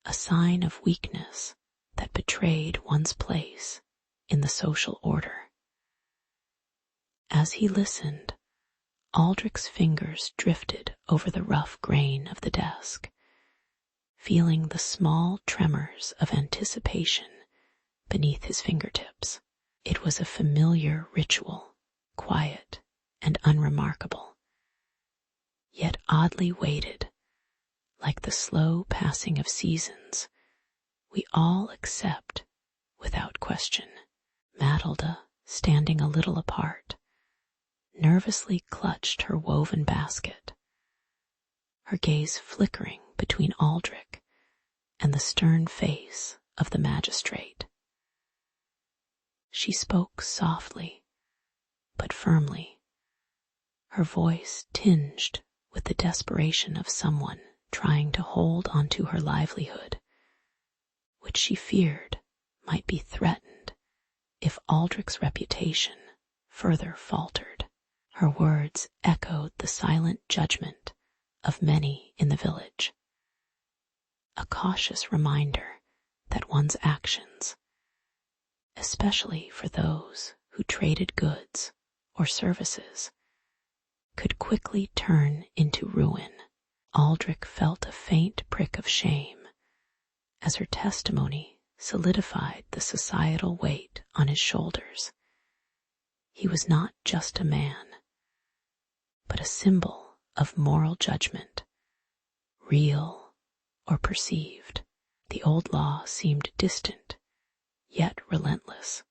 a sign of weakness that betrayed one's place in the social order. As he listened, Aldrich's fingers drifted over the rough grain of the desk, feeling the small tremors of anticipation beneath his fingertips. It was a familiar ritual, quiet and unremarkable, yet oddly weighted, like the slow passing of seasons we all accept without question. Matilda, standing a little apart, nervously clutched her woven basket, her gaze flickering between Aldrich and the stern face of the magistrate. She spoke softly but firmly, her voice tinged with the desperation of someone trying to hold onto her livelihood, which she feared might be threatened if Aldrich's reputation further faltered. Her words echoed the silent judgment of many in the village, a cautious reminder that one's actions, especially for those who traded goods or services, could quickly turn into ruin. Aldrich felt a faint prick of shame as her testimony solidified the societal weight on his shoulders. He was not just a man, but a symbol of moral judgment, real or perceived. The old law seemed distant, yet relentless,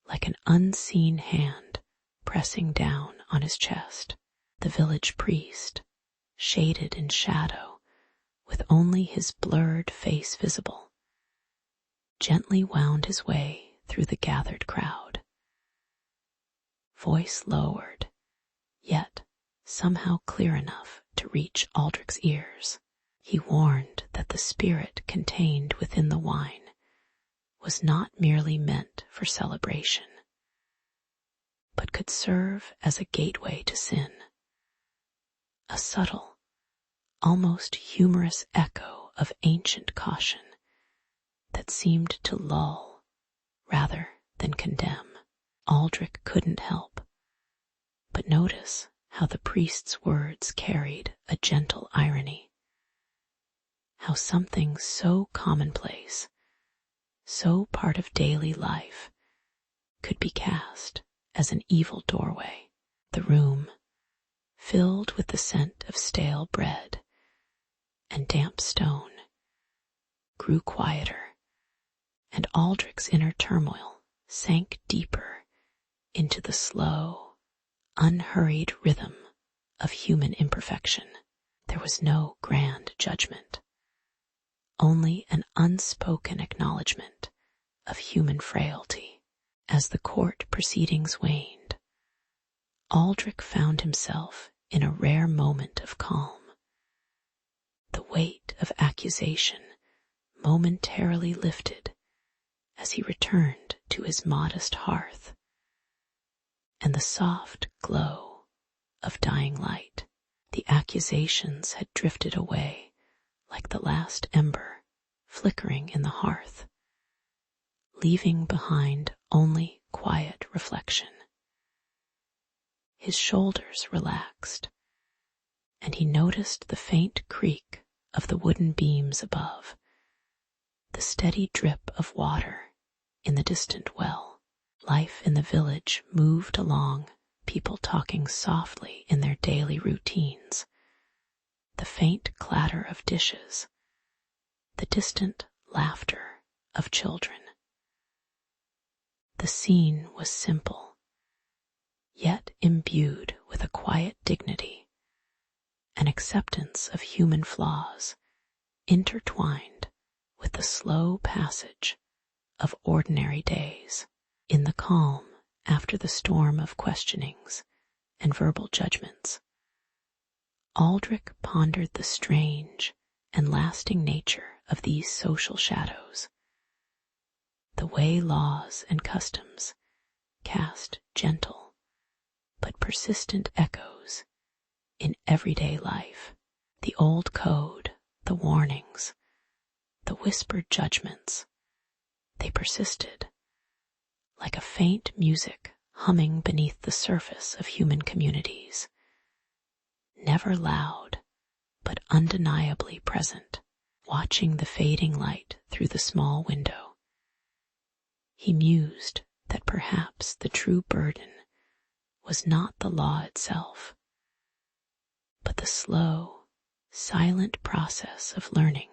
like an unseen hand pressing down on his chest. The village priest, shaded in shadow, with only his blurred face visible, gently wound his way through the gathered crowd. Voice lowered, yet somehow clear enough to reach Aldrich's ears. He warned that the spirit contained within the wine was not merely meant for celebration, but could serve as a gateway to sin, a subtle, almost humorous echo of ancient caution that seemed to lull rather than condemn. Aldrich couldn't help but notice how the priest's words carried a gentle irony, how something so commonplace, so part of daily life, could be cast as an evil doorway. The room, filled with the scent of stale bread and damp stone, grew quieter, and Aldrich's inner turmoil sank deeper into the slow, unhurried rhythm of human imperfection. There was no grand judgment, only an unspoken acknowledgement of human frailty. As the court proceedings waned, Aldrich found himself in a rare moment of calm. The weight of accusation momentarily lifted as he returned to his modest hearth, and the soft glow of dying light. The accusations had drifted away like the last ember flickering in the hearth, leaving behind only quiet reflection. His shoulders relaxed, and he noticed the faint creak of the wooden beams above, the steady drip of water in the distant well. Life in the village moved along, people talking softly in their daily routines, the faint clatter of dishes, the distant laughter of children. The scene was simple, yet imbued with a quiet dignity, an acceptance of human flaws, intertwined with the slow passage of ordinary days. In the calm after the storm of questionings and verbal judgments, Aldrich pondered the strange and lasting nature of these social shadows, the way laws and customs cast gentle but persistent echoes in everyday life. The old code, the warnings, the whispered judgments, they persisted, like a faint music humming beneath the surface of human communities, never loud, but undeniably present. Watching the fading light through the small window, he mused that perhaps the true burden was not the law itself, but the slow, silent process of learning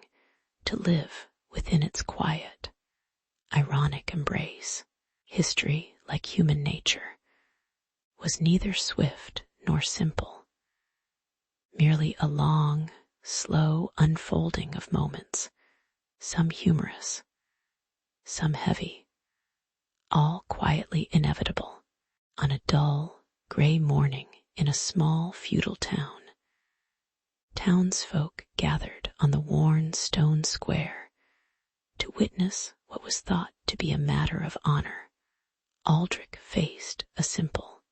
to live within its quiet, ironic embrace. History, like human nature, was neither swift nor simple, merely a long, slow unfolding of moments, some humorous, some heavy, all quietly inevitable. On a dull, gray morning in a small feudal town, townsfolk gathered on the worn stone square to witness what was thought to be a matter of honor. Aldrich faced a simple,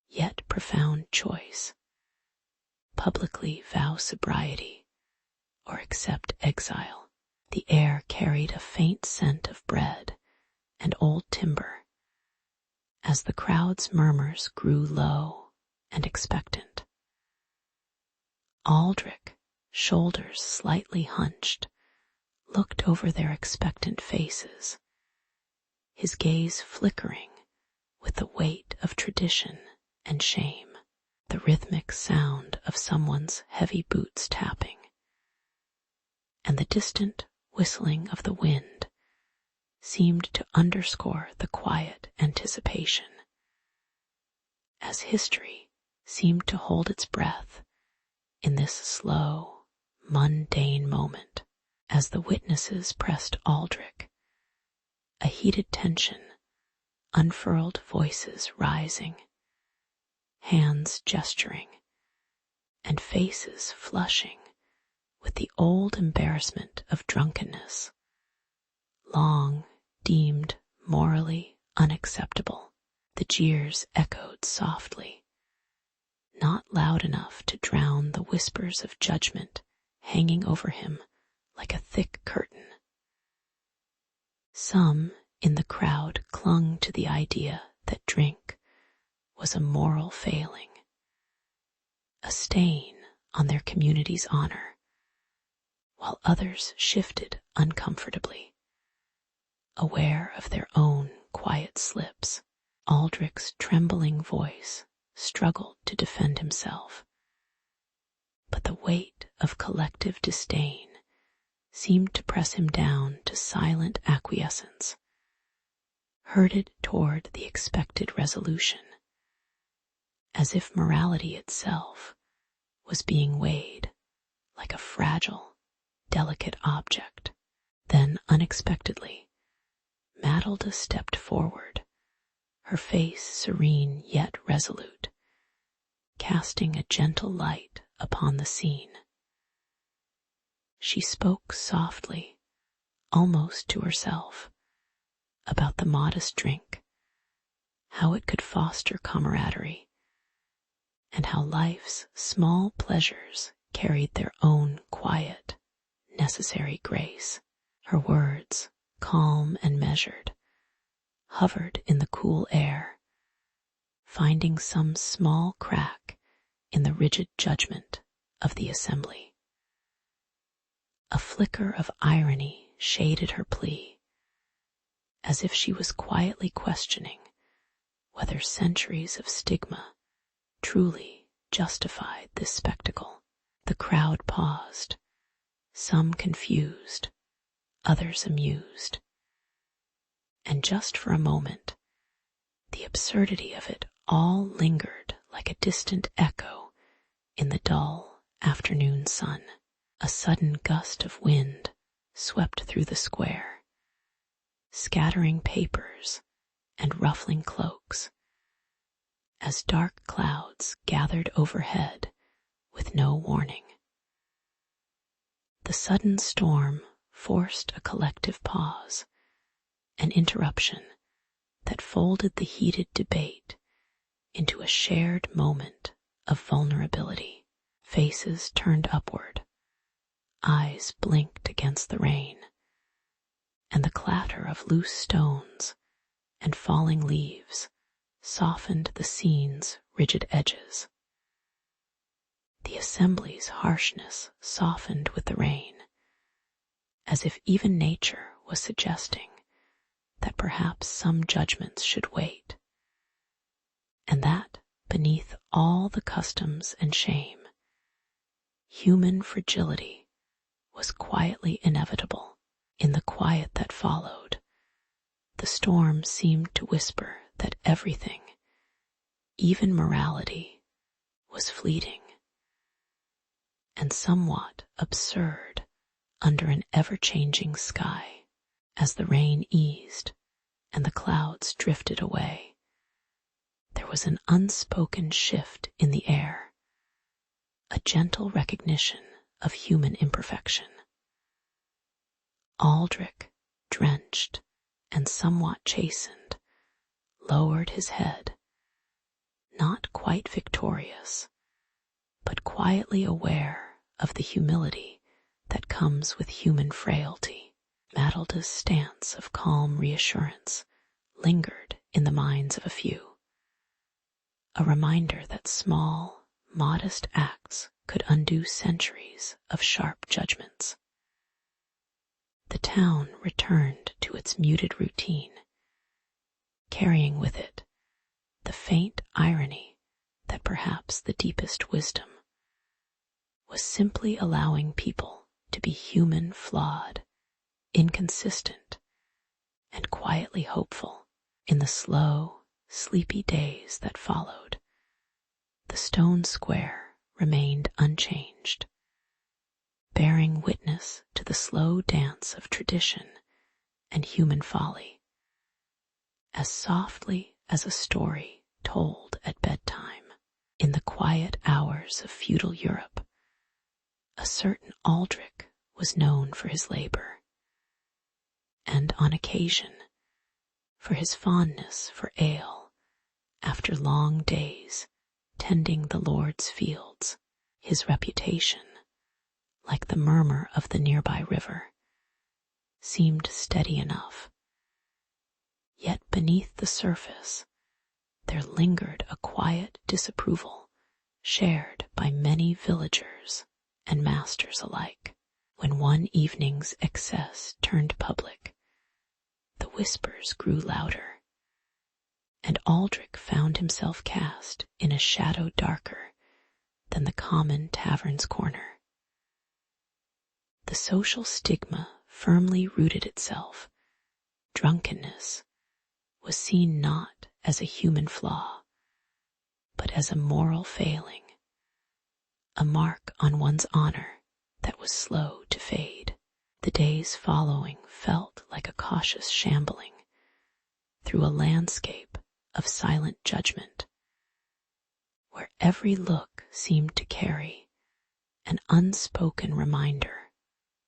yet profound choice: publicly vow sobriety or accept exile. The air carried a faint scent of bread and old timber as the crowd's murmurs grew low and expectant. Aldrich, shoulders slightly hunched, looked over their expectant faces, his gaze flickering with the weight of tradition and shame. The rhythmic sound of someone's heavy boots tapping, and the distant whistling of the wind seemed to underscore the quiet anticipation, as history seemed to hold its breath in this slow, mundane moment. As the witnesses pressed Aldrich, a heated tension, unfurled voices rising, hands gesturing, and faces flushing with the old embarrassment of drunkenness, long deemed morally unacceptable. The jeers echoed softly, not loud enough to drown the whispers of judgment hanging over him like a thick curtain. Some in the crowd clung to the idea that drink was a moral failing, a stain on their community's honor, while others shifted uncomfortably, aware of their own quiet slips. Aldrich's trembling voice struggled to defend himself, but the weight of collective disdain seemed to press him down to silent acquiescence, herded toward the expected resolution, as if morality itself was being weighed like a fragile, delicate object. Then, unexpectedly, Matilda stepped forward, her face serene yet resolute, casting a gentle light upon the scene. She spoke softly, almost to herself, about the modest drink, how it could foster camaraderie, and how life's small pleasures carried their own quiet, necessary grace. Her words, calm and measured, hovered in the cool air, finding some small crack in the rigid judgment of the assembly. A flicker of irony shaded her plea, as if she was quietly questioning whether centuries of stigma truly justified this spectacle. The crowd paused, some confused, others amused. And just for a moment, the absurdity of it all lingered like a distant echo in the dull afternoon sun. A sudden gust of wind swept through the square, scattering papers and ruffling cloaks, as dark clouds gathered overhead with no warning. The sudden storm forced a collective pause, an interruption that folded the heated debate into a shared moment of vulnerability. Faces turned upward, eyes blinked against the rain, and the clatter of loose stones and falling leaves softened the scene's rigid edges. The assembly's harshness softened with the rain, as if even nature was suggesting that perhaps some judgments should wait, and that beneath all the customs and shame, human fragility was quietly inevitable. In the quiet that followed, the storm seemed to whisper that everything, even morality, was fleeting and somewhat absurd under an ever-changing sky. As the rain eased and the clouds drifted away, there was an unspoken shift in the air, a gentle recognition of human imperfection. Aldrich, drenched and somewhat chastened, lowered his head, not quite victorious, but quietly aware of the humility that comes with human frailty. Mattilda's stance of calm reassurance lingered in the minds of a few, a reminder that small, modest acts could undo centuries of sharp judgments. The town returned to its muted routine, carrying with it the faint irony that perhaps the deepest wisdom was simply allowing people to be human, flawed, inconsistent, and quietly hopeful. In the slow, sleepy days that followed, the stone square remained unchanged, bearing witness to the slow dance of tradition and human folly, as softly as a story told at bedtime. In the quiet hours of feudal Europe, a certain Aldrich was known for his labor, and on occasion for his fondness for ale after long days tending the Lord's fields. His reputation, like the murmur of the nearby river, seemed steady enough. Yet beneath the surface there lingered a quiet disapproval shared by many villagers and masters alike. When one evening's excess turned public, the whispers grew louder, and Aldrich found himself cast in a shadow darker than the common tavern's corner. The social stigma firmly rooted itself. Drunkenness was seen not as a human flaw, but as a moral failing, a mark on one's honor that was slow to fade. The days following felt like a cautious shambling through a landscape of silent judgment, where every look seemed to carry an unspoken reminder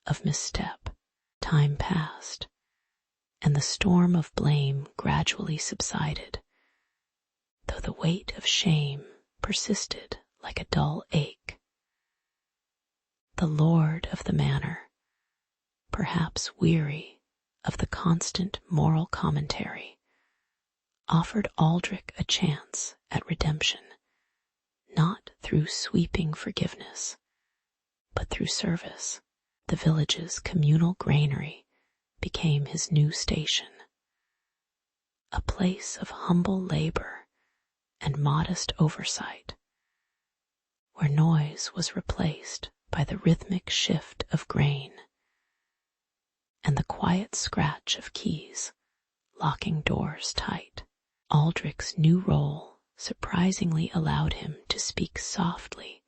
of misstep. Time passed, and the storm of blame gradually subsided, though the weight of shame persisted like a dull ache. The lord of the manor, perhaps weary of the constant moral commentary, offered Aldrich a chance at redemption, not through sweeping forgiveness, but through service. The village's communal granary became his new station, a place of humble labor and modest oversight, where noise was replaced by the rhythmic shift of grain and the quiet scratch of keys locking doors tight. Aldrich's new role surprisingly allowed him to speak softly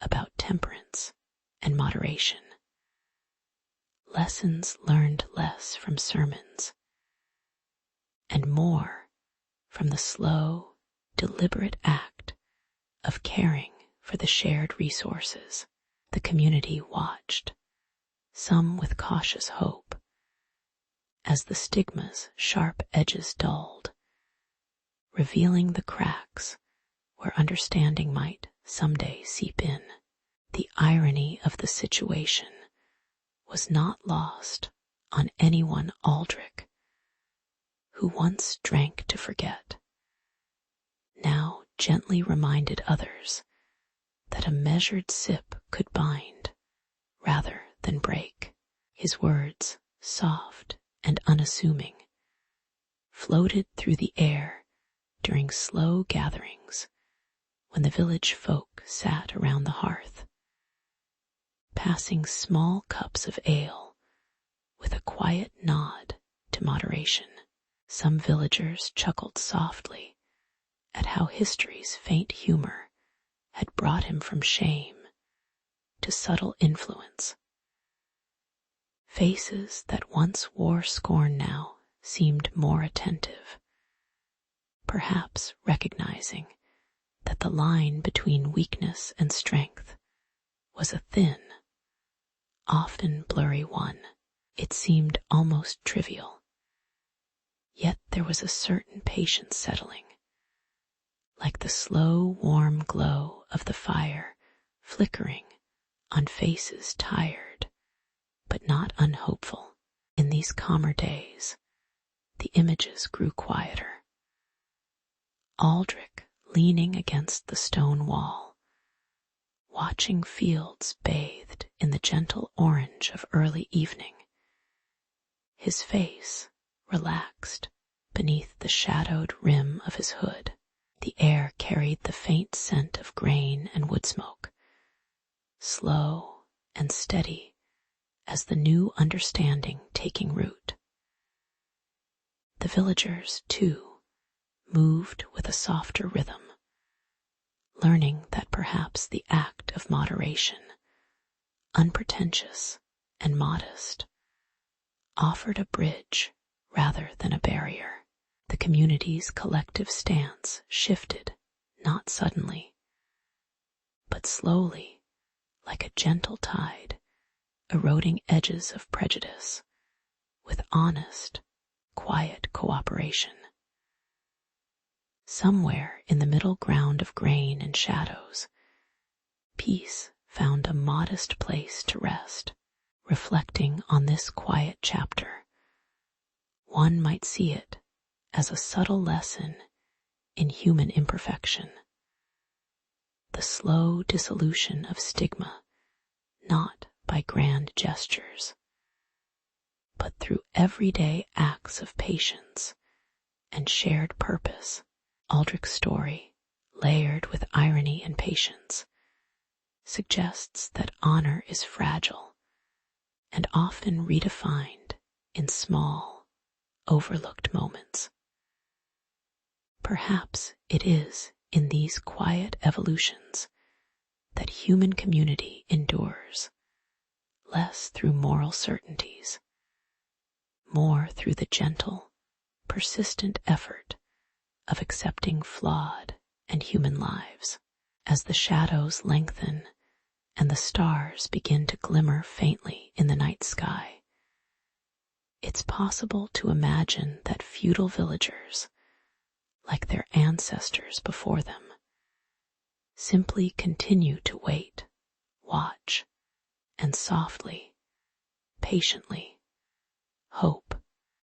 about temperance and moderation. Lessons learned less from sermons and more from the slow, deliberate act of caring for the shared resources. The community watched, some with cautious hope, as the stigma's sharp edges dulled, revealing the cracks where understanding might someday seep in. The irony of the situation was not lost on anyone Aldrich, who once drank to forget, now gently reminded others that a measured sip could bind rather than break. His words, soft and unassuming, floated through the air during slow gatherings when the village folk sat around the hearth, passing small cups of ale with a quiet nod to moderation. Some villagers chuckled softly at how history's faint humor had brought him from shame to subtle influence. Faces that once wore scorn now seemed more attentive, perhaps recognizing that the line between weakness and strength was a thin, often blurry one. It seemed almost trivial, yet there was a certain patience settling, like the slow, warm glow of the fire flickering on faces tired but not unhopeful. In these calmer days, the images grew quieter. Aldrich leaning against the stone wall, watching fields bathed in the gentle orange of early evening, his face relaxed beneath the shadowed rim of his hood. The air carried the faint scent of grain and wood smoke, slow and steady as the new understanding taking root. The villagers, too, moved with a softer rhythm, learning that perhaps the act of moderation, unpretentious and modest, offered a bridge rather than a barrier. The community's collective stance shifted, not suddenly, but slowly, like a gentle tide, eroding edges of prejudice with honest, quiet cooperation. Somewhere in the middle ground of grain and shadows, peace found a modest place to rest. Reflecting on this quiet chapter, one might see it as a subtle lesson in human imperfection, the slow dissolution of stigma, not by grand gestures, but through everyday acts of patience and shared purpose. Aldrich's story, layered with irony and patience, suggests that honor is fragile and often redefined in small, overlooked moments. Perhaps it is in these quiet evolutions that human community endures, less through moral certainties, more through the gentle, persistent effort of accepting flawed and human lives. As the shadows lengthen and the stars begin to glimmer faintly in the night sky, it's possible to imagine that feudal villagers, like their ancestors before them, simply continue to wait, watch, and softly, patiently hope